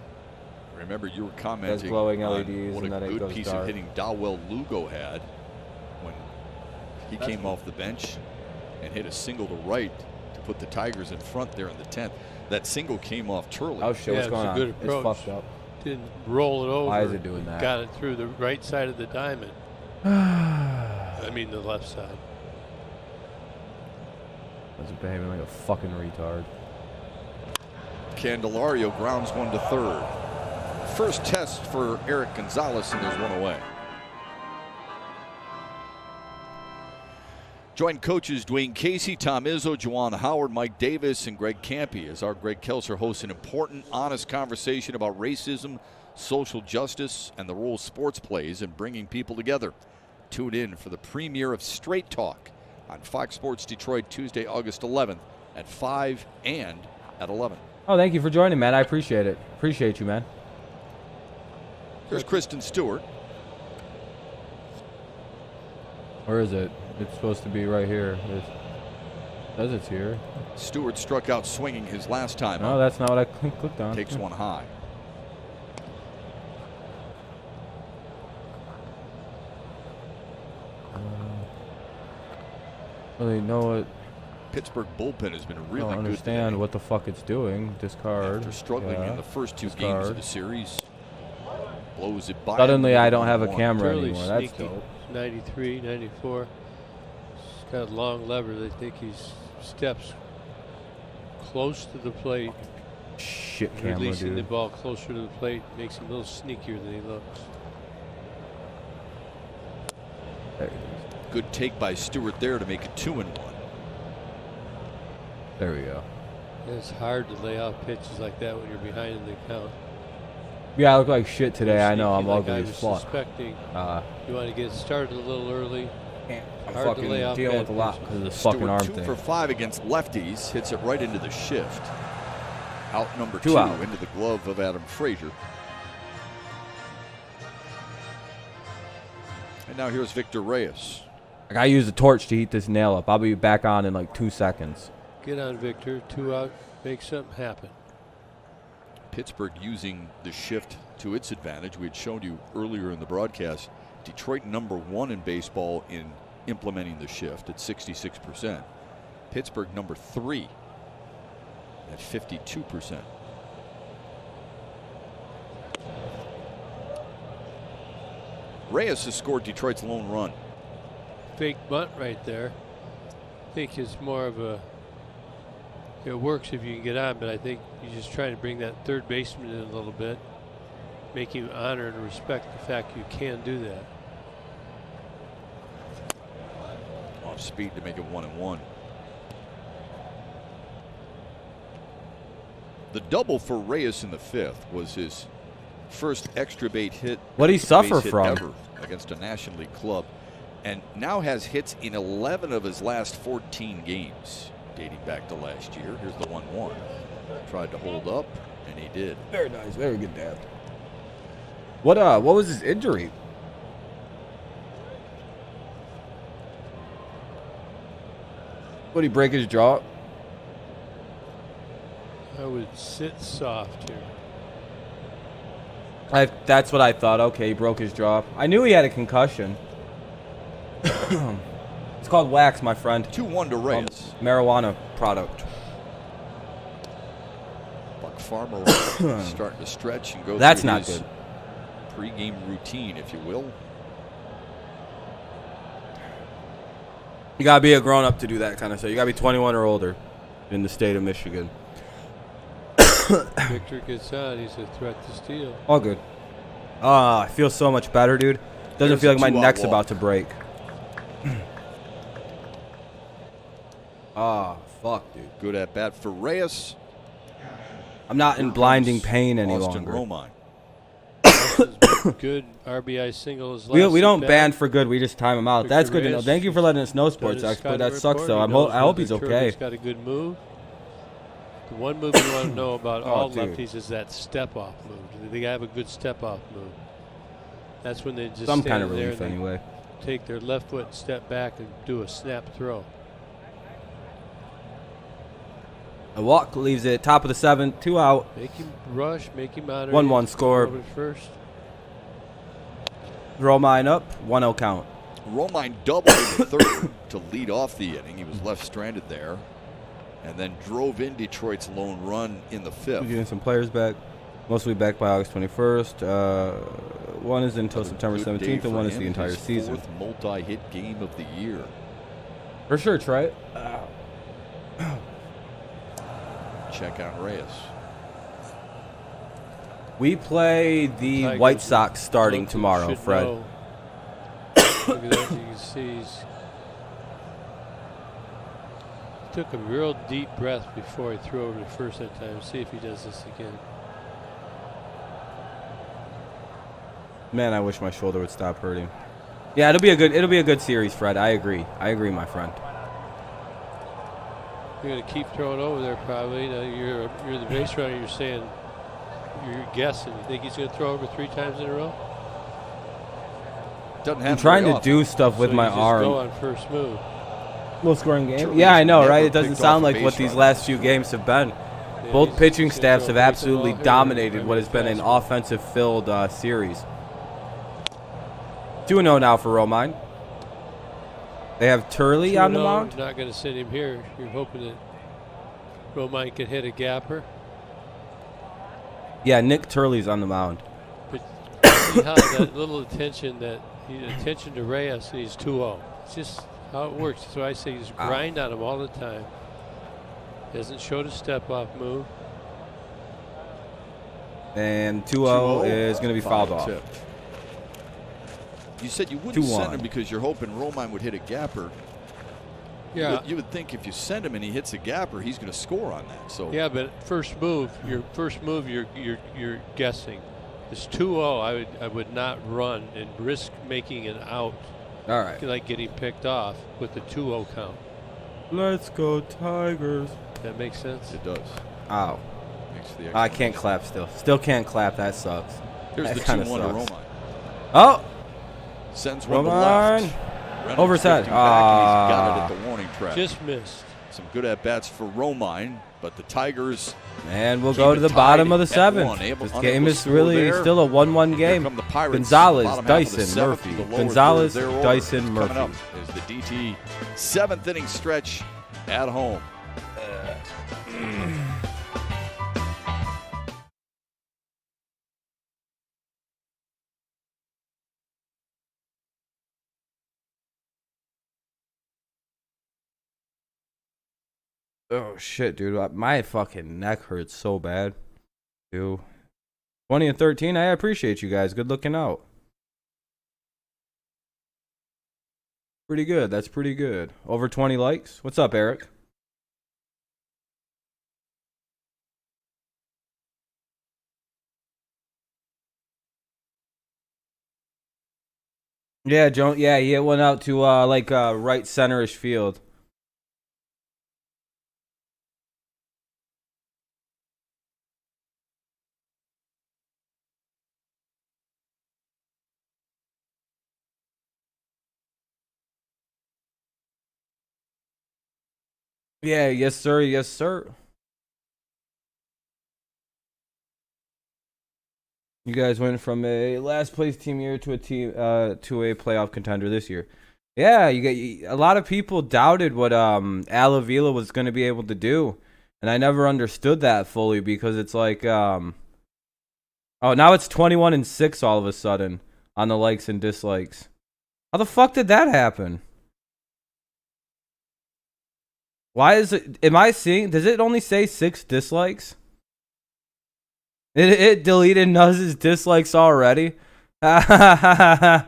Remember, you were commenting glowing on LEDs what and a then it good goes piece dark. of hitting Dowell Lugo had when he came off the bench and hit a single to right to put the Tigers in front there in the 10th. That single came off Turley. Oh shit! What's Yeah, going it's a on? good It's approach. fucked up. Didn't roll it over. Why is it doing that? Got it through the right side of the diamond. I mean the left side. That's behaving like a fucking retard. Candelario grounds one to third. First test for Eric Gonzalez, and there's one away. Join coaches Dwayne Casey, Tom Izzo, Juwan Howard, Mike Davis, and Greg Campy as our Greg Kelser hosts an important, honest conversation about racism, social justice, and the role sports plays in bringing people together. Tune in for the premiere of Straight Talk on Fox Sports Detroit Tuesday, August 11th at 5 and at 11. Oh, thank you for joining, man. I appreciate it. Appreciate you, man. Here's Kristen Stewart. Where is it? It's supposed to be right here. It says it's here. Stewart struck out swinging his last time. No, that's not what I clicked on. Takes one high. Really know what? Pittsburgh bullpen has been really I don't good. understand today. what the fuck it's doing. Discard. After struggling in the first 2 games of the series, blows it by. Suddenly, I don't have a camera Really anymore. That's sneaky. dope. 93, 94. He's got a long lever. They think he's steps close to the plate. Shit camera, Releasing the dude. ball closer to the plate makes him a little sneakier than he looks. There it is. Good take by Stewart there to make it 2-1. There we go. It's hard to lay out pitches like that when you're behind in the count. Yeah, I look like shit today. I know. I'm Sneaky, ugly like I as was fuck. suspecting. You want to get started a little early. I'm Hard to fucking lay out dealing bad with a lot pitches. because of this Stewart fucking arm 2 thing. for 5 against lefties. Hits it right into the shift. Out number 2 2 out. into the glove of Adam Frazier. And now here's Victor Reyes. I gotta use the torch to heat this nail up. I'll be back on in like 2 seconds. Get on, Victor. 2 out. Make something happen. Pittsburgh using the shift to its advantage. We had shown you earlier in the broadcast, Detroit #1 in baseball in implementing the shift at 66%. Pittsburgh #3 at 52%. Reyes has scored Detroit's lone run. Fake bunt right there. I think it's more of a. It works if you can get on, but I think you're just trying to bring that third baseman in a little bit, make him honor and respect the fact you can do that. Off speed to make it 1-1. The double for Reyes in the 5th was his first extra base hit. What'd he suffer from? Ever against a National League club, and now has hits in 11 of his last 14 games, dating back to last year. Here's the 1-1. Tried to hold up, and he did. Very nice. Very good dad. What was his injury? Would he break his jaw? I would sit soft here. That's what I thought. Okay, he broke his jaw. I knew he had a concussion. It's called wax, my friend. 2-1 to Reyes. Marijuana product. Buck Farmer starting to stretch and go That's through not his good. Pre-game routine, if you will. You gotta be a grown-up to do that kind of stuff. You gotta be 21 or older in the state of Michigan. Victor gets on. He's a threat to steal. All good. I feel so much better, dude. Doesn't There's feel a like my 2-out neck's walk. about to break. Fuck, dude. Good at bat for Reyes. I'm not in blinding pain any Austin longer. Romine. Good RBI single is We last don't at ban bat. for good. We just time him out. Victor That's good to know. Reyes Thank you for letting us know, Done sports his expert. scouting That sucks, report. though. He I knows hope whether he's okay. Turner's got a good move. The one move you want to know about all dude. lefties is that step-off move. Do they have a good step-off move? That's when they just Some stand kind of there relief, and they anyway. take their left foot, step back, and do a snap throw. A walk leaves it top of the 7th, 2 out. Make him rush, make him honor. 1-1 score. Over first. Throw mine up, 1-0 count. Romine doubled in the 3rd to lead off the inning. He was left stranded there, and then drove in Detroit's lone run in the 5th. We're getting some players back. Mostly back by August 21st. One is until September Good day 17th, and for one is him. the entire His season. 4th multi-hit game of the year. For sure, Trey. Check on Reyes. We play the Tigers White Sox starting look, tomorrow, should Fred. know. Look at that. You can see he took a real deep breath before he threw over to first that time. See if he does this again. Man, I wish my shoulder would stop hurting. Yeah, it'll be a good series, Fred. I agree, my friend. You're going to keep throwing over there probably. Now you're the base runner. You're saying, you're guessing. You think he's going to throw over 3 times in a row? Doesn't I'm happen trying very to often. do stuff with So my you just Go arm. on first move. Low scoring game. Turner's Yeah, I know, right? never It doesn't picked sound off a like what base these runner. last few games have been. Yeah, Both he's pitching gonna staffs throw have a breaking absolutely ball here. dominated Maybe what has been an fastball. offensive-filled series. 2-0 now for Romine. They have Turley on the mound? You're not going to send him here. You're hoping that Romine can hit a gapper. Yeah, Nick Turley's on the mound. But see how that little attention to Reyes, and he's 2-0. It's just how it works. That's why I say just grind on him all the time. Hasn't showed a step-off move. And 2-0 is going to be fouled off. Tip. You said you wouldn't 2-1. send him because you're hoping Romine would hit a gapper. Yeah. You would think if you send him and he hits a gapper, he's going to score on that. So Yeah, but first move, you're guessing. It's 2-0. I would not run and risk making an out. All right. Like getting picked off with the 2-0 count. Let's go Tigers. That makes sense. it does. Ow. Makes the I can't clap still. Still can't clap. That sucks. Here's That the kinda 2-1 to sucks. Romine. Oh! Sends one to Romine. left. Reynolds Overside. drifting back, and he's got it at the warning track. Just missed. Some good at-bats for Romine, but the Tigers And we'll keep go it to the tied bottom of the at seventh. one. This Unable game to is score really there. still a 1-1 Here game. come the Pirates. Gonzalez, Bottom half of the Dyson, seventh, Murphy. the lower Gonzalez, third of their order. Dyson, Coming Murphy. up is the DT seventh inning stretch at home. Oh shit, dude! My fucking neck hurts so bad. Dude, 20 and 13. I appreciate you guys. Good looking out. Pretty good. That's pretty good. Over 20 likes. What's up, Eric? Yeah, Joe. Yeah, he went out to right centerish field. Yeah, yes sir, yes sir. You guys went from a last place team year to a playoff contender this year. Yeah, a lot of people doubted what Al Avila was going to be able to do, and I never understood that fully because it's like oh, now it's 21 and 6 all of a sudden on the likes and dislikes. How the fuck did that happen? Why is it? Am I seeing? Does it only say 6 dislikes? It deleted Nuzz's dislikes already. Oh,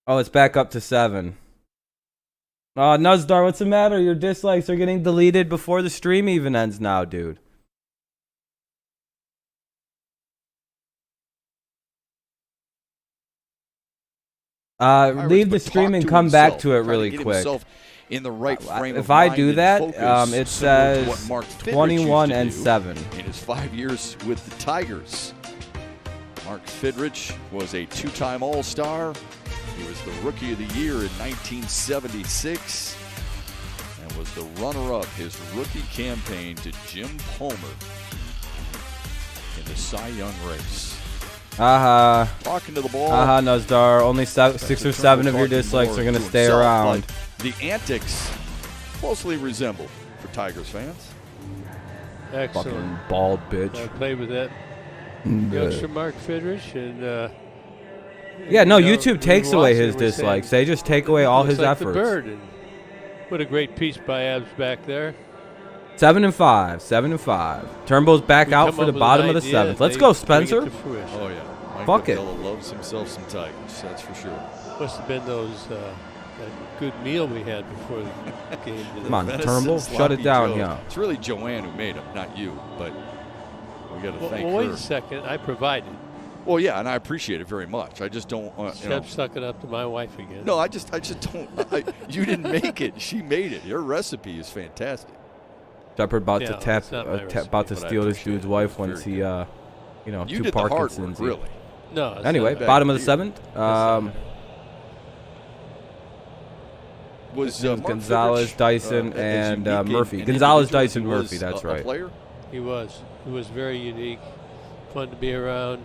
it's back up to 7. Oh, Nuzdar, what's the matter? Your dislikes are getting deleted before the stream even ends now, dude. Leave the stream and come back to it really quick. In the right frame if of I mind do and that, focus, it similar to says what Mark Fidrich 21 used to and do 7. in his 5 years with the Tigers. Mark Fidrich was a 2-time All-Star. He was the Rookie of the Year in 1976 and was the runner-up his rookie campaign to Jim Palmer in the Cy Young race. Walking to the ball. Nuzdar. Only 6 or 7 of your dislikes are going to stay around. The antics closely resemble for Tigers fans. Excellent. Fucking bald bitch. I played with that youngster Mark Fidrich, and yeah, no, you know, YouTube takes away his dislikes. They just take away all his like efforts. The bird, and what a great piece by Abs back there. 7 and 5. 7 and 5. Turnbull's back out for the bottom of the 7th. Let's go, Spencer. Oh yeah. Mike Fuck it. Abdullah loves himself some Tigers. That's for sure. Must have been those that good meal we had before the game. Come on, Venison Turnbull. Shut it Sloppy down, Joe. yo. It's really Joanne who made them, not you. But we got to thank well, her. wait a second. I provided. Well, yeah, and I appreciate it very much. I just don't. Step sucking up to my wife again. No, I just don't. You didn't make it. She made it. Your recipe is fantastic. Shepard about Yeah, to it's not my recipe, about to but I steal this appreciate dude's it. wife It's once very he good. You 2 did the hard work, Parkinsons. really. No. it's Anyway, not bad. bottom of the deal. 7th. Was Mark Gonzalez, Fidrich, Dyson, as and unique Murphy. an Gonzalez, individual as Dyson, he Murphy. was That's a right. Player? He was very unique, fun to be around.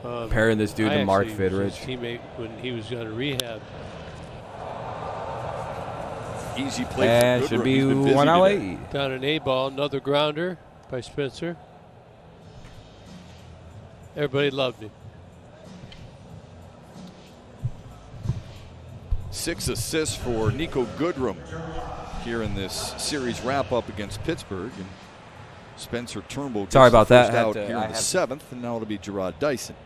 Comparing this dude to Mark Fidrich. Fidrich. His teammate when he was going to rehab. Easy play And for should Goodrum. be He's been busy 1 today. away. Down an A ball, another grounder by Spencer. Everybody loved him. 6 assists for Nico Goodrum here in this series wrap-up against Pittsburgh. And Spencer Turnbull gets Sorry about the that. first out here in the 7th, and now it'll be Gerard Dyson.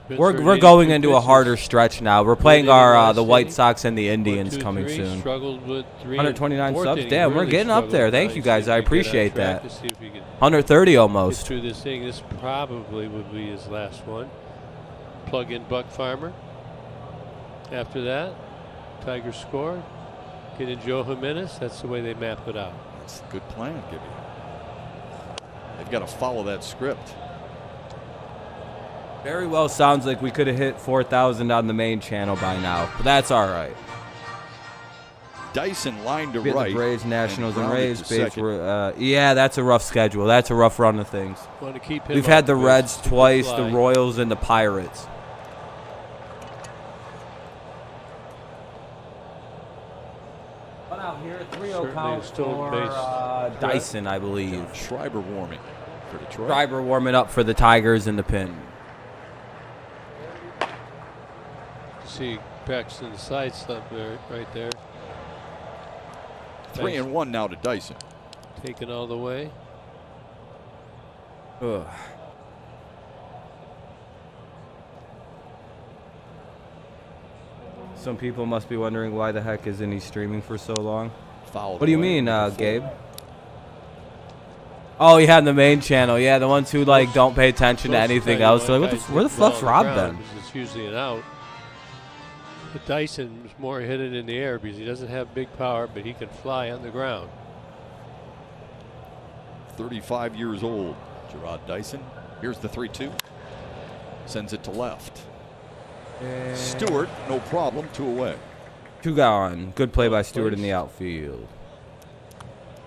We're going into a harder stretch now. We're playing our the White Sox and the Indians coming soon. 129 subs. Damn, we're getting up there. Thank you guys. I appreciate that. 130 almost. Through this thing, this probably would be his last one. Plug in Buck Farmer. After that, Tigers score. Get in Joe Jimenez. That's the way they map it out. That's a good plan, Gibby. They've got to follow that script. Very well sounds like we could have hit 4,000 on the main channel by now, but that's all right. Dyson line to We had right. the Braves, Nationals, and Rays. to Bates second. were, yeah, that's a rough schedule. That's a rough run of things. Want to keep him We've up, had the Chris. Reds Keep him twice, the flying. Royals, and the Pirates. But out here, 3-0 Certainly count still for base. Dyson, I believe. Schreiber warming for Detroit. Schreiber warming up for the Tigers in the pin. See Paxton side slump there, right there. 3-1 now to Dyson. Taken all the way. Ugh. Some people must be wondering why the heck isn't he streaming for so long. Fouled What do you away. mean, Gabe? Oh, he had the main channel. Yeah, the ones who like don't pay attention to anything else. They're like, where the fuck's Rob been? It's usually an out. But Dyson is more hidden in the air because he doesn't have big power, but he can fly on the ground. 35 years old, Gerard Dyson. Here's the 3-2. Sends it to left. Stewart, no problem, 2 away. 2 gone. Good play by Stewart in the outfield.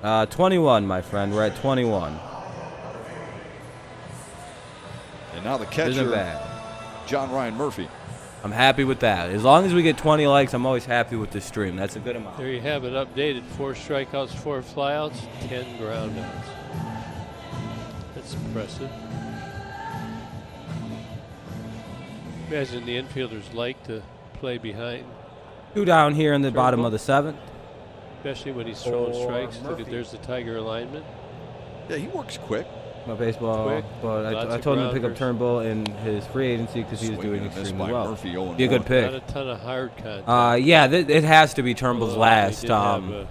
21, my friend. We're at 21. And now the Isn't catcher, bad. John Ryan Murphy. I'm happy with that. As long as we get 20 likes, I'm always happy with this stream. That's a good amount. There you have it updated. 4 strikeouts, 4 flyouts, 10 groundouts. That's impressive. Imagine the infielders like to play behind, 2 down here in the Turnbull. bottom of the 7th. especially when he's throwing For strikes. Look Murphy. at, there's the Tiger alignment. Yeah, he works quick. My baseball, Quick, but lots I of told him to pick up grounders. Turnbull in his free agency because he was Swing doing and a miss extremely by well. Murphy, 0-1. Be a good Not pick. a ton of hard contact. Yeah, it has to be Turnbull's Although last. they did have,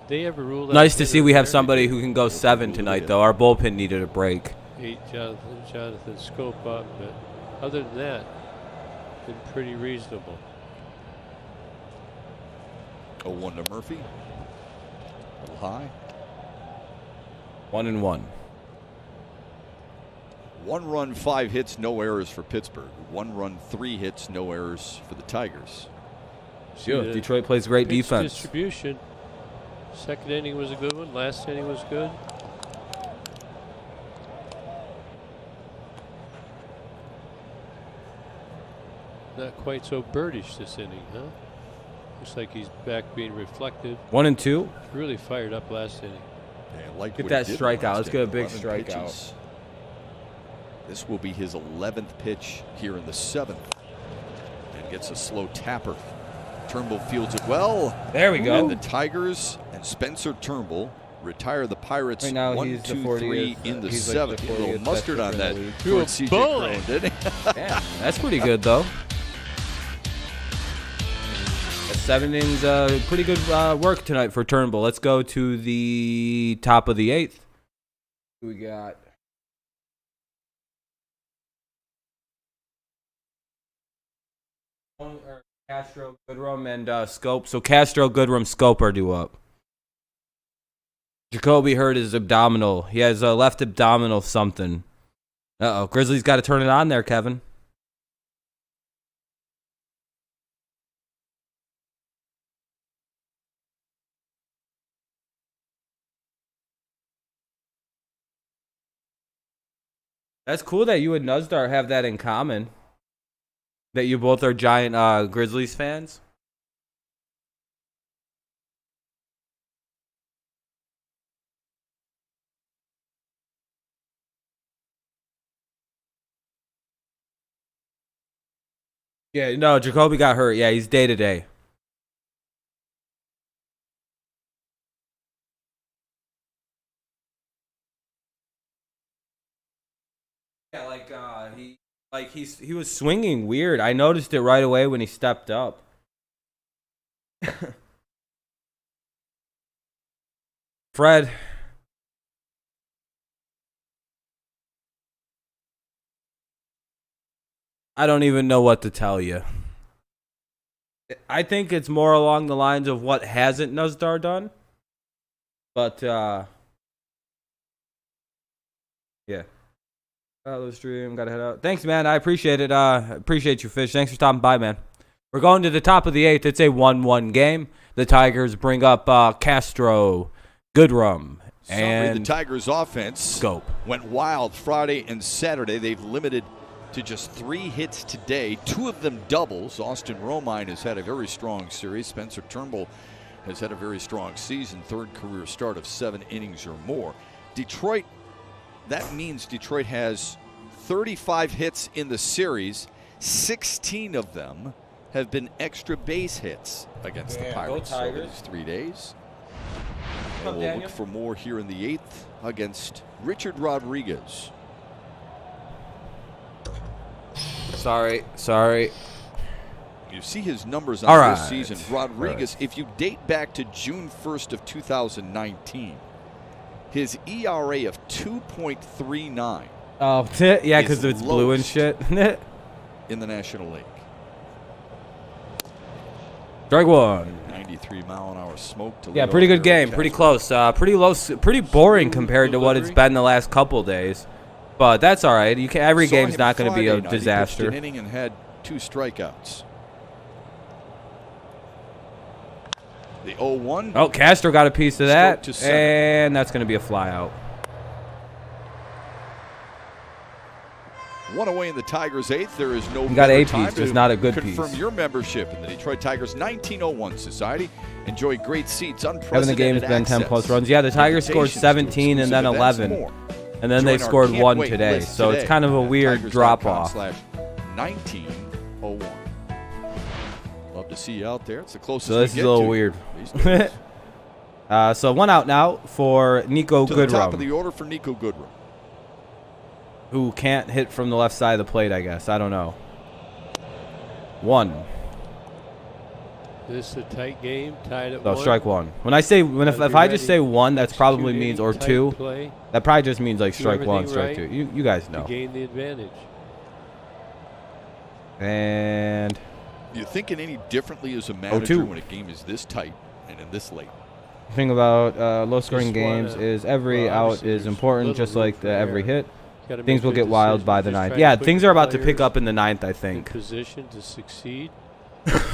they ever ruled out Nice to see we have hitter somebody who can go 7 tonight, though. Our bullpen needed a break. there. 8 Jonathan Scope up, but other than that, been pretty reasonable. 0-1 to Murphy. A little high. 1-1. 1 run, 5 hits, no errors for Pittsburgh. 1 run, 3 hits, no errors for the Tigers. Good. Detroit plays great Pitch defense. distribution. Second inning was a good one. Last inning was good. Not quite so birdish this inning, huh? Looks like he's back being reflective. 1-2. Really fired up last inning. Yeah, like Get what that he did strikeout. last Let's get a inning, big 11 strikeout. pitches. This will be his 11th pitch here in the 7th. And gets a slow tapper. Turnbull fields it well. There we go. And the Tigers and Spencer Turnbull retire the Pirates. Right now, 1, he's the 2, 3 40th, in the he's like 7th. the a little 40th mustard best on pitcher in that the league. Threw a towards CJ bullet. Crone, didn't he? Damn, that's pretty good, though. 7 innings, pretty good work tonight for Turnbull. Let's go to the top of the 8th. Who we got? Castro, Goodrum, and Scope. So Castro, Goodrum, Scope are due up. Jacoby hurt his abdominal. He has a left abdominal something. Uh-oh. Grizzlies got to turn it on there, Kevin. That's cool that you and Nuzdar have that in common. That you both are giant Grizzlies fans. Yeah, no, Jacoby got hurt. Yeah, he's day to day. Yeah, he was swinging weird. I noticed it right away when he stepped up. Fred. I don't even know what to tell you. I think it's more along the lines of what hasn't Nuzdar done. But, yeah. Hello, stream. Gotta head out. Thanks, man. I appreciate it. Appreciate you, Fish. Thanks for stopping by, man. We're going to the top of the 8th. It's a 1-1 game. The Tigers bring up Castro, Goodrum, and the Tigers' offense Scope went wild Friday and Saturday. They've limited to just 3 hits today, 2 of them doubles. Austin Romine has had a very strong series. Spencer Turnbull has had a very strong season, 3rd career start of 7 innings or more. Detroit, that means Detroit has 35 hits in the series. 16 of them have been extra base hits against the Pirates over these 3 days. And we'll look for more here in the 8th against Richard Rodriguez. Sorry. You see his numbers on this season. Rodriguez, if you date back to June 1st of 2019, his ERA of 2.39. Oh, yeah, because it's blue and shit. In the National League. Strike 1. 93-mile-an-hour smoke to yeah, pretty good game. Pretty close. Pretty low. Pretty boring compared to what it's been the last couple days. But that's all right. Every game's not going to be a disaster. He pitched an inning and had 2 strikeouts. The 0-1. Oh, Castro got a piece of that, and that's going to be a flyout. 1 away in the Tigers' 8th. There is no. You got a piece, just not a good piece. Confirm your membership in the Detroit Tigers 1901 Society. Enjoy great seats, unprecedented Having the game's been 10+ runs. Yeah, the Tigers scored 17 and then 11. And then they scored 1 today. So it's kind of a weird drop-off. /1901. Love to see you out there. It's the closest so this is a little weird. So 1 out now for Nico Goodrum. Top of the order for Nico Goodrum. Who can't hit from the left side of the plate, I guess. I don't know. 1. This is a tight game, tied at 1. So strike 1. When I say if I just say 1, that's probably means or 2. Play. That probably just means like strike 1, strike 2. You guys know. To gain the advantage. And you thinking any differently as a manager when a game is this tight and in this late? The thing about low-scoring games is every out is important, just like every hit. Things will get wild by the 9th. Yeah, things are about to pick up in the 9th, I think. In position to succeed.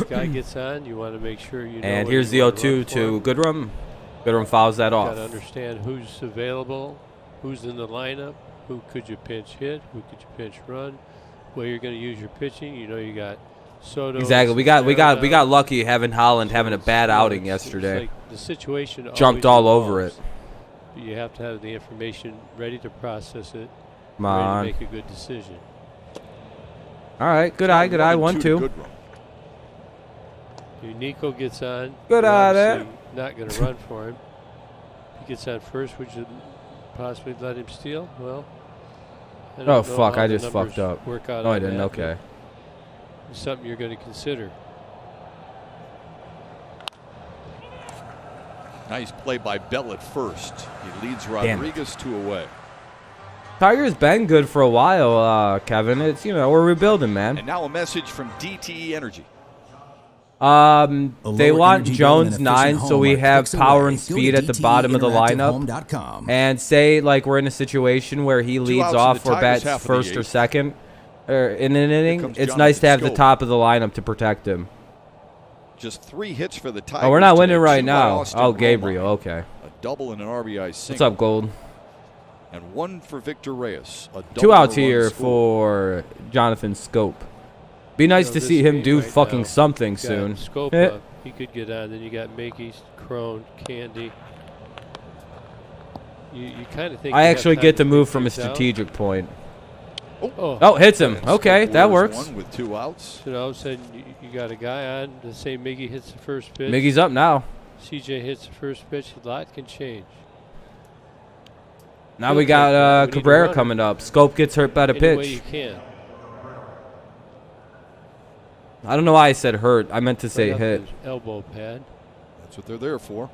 Guy gets on, you want to make sure you know. And here's the 0-2 to Goodrum. Goodrum fouls that off. Got to understand who's available, who's in the lineup, who could you pinch hit, who could you pinch run, where you're going to use your pitching. You know you got Soto. Exactly. We got lucky having Holland having a bad outing yesterday. Like the situation jumped all over it. You have to have the information ready to process it. Come on. Ready to make a good decision. All right. Good eye. 1-2. Nico gets on. Good eye there. Not going to run for him. He gets on first. Would you possibly let him steal? Well. Oh fuck! I just fucked up. Work out no, I didn't. Okay. It's something you're going to consider. Nice play by Bell at first. He leads Rodriguez 2 away. Tiger's been good for a while, Kevin. It's we're rebuilding, man. And now a message from DTE Energy. They want Jones 9, so we have power and speed at the bottom of the lineup. And say like we're in a situation where he leads off or bats first or second in an inning. It's nice to have the top of the lineup to protect him. Just 3 hits for the Tigers. Oh, we're not winning right now. Oh, Gabriel. Okay. A double and an RBI single. What's up, Gold? and 1 for Victor Reyes. A 2 outs double-run here score. for Jonathan Scope. Be nice to see him do right fucking now, something got soon. Scope up. He could get on. Then you got Mickey, Crone, Candy. You kind of think I you have actually time get the to move think from a things out. strategic point. Oh, Oh, hits him. And Okay, Scope that lures works. one with 2 outs. so all of a sudden you got a guy on. Let's say Miggy hits the first pitch. Miggy's up now. CJ hits the first pitch. A lot can change. Now He'll we take got that. We need a Cabrera runner. coming up. Scope gets hurt by the Any way pitch. you can. I don't know why I said hurt. I meant to say Right up hit. his elbow pad. That's what they're there for.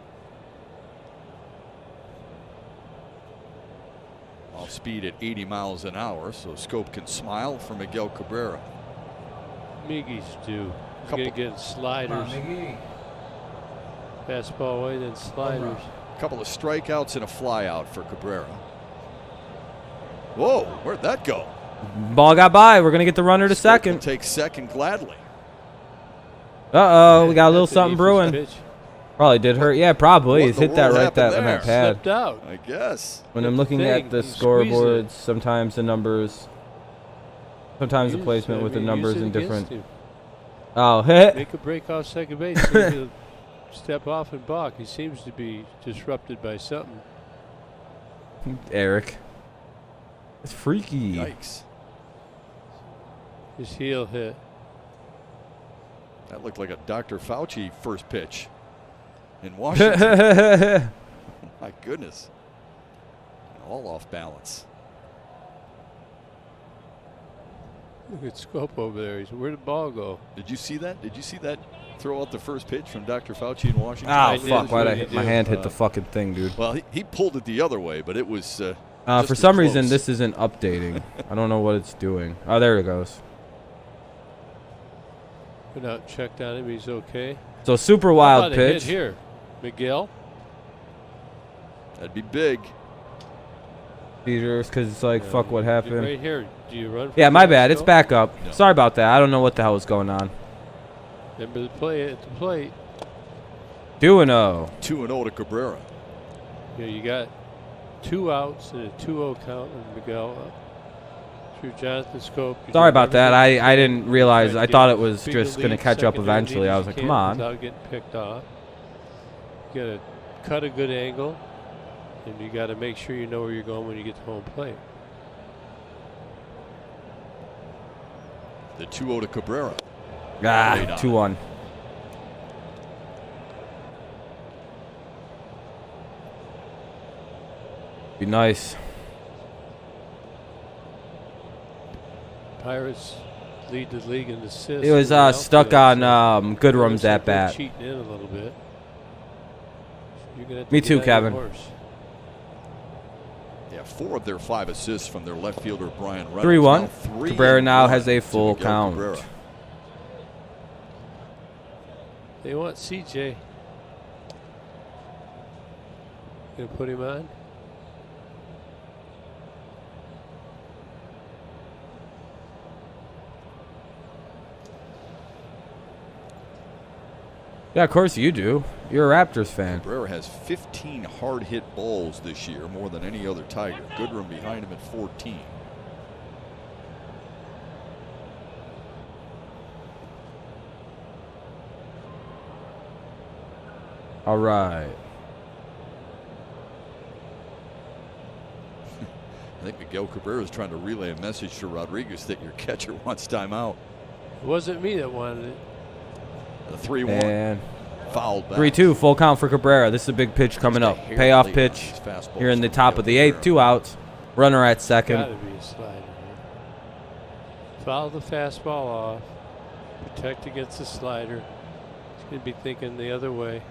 Off speed at 80 miles an hour, so Scope can smile for Miguel Cabrera. Miggy's due. He's Couple- going to get sliders. Fastball away, then sliders. A couple of strikeouts and a flyout for Cabrera. Whoa, where'd that go? Ball got by. We're going to get the runner to Scope will second. take second gladly. Uh-oh, we got a little That's something defense brewing. pitch. Probably did hurt. Yeah, probably. What He's in the hit that world right happened that on there? that pad. Slipped out. I guess. When I'm That's the looking at thing. the You squeeze it. scoreboards, sometimes the numbers, sometimes the Use- placement with the use numbers it in against different. him. Oh, hit. Make a break off second base. So he'll step off and balk. He seems to be disrupted by something. Eric. It's freaky. Yikes. His heel hit. That looked like a Dr. Fauci first pitch in Washington. My goodness. All off balance. Look at Scope over there. He's where'd the ball go? Did you see that? Did you see that throw out the first pitch from Dr. Fauci in Washington? Oh, I did. fuck. Why'd I What hit did my you hand do? hit the fucking thing, dude? Well, he pulled it the other way, but it was just For as some reason, close. this isn't updating. I don't know what it's doing. Oh, there it goes. Went out and checked on him. He's okay. So super How wild about a hit pitch. here, Miguel. That'd be big. Because it's like, fuck what happened. Right here. Do you run? Yeah, for my the bad. It's Scope? back up. No. Sorry about that. I don't know what the hell was going on. Remember the play at the plate. 2-0. 2-0 to Cabrera. Yeah, you got 2 outs and a 2-0 count on Miguel. Through Jonathan Scope. You Sorry do about that. everything I didn't realize. try I to thought get it was big just going to lead, catch up secondary eventually. lead I as was you like, can come on. Without getting picked off. You got to cut a good angle, and you got to make sure you know where you're going when you get to home plate. The 2-0 to Cabrera. Ah, Laid on. 2-1. Be nice. Pirates lead the league in assists. It was in the stuck outfield, on so Goodrum's looks like at they're bat. cheating in a little bit. You're gonna have to Me get too, on your Kevin. horse. Yeah, 4 of their 5 assists from their left fielder, Brian Reynolds. 3-1. Now 3 Cabrera and now 1 has a to full Miguel count. Cabrera. They want CJ. Gonna put him on. Yeah, of course you do. You're a Raptors fan. Cabrera has 15 hard hit balls this year, more than any other Tiger. Goodrum behind him at 14. All right. I think Miguel Cabrera is trying to relay a message to Rodriguez that your catcher wants timeout. It wasn't me that wanted it. The 3-1 And fouled back. 3-2, full count for Cabrera. This is a big pitch coming Just up. a hair Payoff late on pitch these fastballs here in the from top of the Miguel 8th. Cabrera. 2 outs. Runner at Gotta second. be a slider here. Foul the fastball off. Protect against the slider. He's gonna be thinking the other way.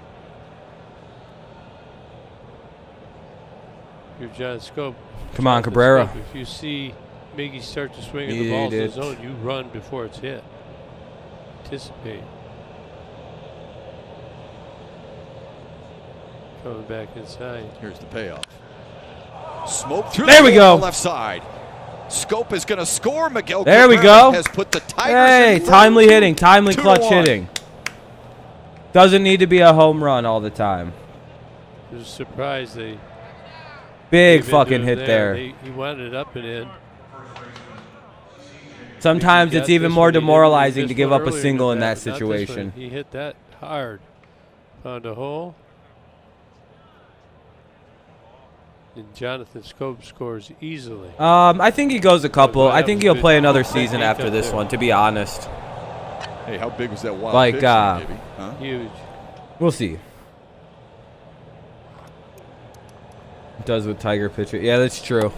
You're John Scope. Come on, Jonathan Cabrera. Scope, if you see Miggy start to swing at He the ball to the did. zone, you run before it's hit. Anticipate. Coming back inside. Here's the payoff. Smoke through There the we hole on go. the left side. Scope is going to score. Miguel There we Cabrera go. has put the Tigers Hey, in front. timely hitting, timely 2-1. clutch hitting. Doesn't need to be a home run all the time. There's a surprise they Big Came fucking into him hit there. He wound it up and in. Sometimes He it's got even this more one. He demoralizing to missed give one up a earlier single than in that but not this situation. one. He hit that hard. Found a hole. And Jonathan Scope scores easily. I think he goes a couple. That I think was he'll good. play another Great season after defense this there. one, to be honest. Hey, how big was that wild Like, pitch, maybe? Huh? Huge. We'll see. It does with Tiger pitcher. Yeah, that's true.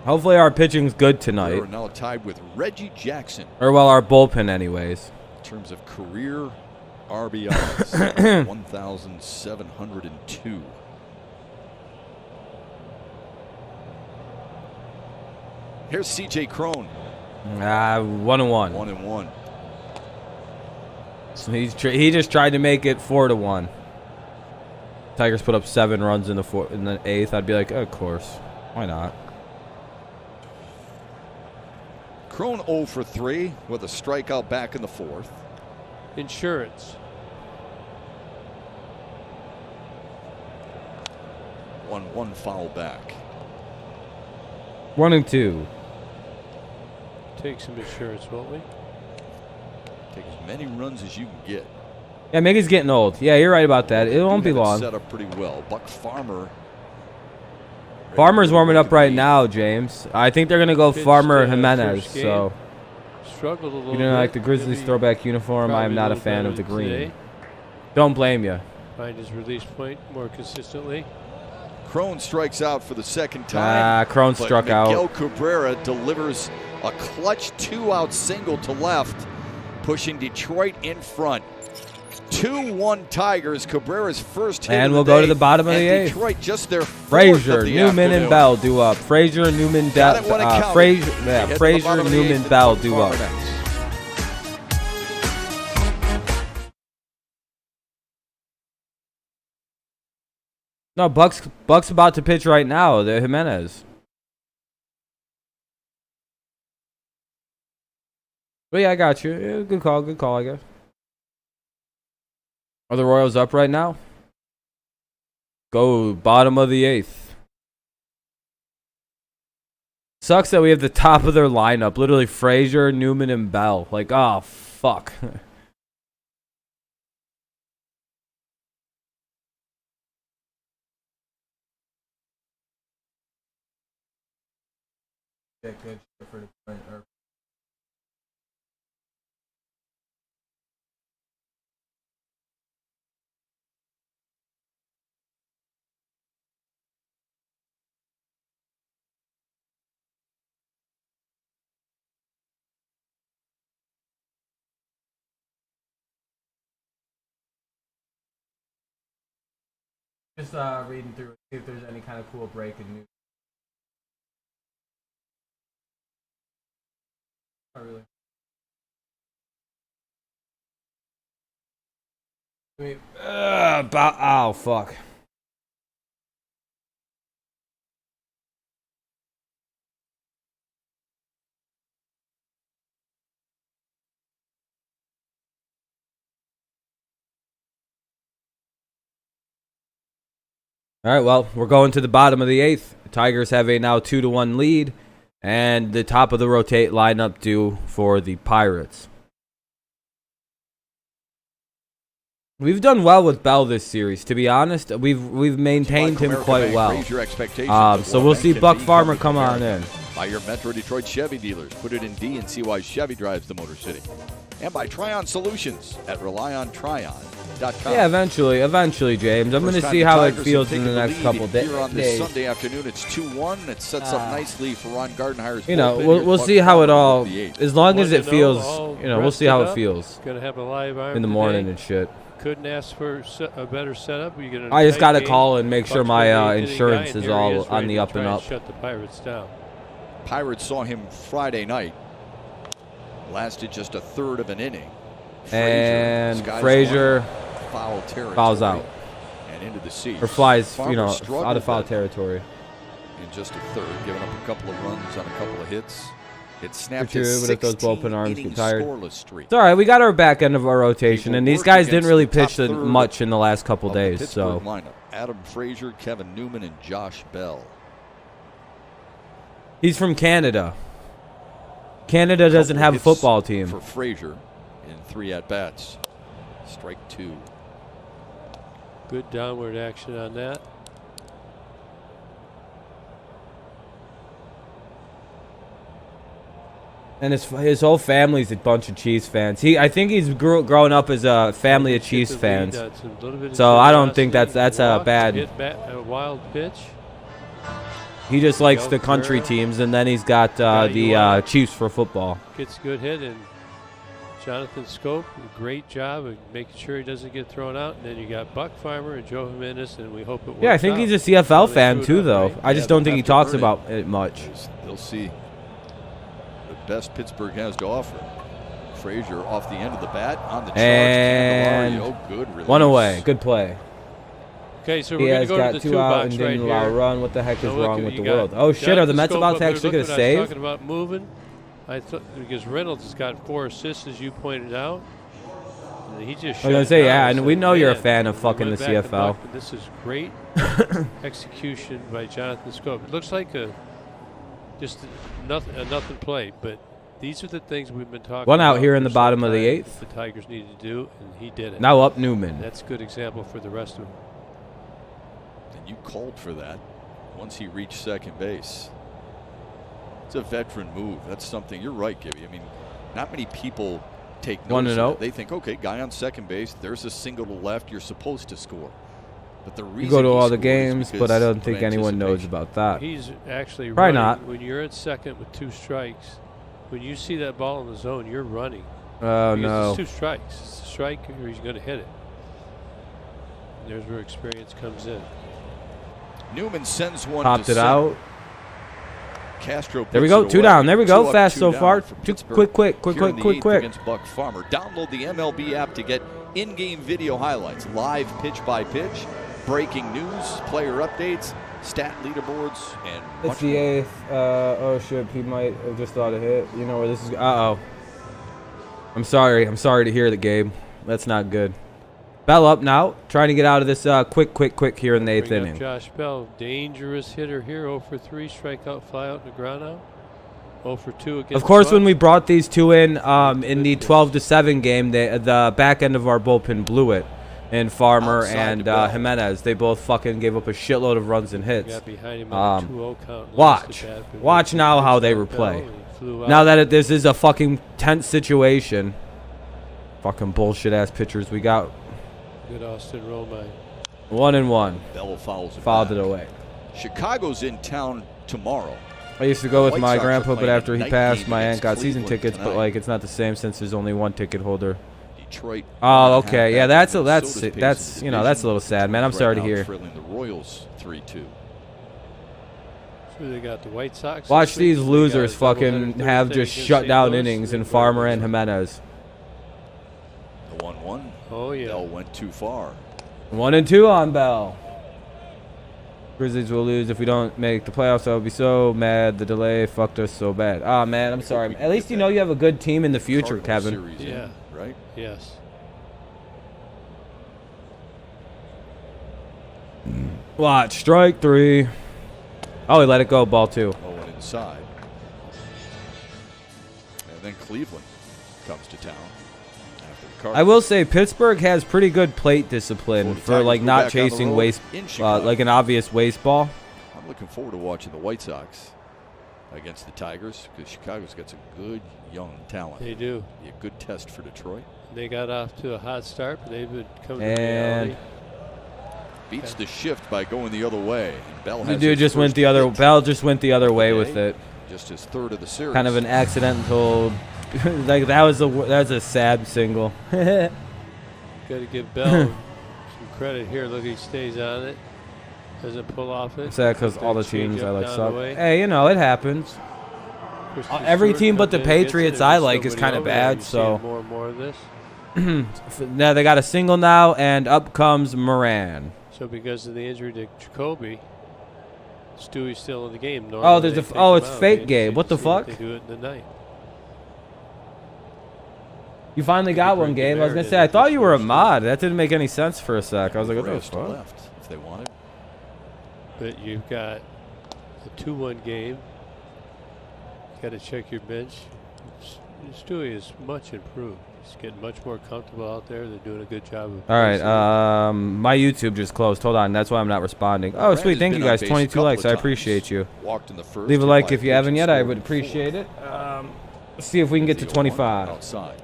Hopefully our pitching's good tonight. We're now tied with Reggie Jackson Or, well, our bullpen anyways. in terms of career RBIs. 1,702. Here's C.J. Cron. 1-1. 1-1. So he just tried to make it 4-1. Tigers put up 7 runs in the 8th. I'd be like, of course, why not? Cron 0 for 3 with a strikeout back in the 4th. Insurance. 1-1 foul back. 1-2. Take some insurance, won't we? Take as many runs as you can get. Yeah, Miggy's getting old. Yeah, you're right about that. It won't be long. Set up pretty well. Buck Farmer. Farmer's warming up right now, James. I think they're gonna go Pitched, Farmer first Jimenez. game. So Struggled a little you bit. know, like the Grizzlies Maybe throwback uniform. I am probably not a little fan of better the green. today. Don't blame you. Find his release point more consistently. Cron strikes out for the second time. Cron but struck Miguel out. Cabrera delivers a clutch 2-out single to left, pushing Detroit in front. 2-1 Tigers. Cabrera's first hit. And of we'll the go day, to the bottom of the and 8th. Detroit just their 4th Frazier, of the Newman, afternoon. and Bell do up. Frazier, Newman, Got it when it counted. Frazier, They hit to the Frazier, bottom of the Newman, 8th, Bell and do Farmer up. next. No, Buck's about to pitch right now. The Jimenez. But yeah, I got you. Yeah, good call, I guess. Are the Royals up right now? Go bottom of the 8th. Sucks that we have the top of their lineup. Literally Frazier, Newman, and Bell. Like, oh, fuck. Just reading through, see if there's any kind of cool breaking news. Not really. Oh, fuck. All right, well, we're going to the bottom of the 8th. The Tigers have a now 2-1 lead, and the top of the rotate lineup due for the Pirates. We've done well with Bell this series. To be honest, we've maintained him quite well. So we'll see Buck Farmer come on in. By your Metro Detroit Chevy dealers. Put it in D and see why Chevy drives the Motor City. And by Tryon Solutions at RelyOnTryon.com. Yeah, eventually, James. I'm going to see how it feels in the next couple Here on this days. Sunday afternoon, it's 2-1. It sets up nicely for Ron Gardenhire's. You know, bullpen. we'll Here's see Buck how it Farmer all, with the 8th. as long as it 1-0, feels, all you know, we'll see how it rested feels up. Gonna have a live arm in the today. morning and shit. Couldn't ask for a better setup. You get I just got to game. call and make sure Bucks my with the 8th inning insurance guy, and is here he all is on ready the to up and try up. Shut the Pirates down. Pirates saw him Friday night. Lasted just a third of an inning. And skies Frazier one, foul territory, fouls out. and into the seats. or flies, Farmer you know, struggled out of foul then territory. in just a third, giving up a couple of runs on a couple of hits. It snapped true, his but if those 16 bullpen arms get inning tired. scoreless streak. It's all right. We got our back end of our rotation, and these work guys didn't against really the top pitch third much in the last couple of the days. Pittsburgh So lineup. Adam Frazier, Kevin Newman, and Josh Bell. he's from Canada. Canada doesn't Couple have a hits football team. for Frazier in 3 at-bats. Strike 2. Good downward action on that. And his whole family's a bunch of Chiefs fans. I think he's growing up as a family of Chiefs fans. So I don't think that's a bad. A wild pitch. He just likes the country teams, and then he's got the Chiefs for football. Gets a good hit, and Jonathan Scope, great job of making sure he doesn't get thrown out. And then you got Buck Farmer and Joe Jimenez, and we hope it works. Yeah, I think he's a CFL fan too, though. I just don't think he talks about it much. They'll see the best Pittsburgh has to offer. Frazier off the end of the bat on the charge. And good release. one away. Good play. Okay, so He we're has going to go got to the 2 out box and right didn't allow a here. run. What the heck is Now look, wrong with you the got world? Oh, shit. Are the Mets Scope about up to there. actually Look get a what I was save? talking about moving. I thought because Reynolds has got 4 assists, as you pointed out. And he just I was shut going to it say, down. yeah, I and said, we know you're a man, fan of we fucking the went back and CFL. looked, but this is great execution by Jonathan Scope. It looks like just a nothing play, but these are the things we've been talking about. One out here in for the bottom some of the time 8th. that the Tigers need to do, and he did it. Now up Newman. That's a good example for the rest of them. And you called for that once he reached second base. It's a veteran move. That's something. You're right, Gibby. I mean, not many people take notice of it. They think, okay, guy on second base, there's a single to left, you're supposed to score. But the reason You go to he all the scored is games, but I because don't of think anyone knows anticipation. about that. He's actually Probably running. not. When you're at second with 2 strikes, when you see that ball in the zone, you're running. Oh, Because no. it's 2 strikes. It's a strike or he's going to hit it. And there's where experience comes in. Newman sends one Popped to it center. out. Castro There we puts go. it 2 away. down. There we 2 go. up, Fast 2 so down far. for Too Pittsburgh quick. here in the 8th against Buck Farmer. Download the MLB app to get in-game video highlights, live pitch by pitch, breaking news, player updates, stat leaderboards, and It's much the more. 8th. Oh, shit. He might have just thought it hit. You know where this is. Uh-oh. I'm sorry. I'm sorry to hear that, Gabe. That's not good. Bell up now. Trying to get out of this quick here in the 8th Bring up inning. Josh Bell, dangerous hitter here. 0 for 3, strikeout, fly out, and the ground out. 0 for 2 against Of course, Buck. when we brought these 2 in the 12-7 game, the back end of our bullpen blew it. And Farmer Outside and to Bell. Jimenez, they both fucking gave up a shitload of runs and hits. Got behind him on the 2-0 count. Watch now how they replay. Now that this is a fucking tense situation. Fucking bullshit ass pitchers we got. Good Austin Romine. 1-1. Bell fouls it Fouled back. it away. Chicago's in town tomorrow. I used to go with White my Sox are grandpa, but playing a after he night passed, game my aunt against got season Cleveland tickets. But tonight. like, it's not the same since there's only one ticket holder. Detroit. Oh, okay, yeah, that's Minnesota's that's pacing the that's a division. little sad, man. I'm Right sorry to now hear. trailing the Royals 3-2. So they got the White Sox. Watch this week. these They got a losers doubleheader fucking Thursday have just against shut St. down Louis. innings in They've Farmer got- and Jimenez. The 1-1. Oh, yeah. Bell went too far. 1-2 on Bell. Grizzlies will lose if we don't make the playoffs. I would be so mad. The delay fucked us so bad. Ah, man, I'm sorry. At least you know you have a good team in the future, Cardinal Kevin. series, Yeah. right? Yes. Watch, strike 3. Oh, he let it go. Ball 2. Oh, and inside. And then Cleveland comes to town. After the Cardinals. I will say Pittsburgh has pretty good plate discipline Well, the for Tigers like go not back on the chasing road waste, in Chicago. like an obvious waste ball. I'm looking forward to watching the White Sox against the Tigers because Chicago's got some good young talent. They do. Be a good test for Detroit. They got off to a hot start, but they've been coming And to reality. Beats the shift by going the other way. And Bell The has dude his just went first the other. hit Bell just went the other way with it. Just his third of the series. Kind of an accidental. Like that was a sad single. Got to give Bell some credit here. Look, he stays on it. Doesn't pull off it. Sad because all the Change teams up I like down suck. the way. Hey, you know it happens. Christian Every Stewart team but comes the in and gets it. Patriots There's I like is nobody kind of over there. bad. You're So seeing more and more of this. now they got a single now, and up comes Moran. So because of the injury to Jacoby, Stewie's still in the game. Oh, Normally there's they a take oh, him it's out. fake They game. What the see if fuck? They do it in the ninth. You finally got one, bring Gabe. I was gonna Demeritte say in I at thought this you were a first mod. That didn't make any sense for a sec. I was like, what the Reyes to fuck? left if they wanted. But you've got a 2-1 game. Got to check your bench. Stewie is much improved. He's getting much more comfortable out there. They're doing a good job of. All right, my YouTube just closed. Hold on, that's why I'm not responding. Oh, Brad sweet, has thank been you on guys. base a 22 couple likes, of I times. appreciate you. Walked in the first. Leave a hit like by if you pitch haven't and yet. I scored would in appreciate fourth. it. Let's see if we can get to 0-1 25. outside.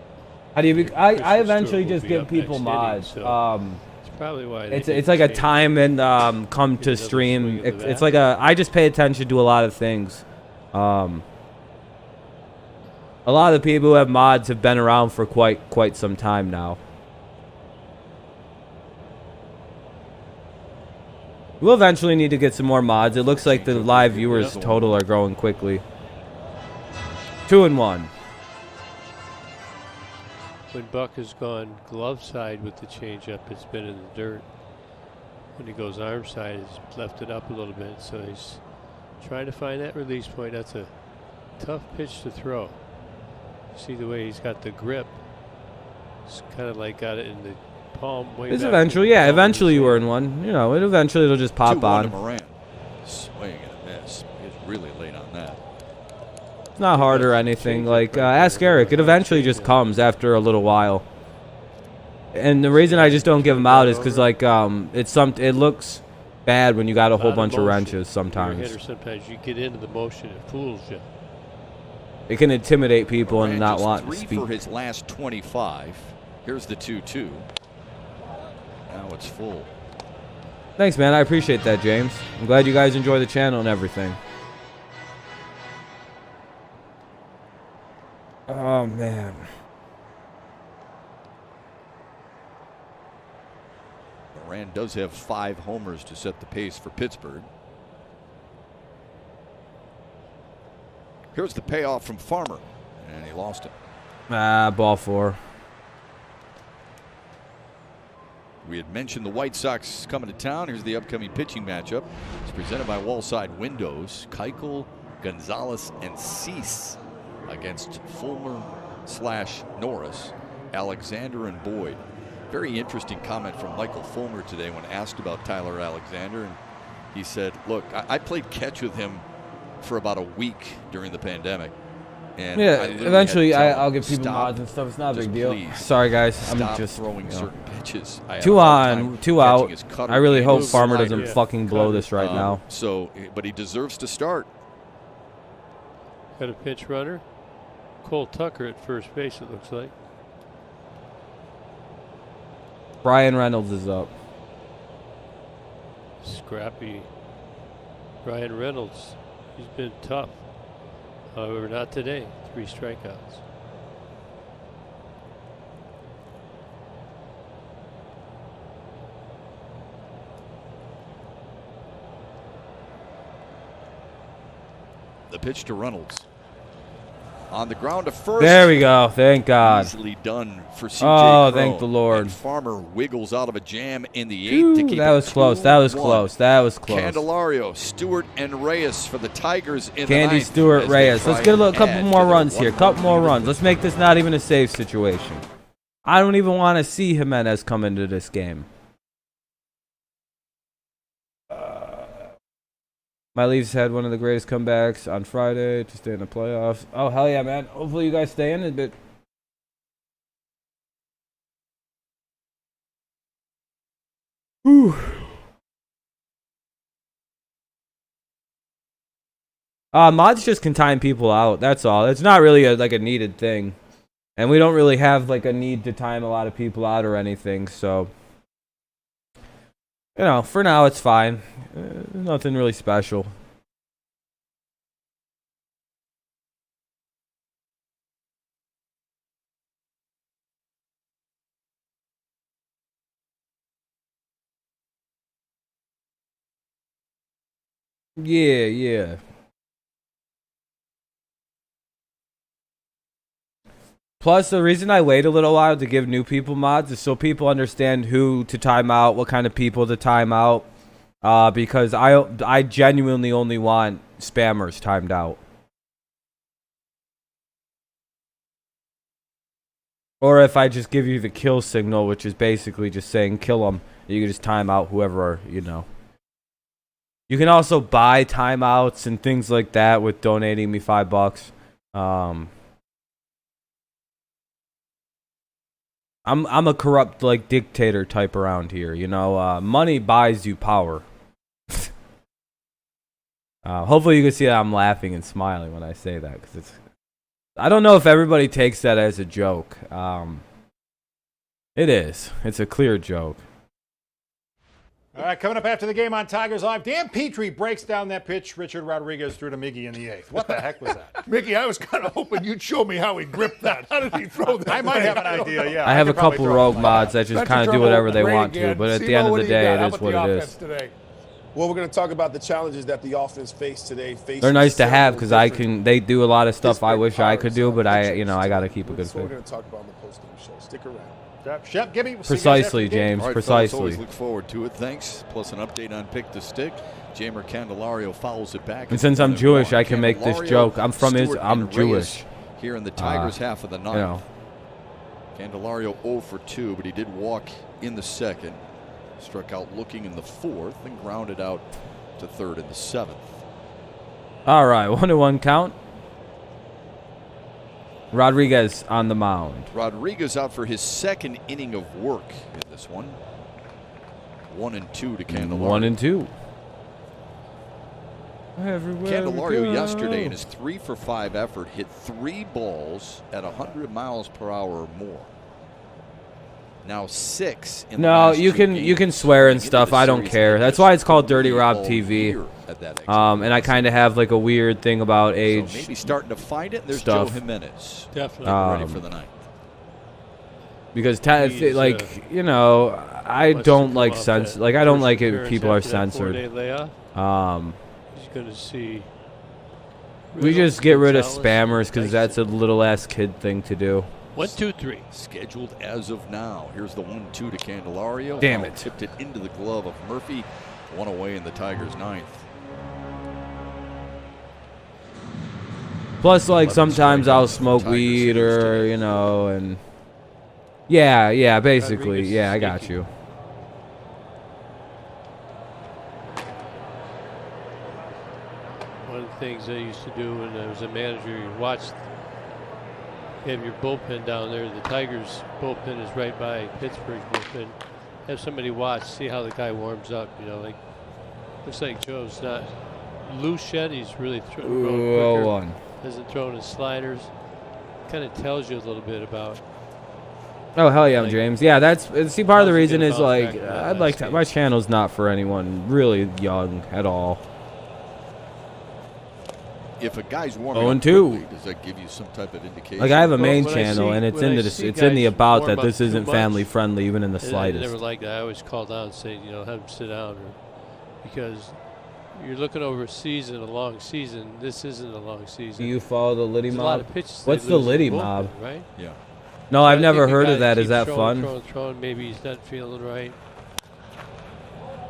How do you? I Christian eventually Stewart will just be give up people next mods. inning, so it's probably why It's like a time and come to another stream. swing of the It's bat. like I just pay attention to a lot of things. A lot of the people who have mods have been around for quite some time now. We'll eventually need to get some more mods. It looks like the live viewers total are growing quickly. 2-1. When Buck has gone glove side with the changeup, it's been in the dirt. When he goes arm side, he's left it up a little bit. So he's trying to find that release point. That's a tough pitch to throw. See the way he's got the grip. It's kind of like got it in the palm. It's eventually, yeah, eventually you earn one. You know, it'll just pop 2-1 on. to Moran. Swing and a miss. He's really late on that. It's not hard or anything. Like, ask Eric. It eventually just comes after a little while. And the reason I just don't give them out is because, like, it looks bad when you got a whole bunch of wrenches sometimes. Sometimes you get into the motion, it fools you. It can intimidate people and Moran not just want to 3 speak. for his last 25. Here's the 2-2. Now it's full. Thanks, man. I appreciate that, James. I'm glad you guys enjoy the channel and everything. Oh, man. Moran does have 5 homers to set the pace for Pittsburgh. Here's the payoff from Farmer, and he lost it. Ball 4. We had mentioned the White Sox coming to town. Here's the upcoming pitching matchup. It's presented by Wallside Windows. Keuchel, Gonzalez, and Cease against Fulmer/Norris, Alexander, and Boyd. Very interesting comment from Michael Fulmer today when asked about Tyler Alexander. And he said, look, I played catch with him for about a week during the pandemic. And Yeah, eventually I'll give people stop, mods and stuff. It's not a big deal. please Sorry, guys. stop I'm just throwing certain pitches. I have 2 a hard time on, 2 catching out. his cutter I really and hope his Farmer slider. doesn't fucking blow this right now. So, but he deserves to start. Got a pinch runner. Cole Tucker at first base, it looks like. Brian Reynolds is up. Scrappy Ryan Reynolds. He's been tough. However, not today. 3 strikeouts. The pitch to Reynolds. On the ground to first. There we go. Thank God. Easily done for CJ Oh, Crow. thank the Lord. And Farmer wiggles out of a jam in the 8th Phew, to keep that it was close. That was 2-1. close. That was close. Candelario, Stewart, and Reyes for the Tigers in Candy the 9th. Stewart, as they Reyes. try Let's get a and couple add more to their runs here. 1-1 Couple more lead. runs. Let's make this not even a safe situation. I don't even want to see Jimenez come into this game. My Leafs had one of the greatest comebacks on Friday to stay in the playoffs. Oh, hell yeah, man. Hopefully you guys stay in it, but... Whew. Mods just can time people out. That's all. It's not really like a needed thing. And we don't really have like a need to time a lot of people out or anything, so... You know, for now it's fine. Nothing really special. Yeah. Plus, the reason I wait a little while to give new people mods is so people understand who to time out, what kind of people to time out. because I genuinely only want spammers timed out. Or if I just give you the kill signal, which is basically just saying kill them, you can just time out whoever, you know. You can also buy timeouts and things like that with donating me $5. I'm a corrupt like dictator type around here, you know. Money buys you power. Hopefully you can see that I'm laughing and smiling when I say that, because it's. I don't know if everybody takes that as a joke. It is. It's a clear joke. All right, coming up after the game on Tigers Live, Dan Petrie breaks down that pitch Richard Rodriguez threw to Miggy in the 8th. What the heck was that? Mickey, I was kind of hoping you'd show me how he gripped that. How did he throw that? I might have an idea, yeah. I have a couple rogue mods that just kind of do whatever they want to, but at the end of the day, it is what it is. Today? Well, we're going to talk about the challenges that the offense faced today. They're nice to have because they do a lot of stuff I wish I could do, but I got to keep a good That's what we're fit. going to talk about on the post-game show. Stick around. Shep, give me Precisely, James. All right, Precisely. fellas, always look forward to it. Thanks. Plus an update on Pick the Stick. Jamer Candelario fouls it back. And since I'm Jewish, I can make this joke. I'm Stewart Jewish. Here in the Tigers half of the ninth. You know. Candelario 0 for 2, but he did walk in the second. Struck out looking in the fourth and grounded out to third in the seventh. All right, 1-1 count. Rodriguez on the mound. Rodriguez out for his second inning of work in this one. 1-2 to Candelario. 1-2. Everywhere Candelario yesterday in his 3 for 5 effort hit 3 balls at 100 miles per hour or more. Now 6 in the last you 2 can games. swear and Into stuff. the I don't series, care. and That's just why it's called Dirty all Rob TV. year at that And I kind of have like a weird thing about age. So maybe starting to find it. There's stuff. Joe Jimenez. Definitely. Ready for the ninth. Because He's, you know, I Wants don't to like come off cens. that Like I don't first like it. appearance People are after that 4-day censored. layoff. He's going to see. We just get rid of Gonzalez, spammers because Dyson. that's a little ass kid thing to do. 1, 2, 3. Scheduled as of now. Here's the 1-2 to Candelario. Damn Foul it. Tipped it into the glove of Murphy. 1 away in the Tigers' ninth. Plus, like 11 sometimes strikeouts I'll for smoke Tigers weed hitters or today. you know, and yeah, basically, Rodriguez yeah, I is got sneaky. you. One of the things I used to do when I was a manager, you have your bullpen down there. The Tigers' bullpen is right by Pittsburgh's bullpen. Have somebody watch, see how the guy warms up. You know, like looks like Joe's not loose yet. He's really throwing quicker. 1. Hasn't thrown his sliders. Kind of tells you a little bit about. Oh hell yeah, Like, James. Yeah, that's see part of the how's he reason gonna is bounce like back from that I'd like last to. game? My channel's not for anyone really young at all. If a guy's warming 0 up and 2. quickly, does that give you some type of indication? Like I have a Well, main when I channel, see- and it's when in I the see it's in the guys about warm that up this too isn't much, family friendly even in the And I slightest. never liked that. I always call down and say, you know, have him sit down, because you're looking over a season, a long season. This isn't a long season. Do you follow the Liddy There's a lot mob? of pitches. What's they the lose in Liddy bullpen, mob? Right? Yeah. No, I I've never think a heard guy of that. that Is that keeps fun? Throwing. Maybe he's not feeling right.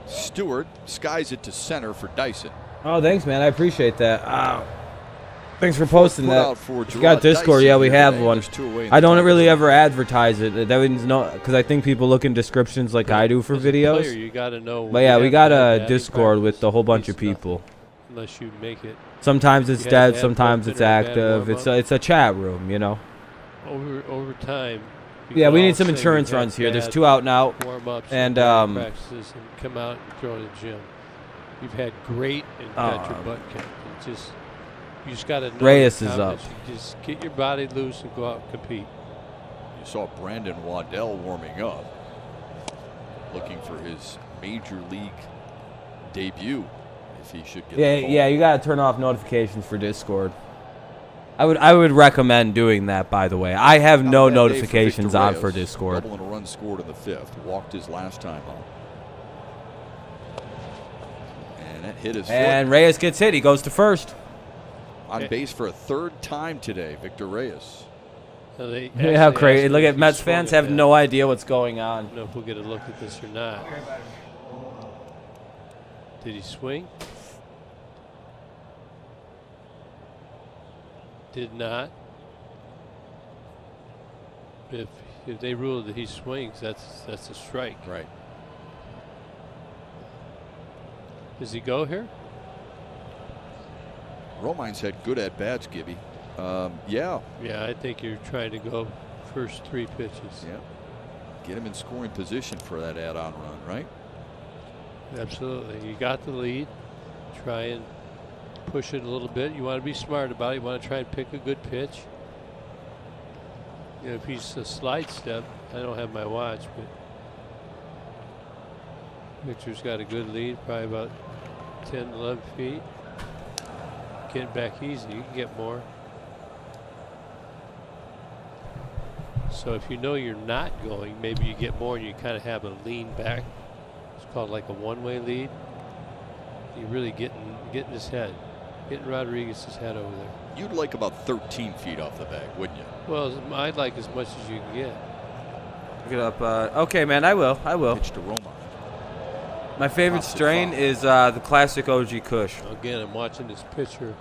Stewart skies it to center for Dyson. Oh, thanks, man. I appreciate that. Thanks for posting Put that. out for If you got Gerard Discord, Dyson yeah, we here have today. one. There's 2 away in I the don't Tigers' really ninth. ever advertise it. That means no, because I think people look in descriptions like I do for As a player, videos. you got to know. But yeah, we got a a Discord with a whole bunch of people. Unless you make it Sometimes it's You had to dead, have sometimes bullpen it's or a bad active. warm-up. It's a chat room, you know. over time. Yeah, we need some insurance runs here. There's 2 out and out. Warm-ups And, practices and come out and throw in the gym. You've had great and got your butt kicked. You just got to know. Reyes your is up. confidence. You just get your body loose and go out and compete. You saw Brandon Waddell warming up, looking for his major league debut. If he should get the call. Yeah, you gotta turn off notifications for Discord. I would recommend doing that. By the way, I have Not no a bad day for notifications Victor on Reyes. for Discord. Double and a run scored in the 5th. Walked his last time out. And that hit his And Reyes gets hit. He goes to first. foot. On base for a 3rd time today, Victor Reyes. Now they Yeah, how actually crazy! asked Look him at if he Mets swung fans at have that. no idea what's going I on. don't know if we'll get a look at this or not. Did he swing? Did not. If they rule that he swings, that's a strike. Right. Does he go here? Romine's had good at bats, Gibby. Yeah. Yeah, I think you're trying to go first 3 pitches. Yeah. Get him in scoring position for that add-on run, right? Absolutely. You got the lead. Try and push it a little bit. You want to be smart about it. You want to try and pick a good pitch. You know, if he's a slide step, I don't have my watch, but pitcher's got a good lead, probably about 10, 11 feet. Getting back easy, you can get more. So if you know you're not going, maybe you get more and you kind of have a lean back. It's called like a one-way lead. You're really getting his head, getting Rodriguez's head over there. You'd like about 13 feet off the bag, wouldn't you? Well, I'd like as much as you can get. Look it up. Okay, man, I will. Pitch to Romine. My favorite strain is the classic OG Kush. Again, I'm watching this pitcher.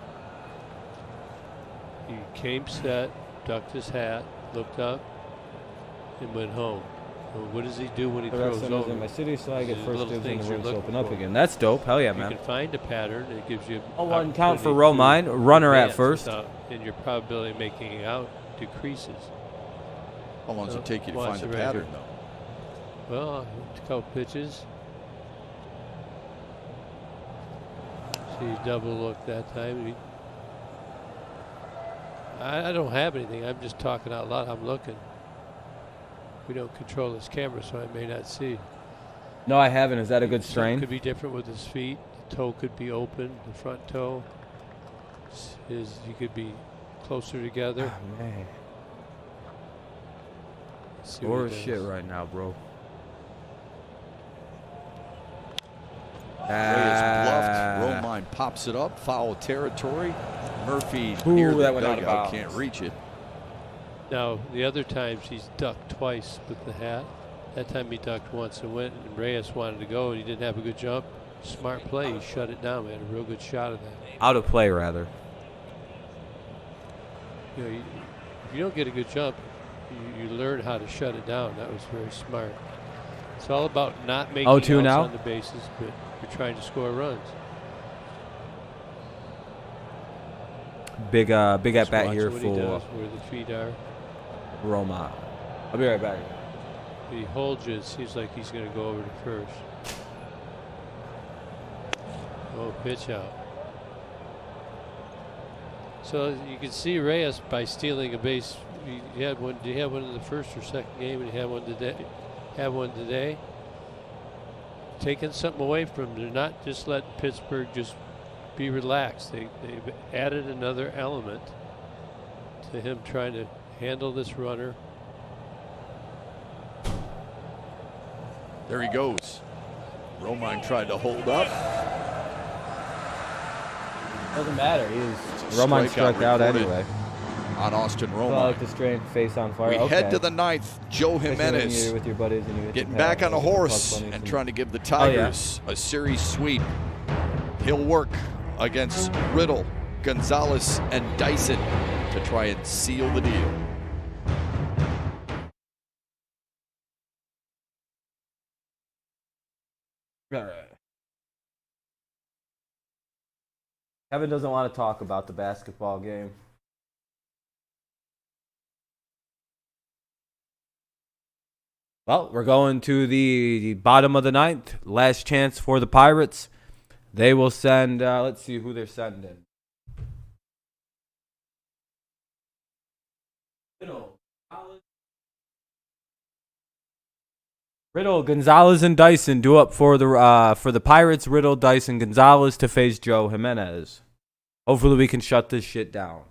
He came set, ducked his hat, looked up, and went home. Well, what does he do when he throws over? In my city, so I get These first little dibs when things the you're rooms open looking up for. again. That's dope. Hell yeah, You man. can find a pattern. It gives you. Oh, one count for opportunity Romine. Runner to at advance first. and your probability of making it out decreases. How long does it take you to find the right pattern, here. though? Well, a couple pitches. See, double look that time. I don't have anything. I'm just talking out loud. I'm looking. We don't control this camera, so I may not see. No, I haven't. Is that a good strain? Could be different with his feet. The toe could be open, the front toe. You could be closer together. Oh, man. See what Score he does. shit right now, bro. Ray is bluffed. Romine pops it up. Foul territory. Murphy near the that went out of dugout. bounds. Can't reach it. Now, the other times he's ducked twice with the hat. That time he ducked once and went, and Reyes wanted to go, and he didn't have a good jump. Smart play. He shut it down. We had a real good shot of that. Out of play, rather. You know, if you don't get a good jump, you learn how to shut it down. That was very smart. It's all about not making 0-2 outs now? on the bases, but you're trying to score runs. Big at Just bat watch here what for he does, where the feet are. Roma. I'll be right back. If he holds you, it seems like he's going to go over to first. Oh, pitch out. So you can see Reyes by stealing a base. He had one. Did he have one in the first or second game? And he had one today. Have one today. Taking something away from them. They're not just letting Pittsburgh just be relaxed. They've added another element to him trying to handle this runner. There he goes. Romine tried to hold up. Doesn't matter. Romine struck out recorded anyway. On Austin Well, I like Romine. the strain face on fire. We Okay. head to the ninth. Joe Especially when Jimenez you're with your buddies and you hit getting the back pad on a and you get the horse puck bunnies and trying to give the Oh, yeah. Tigers a series sweep. He'll work against Riddle, Gonzalez, and Dyson to try and seal the deal. All right. Kevin doesn't want to talk about the basketball game. Well, we're going to the bottom of the ninth. Last chance for the Pirates. They will send, let's see who they're sending. Riddle, Gonzalez, and Dyson due up for the Pirates. Riddle, Dyson, Gonzalez to face Joe Jimenez. Hopefully we can shut this shit down.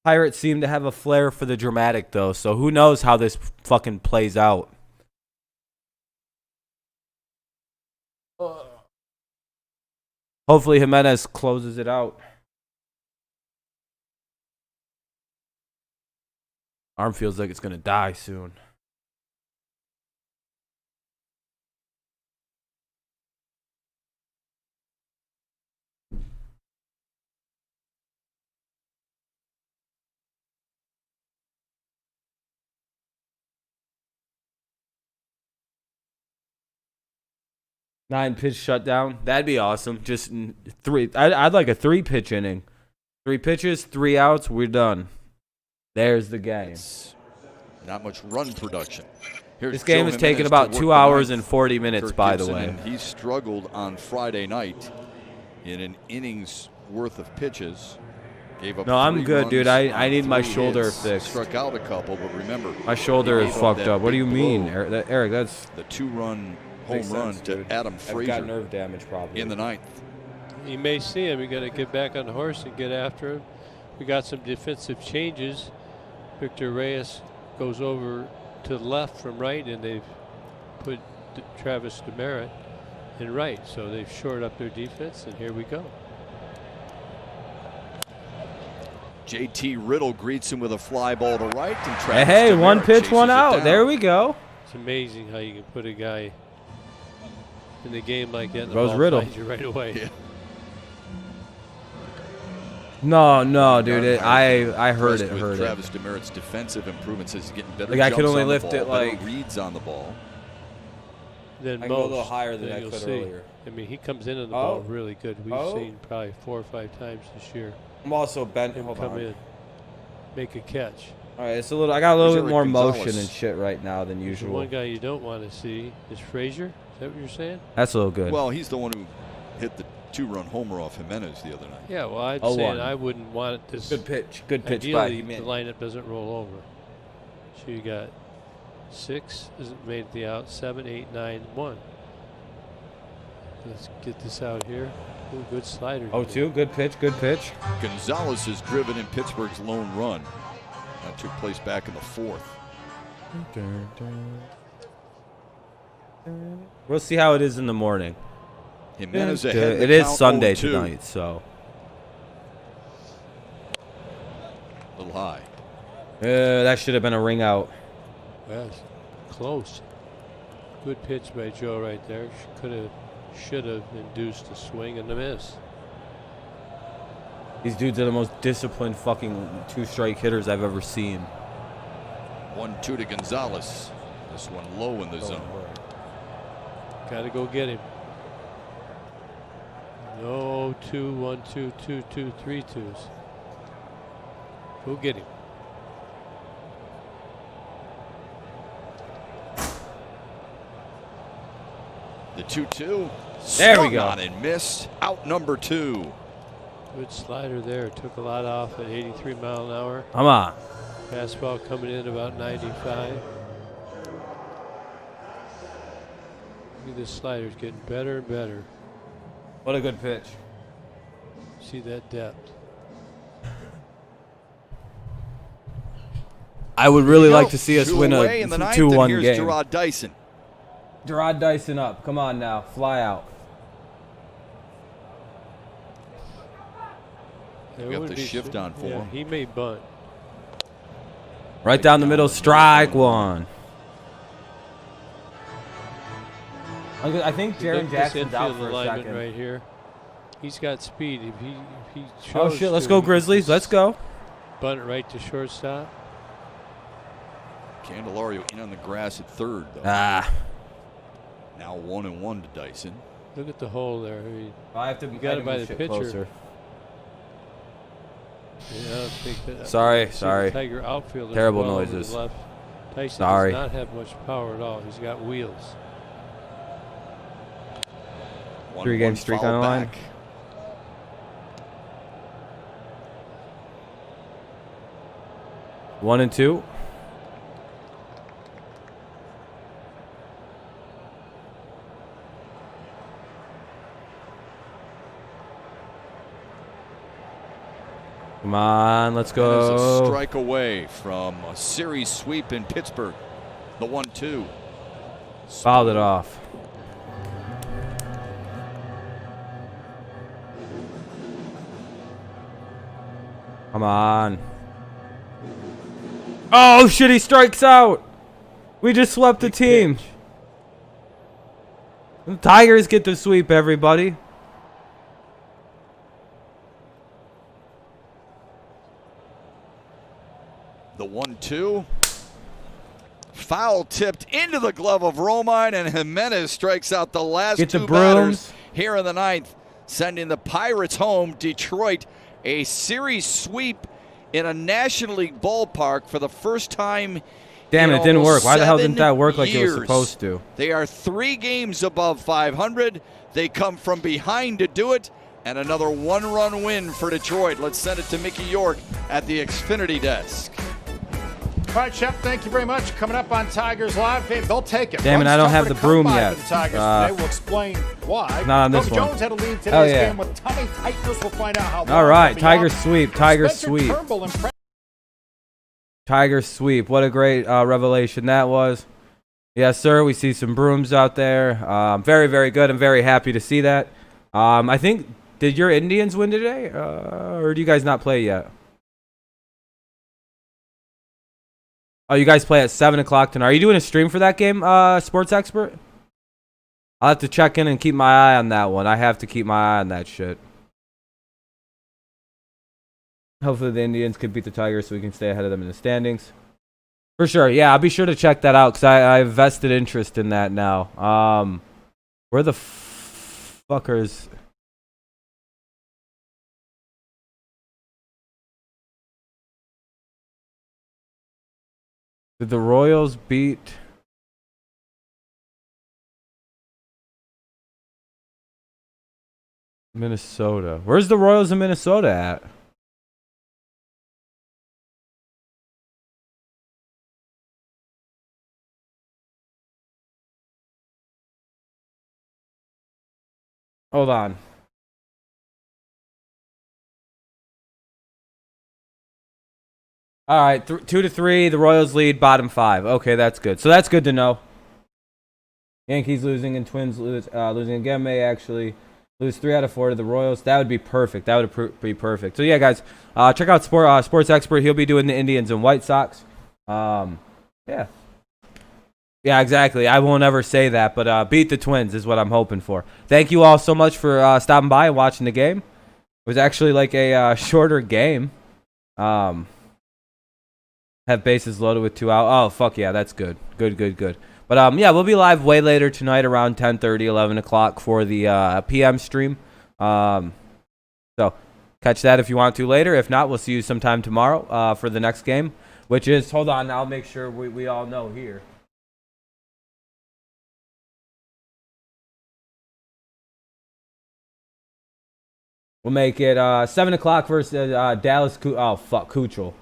Pirates seem to have a flair for the dramatic, though, so who knows how this fucking plays out. Hopefully Jimenez closes it out. Arm feels like it's gonna die soon. Nine pitch shutdown. That'd be awesome. Just three. I'd like a 3-pitch inning. 3 pitches, 3 outs. We're done. There's the game. Not much run production. This game is taking about 2 hours and 40 minutes, by the way. He struggled on Friday night in an innings worth of pitches. Gave up no, I'm good, runs dude. I need my shoulder hits, fixed. Struck out a couple, but remember, my shoulder is fucked up. What do you mean, Eric? That's the 2-run home run to Adam Frazier. I've got nerve damage probably in the 9th. You may see him. You got to get back on the horse and get after him. We got some defensive changes. Victor Reyes goes over to the left from right, and they've put Travis Demerit in right. So they've shored up their defense, and here we go. JT Riddle greets him with a fly ball to right. And Travis hey, Demerit 1 pitch, 1 out. down. There we go. It's amazing how you can put a guy in the game like that. And the Rose ball Riddle. finds you right away. Yeah. No, dude. I heard it. Heard Travis it. Demerit's defensive improvements is getting better. Like I could jumps only on the lift ball, it like better reads on the ball. Then I can go a little higher than I you'll could see. earlier. I mean, he comes in on the ball really good. We've seen probably 4 or 5 times this year I'm also bent. him Hold come on. in, make a catch. All right, it's a little. I got a little There's bit more Eric motion Gonzalez. and shit right now than The usual. one guy you don't want to see is Frazier. Is that what you're saying? That's a little good. Well, he's the one who hit the 2-run homer off Jimenez the other night. Yeah, well, I'd 0-1. say I wouldn't want this. Good pitch. Good pitch by Ideally, the him. lineup doesn't roll over. So you got 6 isn't made the out, 7, 8, 9, 1. Let's get this out here. Ooh, good slider. 0-2. Good pitch. Good pitch. Gonzalez has driven in Pittsburgh's lone run. That took place back in the 4th. We'll see how it is in the morning. Jimenez ahead in It the is count, Sunday 0-2. tonight, so. A little high. That should have been a ring out. Yes, close. Good pitch by Joe right there. Should have induced a swing and a miss. These dudes are the most disciplined fucking 2-strike hitters I've ever seen. 1-2 to Gonzalez. This one low in the zone. Got to go get him. No 2, 1, 2, 2, 2, 3 twos. Go get him. The 2-2. There we Swung go. on and missed. Out number 2. Good slider there. Took a lot off at 83 mile an hour. Come on. Fastball coming in about 95. Look at this slider's getting better and better. What a good pitch. See that depth. I would really like to see us win a away in the 2-1 here's game. Gerard Dyson. Gerard Dyson up. Come on now. Fly out. There We got would the be shift some- on for yeah, him. he may bunt. Right down the middle. Strike one. I think Look Jaron at this Jackson's out infield for a alignment second. right here. He's got speed. If he Oh, chose shit. Let's to, go, he could Grizzlies. just Let's go. Bunt right to shortstop. Candelario in on the grass at third, though. Ah. Now 1-1 to Dyson. Look at the hole there. I mean, I have to You got it by the pitcher. closer. I don't think that. Sorry, I've seen sorry. the Tiger outfielder Terrible well over the noises. Left. Tyson Sorry. does not have much power at all. He's got wheels. 3-game 1-1 streak foul on the line. back. One and two. Come on, let's That is a go. strike away from a series sweep in Pittsburgh. The 1-2. Fouled it off. Come on. Oh, shit, he strikes out. We just swept the team. Pitch. The Tigers get the sweep, everybody. The 1-2. Foul tipped into the glove of Romine, and Jimenez strikes out the last Get the two brooms batters here in the ninth, sending the Pirates home. Detroit, a series sweep in a National League ballpark for the first time. Damn, it didn't work. Why the hell didn't that work years. like it was supposed to? They are 3 games above 500. They come from behind to do it, and another 1-run win for Detroit. Let's send it to Mickey York at the Xfinity desk. All right, Shep, thank you very much. Coming up on Tigers Live, they'll take it. Damn it, I don't have the broom yet. The Tigers today. We'll explain why. Not on this Coach one. Jones had a lead today's game with tummy tightness. We'll find out how. All right, Tigers sweep. Tigers Spencer sweep. Turnbull and Tigers sweep. What a great revelation that was. Yes, sir. We see some brooms out there. Very, very good. I'm very happy to see that. I think, did your Indians win today? Or do you guys not play yet? Oh, you guys play at 7 o'clock tonight. Are you doing a stream for that game, Sports Expert? I'll have to check in and keep my eye on that one. I have to keep my eye on that shit. Hopefully the Indians could beat the Tigers so we can stay ahead of them in the standings. For sure. Yeah, I'll be sure to check that out because I have vested interest in that now. Where the fuckers... Did the Royals beat... Minnesota? Where's the Royals in Minnesota at? Hold on. All right, 2-3. The Royals lead, bottom 5. Okay, that's good. So that's good to know. Yankees losing and Twins losing again. May actually lose 3 out of 4 to the Royals. That would be perfect. That would be perfect. So yeah, guys, check out Sports Expert. He'll be doing the Indians and White Sox. Yeah. Yeah, exactly. I won't ever say that, but beat the Twins is what I'm hoping for. Thank you all so much for stopping by and watching the game. It was actually like a shorter game. Have bases loaded with 2 out. Oh, fuck yeah, that's good. Good. But yeah, we'll be live way later tonight around 10:30, 11 o'clock for the PM stream. So catch that if you want to later. If not, we'll see you sometime tomorrow for the next game, which is, hold on, I'll make sure we all know here. We'll make it 7 o'clock versus Dallas. Kuchel.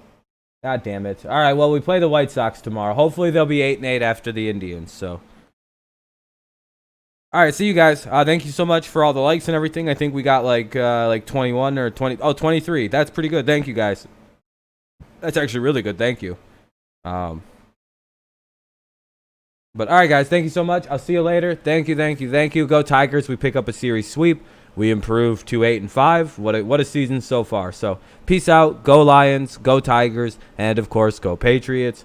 God damn it. All right, well, we play the White Sox tomorrow. Hopefully they'll be 8-8 after the Indians. So, all right, see you guys. Thank you so much for all the likes and everything. I think we got like 21 or 20. Oh, 23. That's pretty good. Thank you, guys. That's actually really good. Thank you. But all right, guys, thank you so much. I'll see you later. Thank you. Go Tigers. We pick up a series sweep. We improved to 8-5. What a season so far. So peace out. Go Lions. Go Tigers. And, of course, go Patriots.